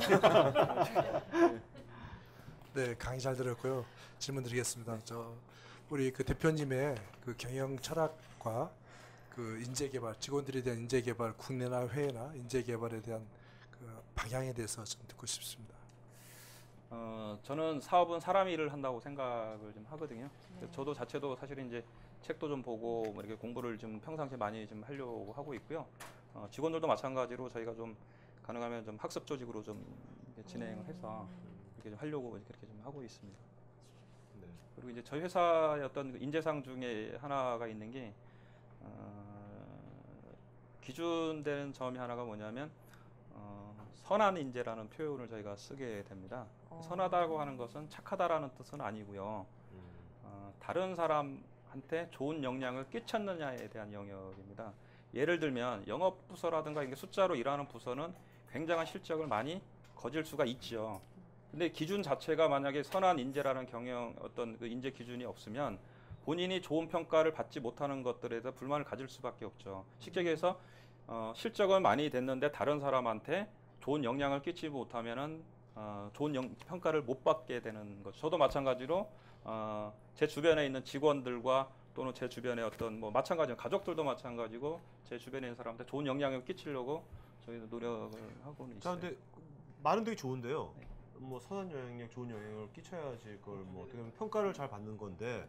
네, 강의 잘 들었고요. 질문 드리겠습니다. 우리 그 대표님의 그 경영 철학과 그 인재 개발, 직원들에 대한 인재 개발, 국내나 해외나 인재 개발에 대한 그 방향에 대해서 좀 듣고 싶습니다. 저는 사업은 사람 일을 한다고 생각을 좀 하거든요. 저도 자체도 사실은 이제 책도 좀 보고 뭐 이렇게 공부를 좀 평상시에 많이 좀 하려고 하고 있고요. 직원들도 마찬가지로 저희가 좀 가능하면 좀 학습 조직으로 좀 이렇게 진행을 해서 이렇게 좀 하려고 이렇게 좀 하고 있습니다. 네. 그리고 이제 저희 회사의 어떤 인재상 중에 하나가 있는 게 기준되는 점이 하나가 뭐냐면 선한 인재라는 표현을 저희가 쓰게 됩니다. 선하다고 하는 것은 착하다라는 뜻은 아니고요. 다른 사람한테 좋은 영향을 끼쳤느냐에 대한 영역입니다. 예를 들면 영업부서라든가 이게 숫자로 일하는 부서는 굉장한 실적을 많이 거질 수가 있죠. 근데 기준 자체가 만약에 선한 인재라는 경영 어떤 그 인재 기준이 없으면 본인이 좋은 평가를 받지 못하는 것들에 대해서 불만을 가질 수밖에 없죠. 쉽게 얘기해서 실적은 많이 됐는데 다른 사람한테 좋은 영향을 끼치지 못하면은 좋은 평가를 못 받게 되는 거죠. 저도 마찬가지로 제 주변에 있는 직원들과 또는 제 주변에 어떤 뭐 마찬가지로 가족들도 마찬가지고 제 주변에 있는 사람한테 좋은 영향을 끼치려고 저희도 노력을 하고는 있어요. 자, 근데 말은 되게 좋은데요. 뭐 선한 영향력, 좋은 영향을 끼쳐야지 그걸 뭐 어떻게 보면 평가를 잘 받는 건데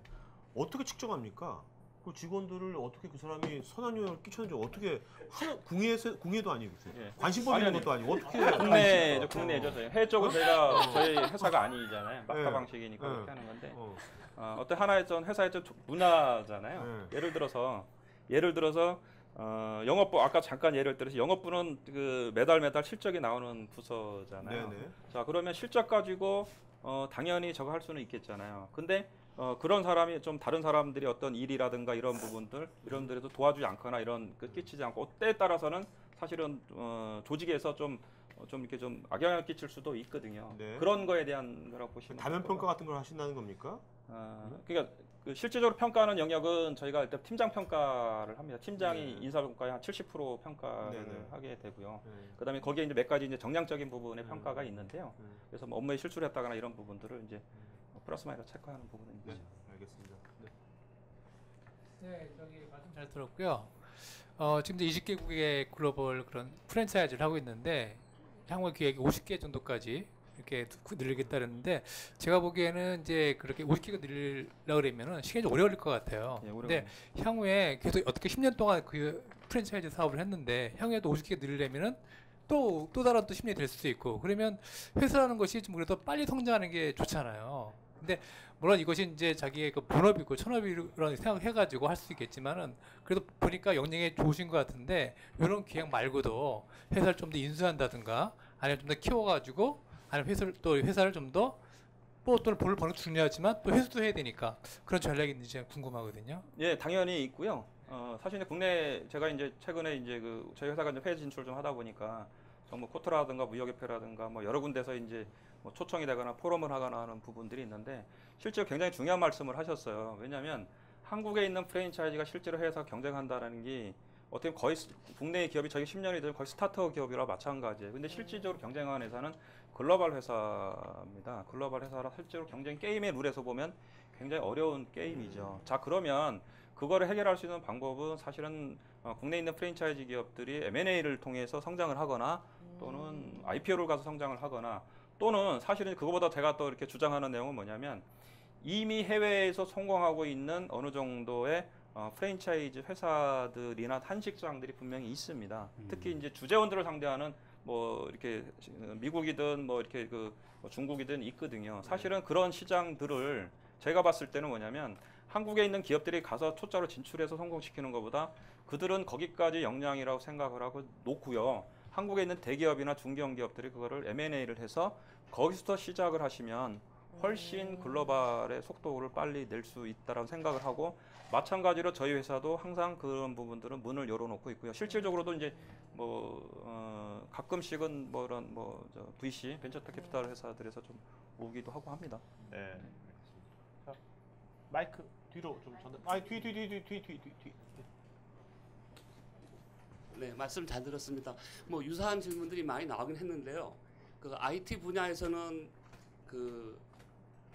어떻게 측정합니까? 그 직원들을 어떻게 그 사람이 선한 영향을 끼쳤는지 어떻게 궁예도 아니고 관심법 있는 것도 아니고 어떻게 국내죠. 저희 해외 쪽은 저희가 저희 회사가 아니잖아요. 마카 방식이니까 그렇게 하는 건데 어떤 하나의 전 회사의 전 문화잖아요. 예를 들어서 영업부 아까 잠깐 예를 들어서 영업부는 그 매달 실적이 나오는 부서잖아요. 네네. 자 그러면 실적 가지고 당연히 저거 할 수는 있겠잖아요. 근데 그런 사람이 좀 다른 사람들이 어떤 일이라든가 이런 부분들에도 도와주지 않거나 이런 끼치지 않고 때에 따라서는 사실은 조직에서 좀 이렇게 좀 악영향을 끼칠 수도 있거든요. 네. 그런 거에 대한 거라고 보시면 다면 평가 같은 걸 하신다는 겁니까? 그러니까 그 실질적으로 평가하는 영역은 저희가 일단 팀장 평가를 합니다. 팀장이 인사평가의 한 70% 평가를 하게 되고요. 그다음에 거기에 이제 몇 가지 이제 정량적인 부분의 평가가 있는데요. 그래서 뭐 업무에 실수를 했다거나 이런 부분들을 이제 플러스 마이너스 체크하는 부분은 있죠. 알겠습니다. 네, 저기 말씀 잘 들었고요. 지금 이제 20개국의 글로벌 그런 프랜차이즈를 하고 있는데 향후 계획이 50개 정도까지 이렇게 늘리겠다는데 제가 보기에는 이제 그렇게 50개가 늘리려고 그러면은 시간이 좀 오래 걸릴 것 같아요. 근데 향후에 계속 어떻게 10년 동안 그 프랜차이즈 사업을 했는데 향후에도 50개 늘리려면은 또 다른 또 10년이 될 수도 있고 그러면 회사라는 것이 좀 그래도 빨리 성장하는 게 좋잖아요. 근데 물론 이것이 이제 자기의 그 본업이고 천업이라는 생각해가지고 할 수 있겠지만은 그래도 보니까 역량이 좋으신 것 같은데 이런 기획 말고도 회사를 좀 더 인수한다든가 아니면 좀 더 키워가지고 아니면 회사를 좀 더 뭐 또 돈을 버는 것도 중요하지만 또 회수도 해야 되니까 그런 전략이 있는지 궁금하거든요. 예, 당연히 있고요. 사실 이제 국내 제가 이제 최근에 이제 그 저희 회사가 이제 해외 진출 좀 하다 보니까 정부 코트라든가 무역협회라든가 뭐 여러 군데서 이제 뭐 초청이 되거나 포럼을 하거나 하는 부분들이 있는데 실제로 굉장히 중요한 말씀을 하셨어요. 왜냐하면 한국에 있는 프랜차이즈가 실제로 해외에서 경쟁한다라는 게 어떻게 보면 거의 국내 기업이 저희 10년이 되면 거의 스타트업 기업이라 마찬가지예요. 근데 실질적으로 경쟁하는 회사는 글로벌 회사입니다. 글로벌 회사라 실제로 경쟁 게임의 룰에서 보면 굉장히 어려운 게임이죠. 자 그러면 그거를 해결할 수 있는 방법은 사실은 국내에 있는 프랜차이즈 기업들이 M&A를 통해서 성장을 하거나 또는 IPO를 가서 성장을 하거나 또는 사실은 그거보다 제가 또 이렇게 주장하는 내용은 뭐냐면 이미 해외에서 성공하고 있는 어느 정도의 프랜차이즈 회사들이나 한식장들이 분명히 있습니다. 특히 이제 주재원들을 상대하는 뭐 이렇게 미국이든 뭐 이렇게 뭐 중국이든 있거든요. 사실은 그런 시장들을 제가 봤을 때는 뭐냐면 한국에 있는 기업들이 가서 초짜로 진출해서 성공시키는 것보다 그들은 거기까지 역량이라고 생각을 하고 놓고요. 한국에 있는 대기업이나 중견 기업들이 그거를 M&A를 해서 거기서부터 시작을 하시면 훨씬 글로벌의 속도를 빨리 낼 수 있다라고 생각을 하고 마찬가지로 저희 회사도 항상 그런 부분들은 문을 열어놓고 있고요. 실질적으로도 이제 뭐 가끔씩은 뭐 이런 저 VC 벤처 캐피탈 회사들에서 좀 오기도 하고 합니다. 네. 자, 마이크. 뒤로 좀 전달. 아니 뒤. 네, 말씀 잘 들었습니다. 뭐 유사한 질문들이 많이 나오긴 했는데요. 그 IT 분야에서는 그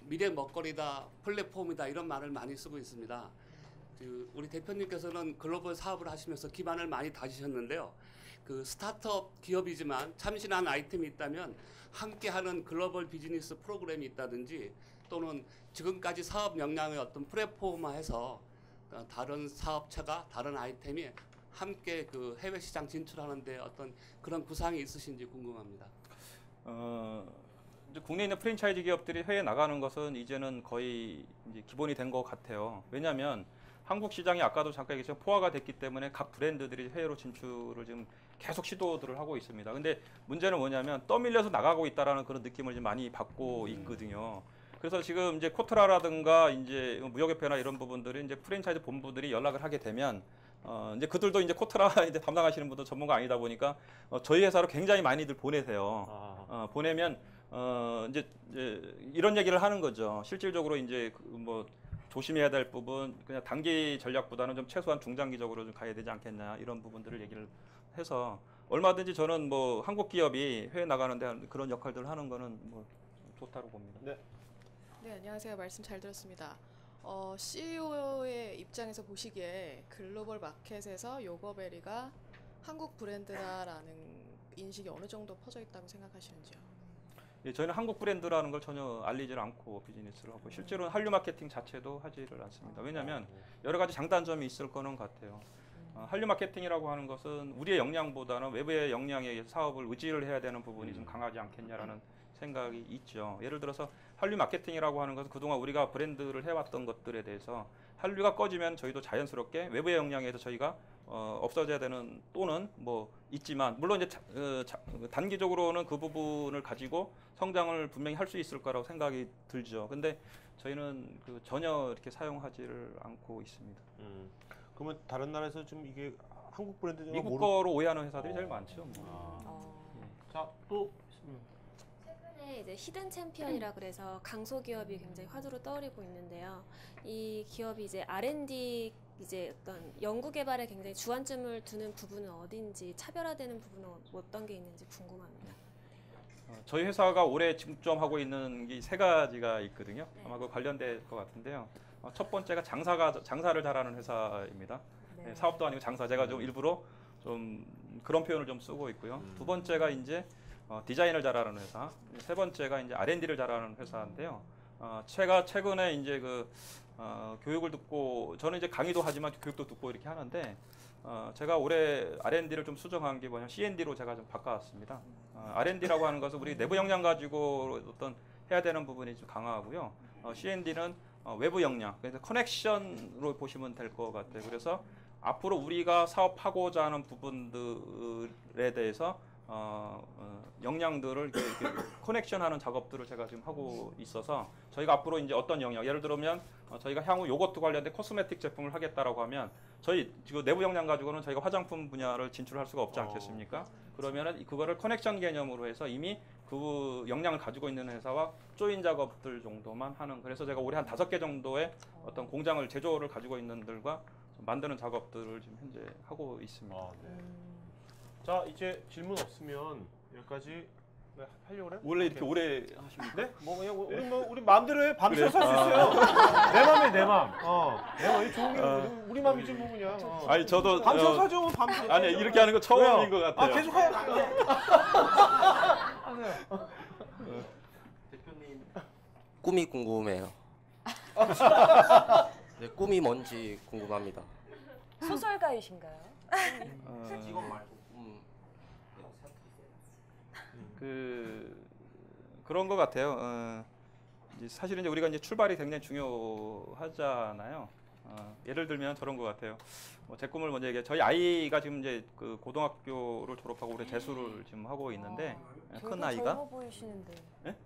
미래 먹거리다, 플랫폼이다 이런 말을 많이 쓰고 있습니다. 그 우리 대표님께서는 글로벌 사업을 하시면서 기반을 많이 다지셨는데요. 그 스타트업 기업이지만 참신한 아이템이 있다면 함께하는 글로벌 비즈니스 프로그램이 있다든지 또는 지금까지 사업 역량의 어떤 플랫폼화해서 다른 사업체가 다른 아이템이 함께 그 해외 시장 진출하는데 어떤 그런 구상이 있으신지 궁금합니다. 이제 국내에 있는 프랜차이즈 기업들이 해외에 나가는 것은 이제는 거의 이제 기본이 된 것 같아요. 왜냐하면 한국 시장이 아까도 잠깐 얘기했지만 포화가 됐기 때문에 각 브랜드들이 해외로 진출을 지금 계속 시도들을 하고 있습니다. 근데 문제는 뭐냐면 떠밀려서 나가고 있다라는 그런 느낌을 좀 많이 받고 있거든요. 그래서 지금 이제 코트라라든가 이제 무역협회나 이런 부분들이 이제 프랜차이즈 본부들이 연락을 하게 되면 이제 그들도 이제 코트라 이제 담당하시는 분도 전문가 아니다 보니까 저희 회사로 굉장히 많이들 보내세요. 보내면 이제 이런 얘기를 하는 거죠. 실질적으로 이제 뭐 조심해야 될 부분, 그냥 단기 전략보다는 좀 최소한 중장기적으로 좀 가야 되지 않겠냐 이런 부분들을 얘기를 해서 얼마든지 저는 뭐 한국 기업이 해외 나가는데 그런 역할들을 하는 거는 뭐 좋다고 봅니다. 네. 네, 안녕하세요. 말씀 잘 들었습니다. CEO의 입장에서 보시기에 글로벌 마켓에서 요거베리가 한국 브랜드다라는 인식이 어느 정도 퍼져 있다고 생각하시는지요? 예, 저희는 한국 브랜드라는 걸 전혀 알리질 않고 비즈니스를 하고 실제로는 한류 마케팅 자체도 하지를 않습니다. 왜냐하면 여러 가지 장단점이 있을 거는 같아요. 한류 마케팅이라고 하는 것은 우리의 역량보다는 외부의 역량에 의해서 사업을 의지를 해야 되는 부분이 좀 강하지 않겠냐라는 생각이 있죠. 예를 들어서 한류 마케팅이라고 하는 것은 그동안 우리가 브랜드를 해왔던 것들에 대해서 한류가 꺼지면 저희도 자연스럽게 외부의 역량에 의해서 저희가 없어져야 되는 또는 뭐 있지만 물론 이제 단기적으로는 그 부분을 가지고 성장을 분명히 할 수 있을 거라고 생각이 들죠. 근데 저희는 그 전혀 이렇게 사용하지를 않고 있습니다. 그러면 다른 나라에서 좀 이게 한국 브랜드 미국 거로 오해하는 회사들이 제일 많죠. 자, 또 최근에 이제 히든 챔피언이라 그래서 강소기업이 굉장히 화두로 떠오르고 있는데요. 이 기업이 이제 R&D 이제 어떤 연구 개발에 굉장히 주안점을 두는 부분은 어딘지 차별화되는 부분은 어떤 게 있는지 궁금합니다. 저희 회사가 올해 중점하고 있는 게 세 가지가 있거든요. 아마 그 관련될 것 같은데요. 첫 번째가 장사를 잘하는 회사입니다. 네, 사업도 아니고 장사. 제가 좀 일부러 좀 그런 표현을 좀 쓰고 있고요. 두 번째가 이제 디자인을 잘하는 회사. 세 번째가 이제 R&D를 잘하는 회사인데요. 제가 최근에 이제 그 교육을 듣고 저는 이제 강의도 하지만 교육도 듣고 이렇게 하는데 제가 올해 R&D를 좀 수정한 게 뭐냐면 C&D로 제가 좀 바꿔왔습니다. R&D라고 하는 것은 우리 내부 역량 가지고 어떤 해야 되는 부분이 좀 강하고요. C&D는 외부 역량, 그래서 커넥션으로 보시면 될 것 같아요. 그래서 앞으로 우리가 사업하고자 하는 부분들에 대해서 역량들을 이렇게 커넥션하는 작업들을 제가 지금 하고 있어서 저희가 앞으로 이제 어떤 영역, 예를 들면 저희가 향후 요거트 관련된 코스메틱 제품을 하겠다라고 하면 저희 지금 내부 역량 가지고는 저희가 화장품 분야를 진출할 수가 없지 않겠습니까? 그러면은 그거를 커넥션 개념으로 해서 이미 그 역량을 가지고 있는 회사와 조인 작업들 정도만 하는. 그래서 제가 올해 한 5개 정도의 어떤 공장을 제조를 가지고 있는 들과 만드는 작업들을 지금 현재 하고 있습니다. 자, 이제 질문 없으면 여기까지 하려고 그래? 원래 이렇게 오래 하십니까? 네? 뭐 그냥 우리 마음대로 해. 밤새워 살 수 있어요. 내 맘이야, 내 맘. 내 맘. 이 좋은 게 우리 맘이지 뭐 그냥. 아니 저도 밤새워 사죠. 밤새워. 아니 이렇게 하는 거 처음인 것 같아요. 계속 해요. 대표님 꿈이 궁금해요. 네, 꿈이 뭔지 궁금합니다. 소설가이신가요? 직업 말고. 그런 것 같아요. 이제 사실은 이제 우리가 이제 출발이 굉장히 중요하잖아요. 예를 들면 저런 것 같아요. 제 꿈을 먼저 얘기해. 저희 아이가 지금 이제 그 고등학교를 졸업하고 올해 재수를 지금 하고 있는데 큰 아이가. 젊어 보이시는데. 네?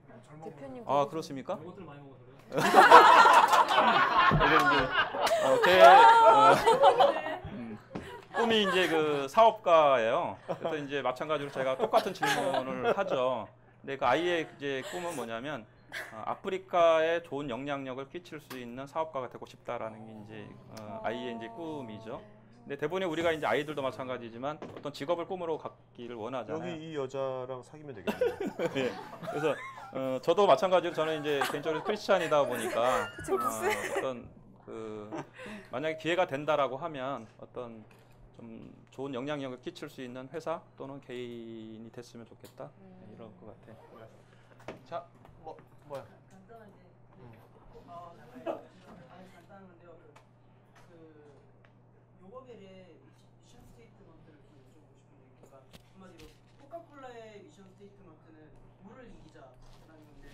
대표님. 그렇습니까? 요거트를 많이 먹어서요. 꿈이 이제 그 사업가예요. 그래서 이제 마찬가지로 제가 똑같은 질문을 하죠. 근데 그 아이의 이제 꿈은 뭐냐면 아프리카에 좋은 영향력을 끼칠 수 있는 사업가가 되고 싶다라는 게 이제 아이의 이제 꿈이죠. 근데 대부분의 우리가 이제 아이들도 마찬가지지만 어떤 직업을 꿈으로 갖기를 원하잖아요. 여기 이 여자랑 사귀면 되겠네요. 예. 그래서 저도 마찬가지로 저는 이제 개인적으로 크리스찬이다 보니까 어떤 만약에 기회가 된다라고 하면 어떤 좀 좋은 영향력을 끼칠 수 있는 회사 또는 개인이 됐으면 좋겠다 이럴 것 같아요. 자, 뭐야? 간단한 건데요. 요거벨의 미션 스테이트먼트를 좀 여쭤보고 싶은데, 그러니까 한마디로 코카콜라의 미션 스테이트먼트는 물을 이기자라는 건데,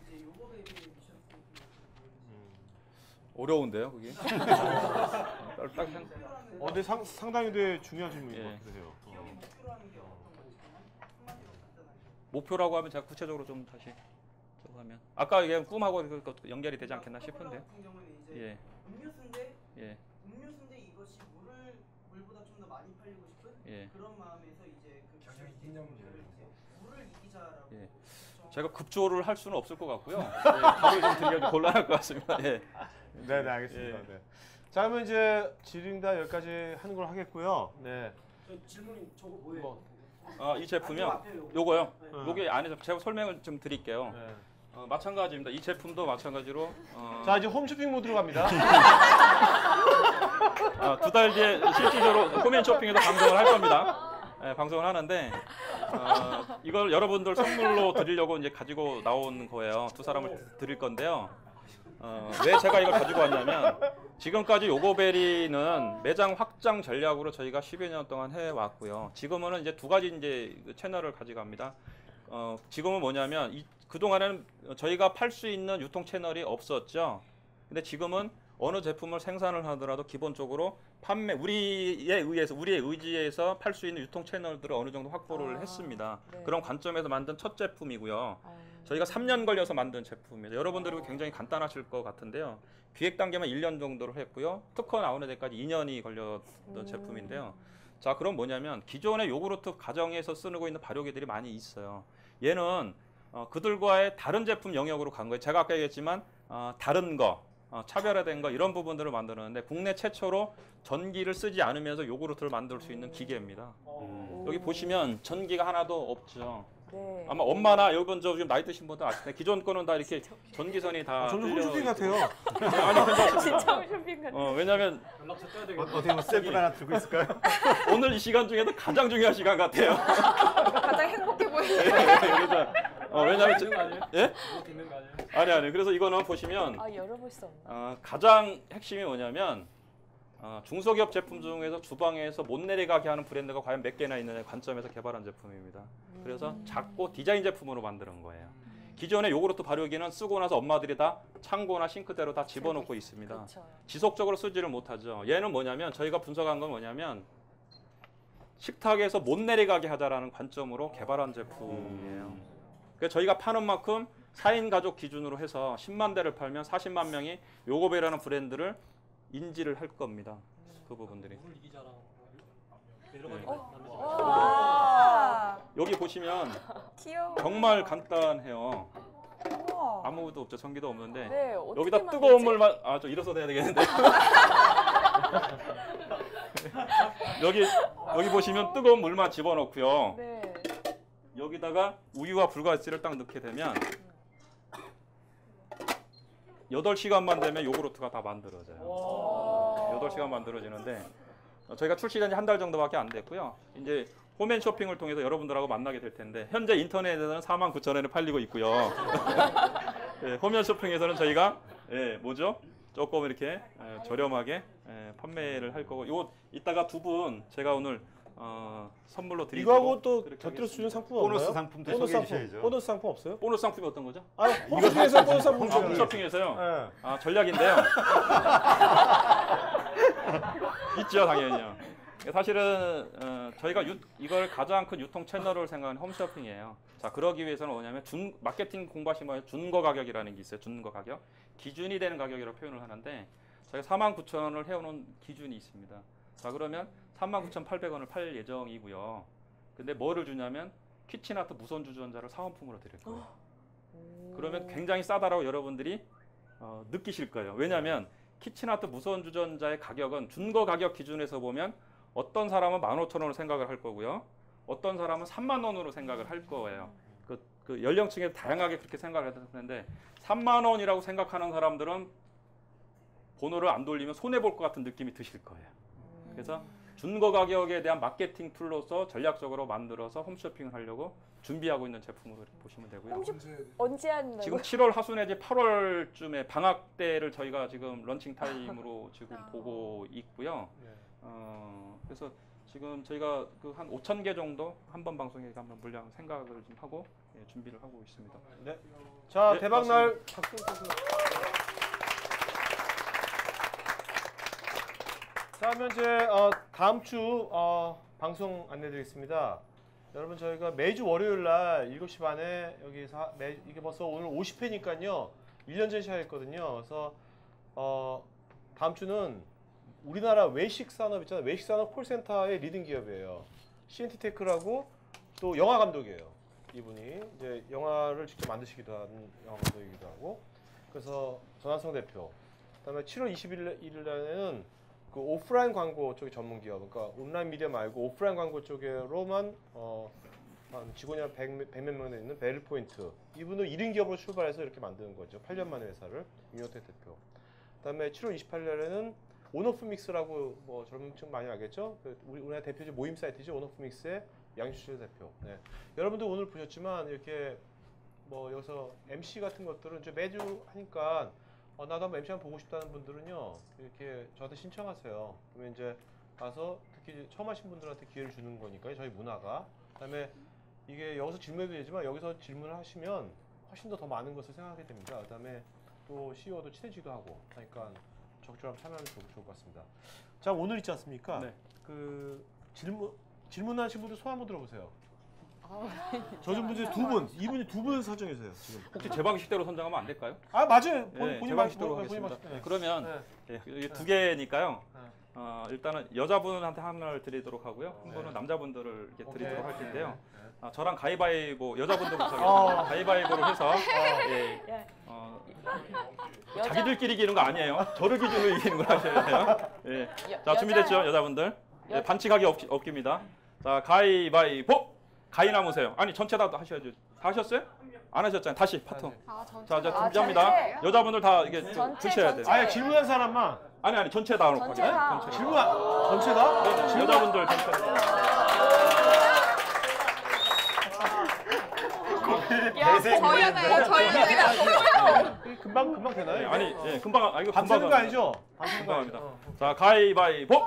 이제 요거벨의 미션 스테이트먼트는 뭐인지. 어려운데요, 그게? 근데 상당히 되게 중요한 질문인 것 같아요. 목표라고 하면 제가 구체적으로 좀 다시 저거 하면 아까 얘기한 꿈하고 연결이 되지 않겠나 싶은데요. 같은 경우는 이제 음료수인데 이것이 물보다 좀 더 많이 팔리고 싶은 그런 마음에서 이제 물을 이기자라고. 제가 급조를 할 수는 없을 것 같고요. 답을 좀 드리기가 곤란할 것 같습니다. 네, 알겠습니다. 네. 자, 그러면 이제 질의응답 여기까지 하는 걸 하겠고요. 네. 질문이 저거 뭐예요? 이 제품이요? 요거요. 요게 안에서 제가 설명을 좀 드릴게요. 마찬가지입니다. 이 제품도 마찬가지로 자, 이제 홈쇼핑 모드로 갑니다. 2달 뒤에 실질적으로 홈앤 쇼핑에도 방송을 할 겁니다. 네, 방송을 하는데 이걸 여러분들 선물로 드리려고 이제 가지고 나온 거예요. 두 사람을 드릴 건데요. 왜 제가 이걸 가지고 왔냐면 지금까지 요거베리는 매장 확장 전략으로 저희가 10여 년 동안 해왔고요. 지금은 이제 두 가지 이제 채널을 가져갑니다. 지금은 뭐냐면 그동안에는 저희가 팔 수 있는 유통 채널이 없었죠. 근데 지금은 어느 제품을 생산을 하더라도 기본적으로 우리의 의지에서 팔 수 있는 유통 채널들을 어느 정도 확보를 했습니다. 네. 그런 관점에서 만든 첫 제품이고요. 저희가 3년 걸려서 만든 제품입니다. 여러분들이 굉장히 간단하실 것 같은데요. 기획 단계만 1년 정도를 했고요. 특허 나오는 데까지 2년이 걸렸던 제품인데요. 자, 그럼 뭐냐면 기존의 요구르트 가정에서 쓰고 있는 발효기들이 많이 있어요. 얘는 그들과의 다른 제품 영역으로 간 거예요. 제가 아까 얘기했지만 다른 거, 차별화된 거 이런 부분들을 만드는데 국내 최초로 전기를 쓰지 않으면서 요구르트를 만들 수 있는 기계입니다. 여기 보시면 전기가 하나도 없죠. 네. 아마 엄마나 여러분 좀 나이 드신 분들 아실 텐데 기존 거는 다 이렇게 전기선이 다 저는 뚫려 홈쇼핑 있고. 같아요. 아니 괜찮습니다. 진짜 홈쇼핑 같아요. 왜냐면 어떻게 뭐 셀프 하나 들고 있을까요? 오늘 이 시간 중에도 가장 중요한 시간 같아요. 가장 행복해 보이네요. 왜냐면 예? 이거 듣는 거 아니에요? 아니 그래서 이거는 보시면 열어볼 수 없나? 가장 핵심이 뭐냐면 중소기업 제품 중에서 주방에서 못 내려가게 하는 브랜드가 과연 몇 개나 있느냐 관점에서 개발한 제품입니다. 그래서 작고 디자인 제품으로 만드는 거예요. 기존의 요구르트 발효기는 쓰고 나서 엄마들이 다 창고나 싱크대로 다 집어넣고 있습니다. 그렇죠. 지속적으로 쓰지를 못하죠. 얘는 뭐냐면 저희가 분석한 건 뭐냐면 식탁에서 못 내려가게 하자라는 관점으로 개발한 제품이에요. 그래서 저희가 파는 만큼 4인 가족 기준으로 해서 10만 대를 팔면 40만 명이 요거베라는 브랜드를 인지를 할 겁니다. 그 부분들이. 여기 보시면 귀여워. 정말 간단해요. 우와. 아무것도 없죠. 전기도 없는데 네, 어떻게 여기다 만들지? 뜨거운 물만 좀 일어서도 해야 되겠는데 여기 보시면 뜨거운 물만 집어넣고요. 네. 여기다가 우유와 불가스를 딱 넣게 되면 8시간만 되면 요구르트가 다 만들어져요. 8시간 만들어지는데 저희가 출시된 지 한 달 정도밖에 안 됐고요. 이제 홈앤 쇼핑을 통해서 여러분들하고 만나게 될 텐데 현재 인터넷에서는 49,000원에 팔리고 있고요. 네, 홈앤 쇼핑에서는 저희가 조금 이렇게 저렴하게 판매를 할 거고 이거 이따가 두 분 제가 오늘 선물로 드리고 이거하고 또 곁들여 주는 상품 없나요? 보너스 상품도 소개해 주셔야죠. 보너스 상품 없어요? 보너스 상품이 어떤 거죠? 홈쇼핑에서 보너스 상품 주잖아요. 홈쇼핑에서요? 전략인데요. 있죠, 당연히요. 사실은 저희가 이걸 가장 큰 유통 채널을 생각하는 홈쇼핑이에요. 자, 그러기 위해서는 뭐냐면 마케팅 공부하시면 준거 가격이라는 게 있어요. 준거 가격. 기준이 되는 가격이라고 표현을 하는데 저희가 49,000원을 해오는 기준이 있습니다. 자, 그러면 39,800원을 팔 예정이고요. 근데 뭐를 주냐면 키친아트 무선 주전자를 사은품으로 드릴 거예요. 그러면 굉장히 싸다라고 여러분들이 느끼실 거예요. 왜냐하면 키친아트 무선 주전자의 가격은 준거 가격 기준에서 보면 어떤 사람은 15,000원으로 생각을 할 거고요. 어떤 사람은 3만 원으로 생각을 할 거예요. 그 연령층에 다양하게 그렇게 생각을 했는데 3만 원이라고 생각하는 사람들은 번호를 안 돌리면 손해 볼 것 같은 느낌이 드실 거예요. 그래서 준거 가격에 대한 마케팅 툴로서 전략적으로 만들어서 홈쇼핑을 하려고 준비하고 있는 제품으로 보시면 되고요. 언제 한다고? 지금 7월 하순 내지 8월쯤에 방학 때를 저희가 지금 런칭 타임으로 지금 보고 있고요. 그래서 지금 저희가 그 한 5,000개 정도 한 번 방송에 한번 물량 생각을 좀 하고 준비를 하고 있습니다. 네. 자, 네, 대박날 박수. 자, 그러면 이제 다음 주 방송 안내드리겠습니다. 여러분 저희가 매주 월요일 날 7시 반에 여기서 이게 벌써 오늘 50회니까요. 1년 전 시작했거든요. 그래서 다음 주는 우리나라 외식 산업 있잖아요. 외식 산업 콜센터의 리딩 기업이에요. CNT테크라고 또 영화 감독이에요. 이분이 이제 영화를 직접 만드시기도 하는 영화 감독이기도 하고. 그래서 전한성 대표. 그다음에 7월 21일 날에는 그 오프라인 광고 쪽의 전문 기업, 그러니까 온라인 미디어 말고 오프라인 광고 쪽으로만 한 직원이 한 100몇 명 있는 베를포인트. 이분도 1인 기업으로 출발해서 이렇게 만드는 거죠. 8년 만에 회사를. 윤여태 대표. 그다음에 7월 28일 날에는 온오프믹스라고 뭐 젊은 층 많이 알겠죠? 우리나라 대표적 모임 사이트죠. 온오프믹스의 양주철 대표. 네. 여러분들 오늘 보셨지만 이렇게 뭐 여기서 MC 같은 것들은 이제 매주 하니까 나도 한번 MC 한번 보고 싶다는 분들은요 이렇게 저한테 신청하세요. 그러면 이제 가서 특히 처음 하신 분들한테 기회를 주는 거니까요. 저희 문화가. 그다음에 이게 여기서 질문해도 되지만 여기서 질문을 하시면 훨씬 더 많은 것을 생각하게 됩니다. 그다음에 또 CEO도 친해지기도 하고 그러니까 적절하면 참여하면 좋을 것 같습니다. 자, 오늘 있지 않습니까? 네. 그 질문하신 분들 손 한번 들어보세요. 저 좀 분들 이분이 두 분 선정해주세요. 지금 혹시 제 방식대로 선정하면 안 될까요? 아, 맞아요. 제 방식대로 하겠습니다. 그러면 이게 두 개니까요. 일단은 여자분한테 하나를 드리도록 하고요. 한 분은 남자분들을 이렇게 드리도록 할 텐데요. 저랑 가위바위보 여자분들부터 하겠습니다. 가위바위보를 해서 자기들끼리 이기는 거 아니에요. 저를 기준으로 이기는 걸 하셔야 돼요. 예. 자, 준비됐죠, 여자분들? 예, 반칙하기 없깁니다. 자, 가위바위보. 가위 남으세요. 아니, 전체 다 하셔야죠. 다 하셨어요? 안 하셨잖아요. 다시 파트. 자, 준비합니다. 여자분들 다 이게 드셔야 돼요. 아예 질문한 사람만. 아니 전체 다 놓고 하겠습니다. 질문 전체 다? 네, 여자분들 전체. 저희는 금방 되나요? 아니, 예, 금방 이거 밤 새는 거 아니죠? 금방 합니다. 자, 가위바위보.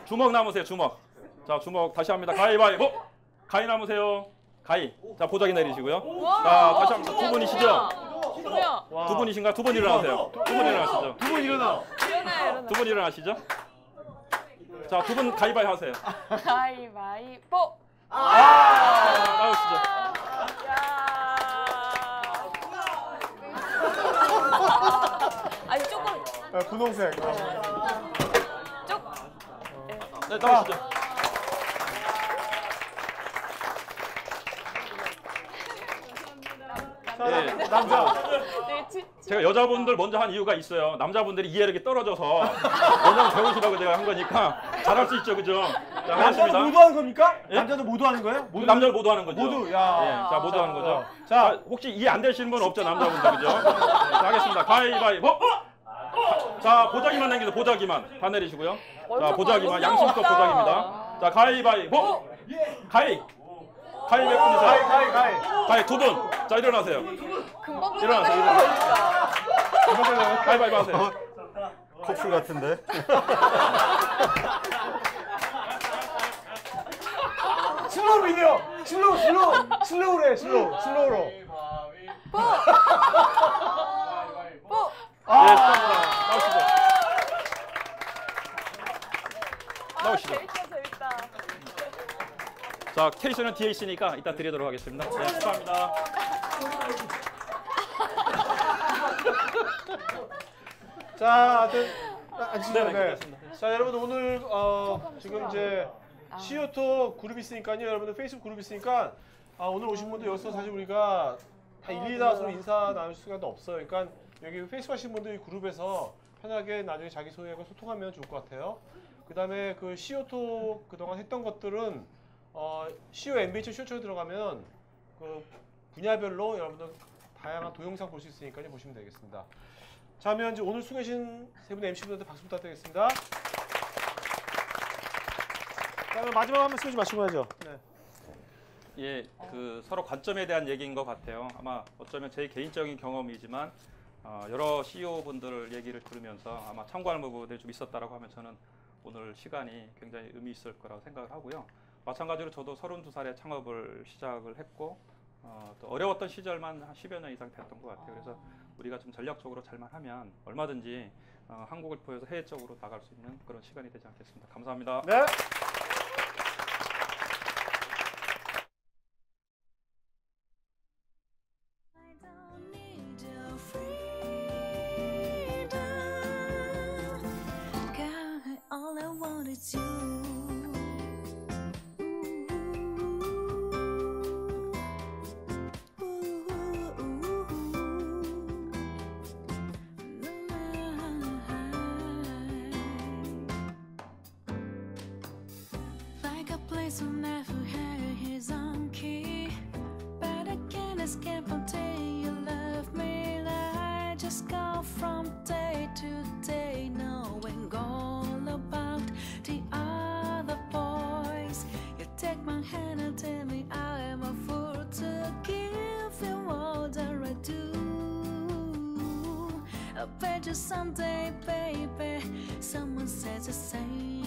주먹 남으세요. 주먹. 자, 주먹 다시 합니다. 가위바위보. 가위 남으세요. 가위. 자, 보자기 내리시고요. 자, 다시 합니다. 두 분이시죠? 두 분이신가? 두 분 일어나세요. 두 분 일어나시죠. 두 분 일어나. 두 분 일어나시죠. 자, 두 분 가위바위 하세요. 가위바위보. 나오시죠. 아니 조금. 분홍색. 네, 나오시죠. 네. 남자. 제가 여자분들 먼저 한 이유가 있어요. 남자분들이 이해력이 떨어져서 원장 배우시라고 제가 한 거니까 잘할 수 있죠, 그죠? 자, 남자도 모두 하는 겁니까? 예? 남자도 모두 하는 거예요? 남자도 모두 하는 거죠. 모두. 예, 자, 모두 하는 거죠. 자, 혹시 이해 안 되시는 분 없죠, 남자분들, 그죠? 자, 하겠습니다. 가위바위보. 자, 보자기만 남기세요. 보자기만 다 내리시고요. 자, 보자기만 양심껏 보자기입니다. 자, 가위바위보. 가위. 가위 몇 분이세요? 가위 두 분. 자, 일어나세요. 일어나세요. 가위바위보 하세요. 커플 같은데? 슬로우 미디어. 슬로우래. 슬로우로. 나오시죠. 자, 케이스는 뒤에 있으니까 이따 드리도록 하겠습니다. 네, 축하합니다. 자, 네. 자, 여러분 오늘 지금 이제 CO2 그룹이 있으니까요. 여러분들 페이스북 그룹이 있으니까 오늘 오신 분들 여기서 사실 우리가 한 1, 2다수로 인사 나눌 수가 없어요. 그러니까 여기 페이스북 하신 분들이 그룹에서 편하게 나중에 자기 소개하고 소통하면 좋을 것 같아요. 그다음에 그 CO톡 그동안 했던 것들은 CO MBH 쇼츠에 들어가면 그 분야별로 여러분들 다양한 동영상 볼 수 있으니까 보시면 되겠습니다. 자, 그러면 이제 오늘 수고하신 세 분의 MC분들한테 박수 부탁드리겠습니다. 그다음에 마지막 한번 쓰지 마시고 하죠. 네. 예, 그 서로 관점에 대한 얘기인 것 같아요. 아마 어쩌면 제 개인적인 경험이지만 여러 CEO 분들 얘기를 들으면서 아마 참고할 부분들이 좀 있었다라고 하면 저는 오늘 시간이 굉장히 의미 있을 거라고 생각을 하고요. 마찬가지로 저도 32살에 창업을 시작을 했고 또 어려웠던 시절만 한 10여 년 이상 됐던 것 같아요. 그래서 우리가 좀 전략적으로 잘만 하면 얼마든지 한국을 포함해서 해외 쪽으로 나갈 수 있는 그런 시간이 되지 않겠습니다. 감사합니다. 네. All I want is you. Like a place who never had his own key, but I can't escape until you love me. I just go from day to day, knowing all about the other boys. You take my hand and tell me I am a fool to give you all that I do. I bet you someday, baby, someone says the same.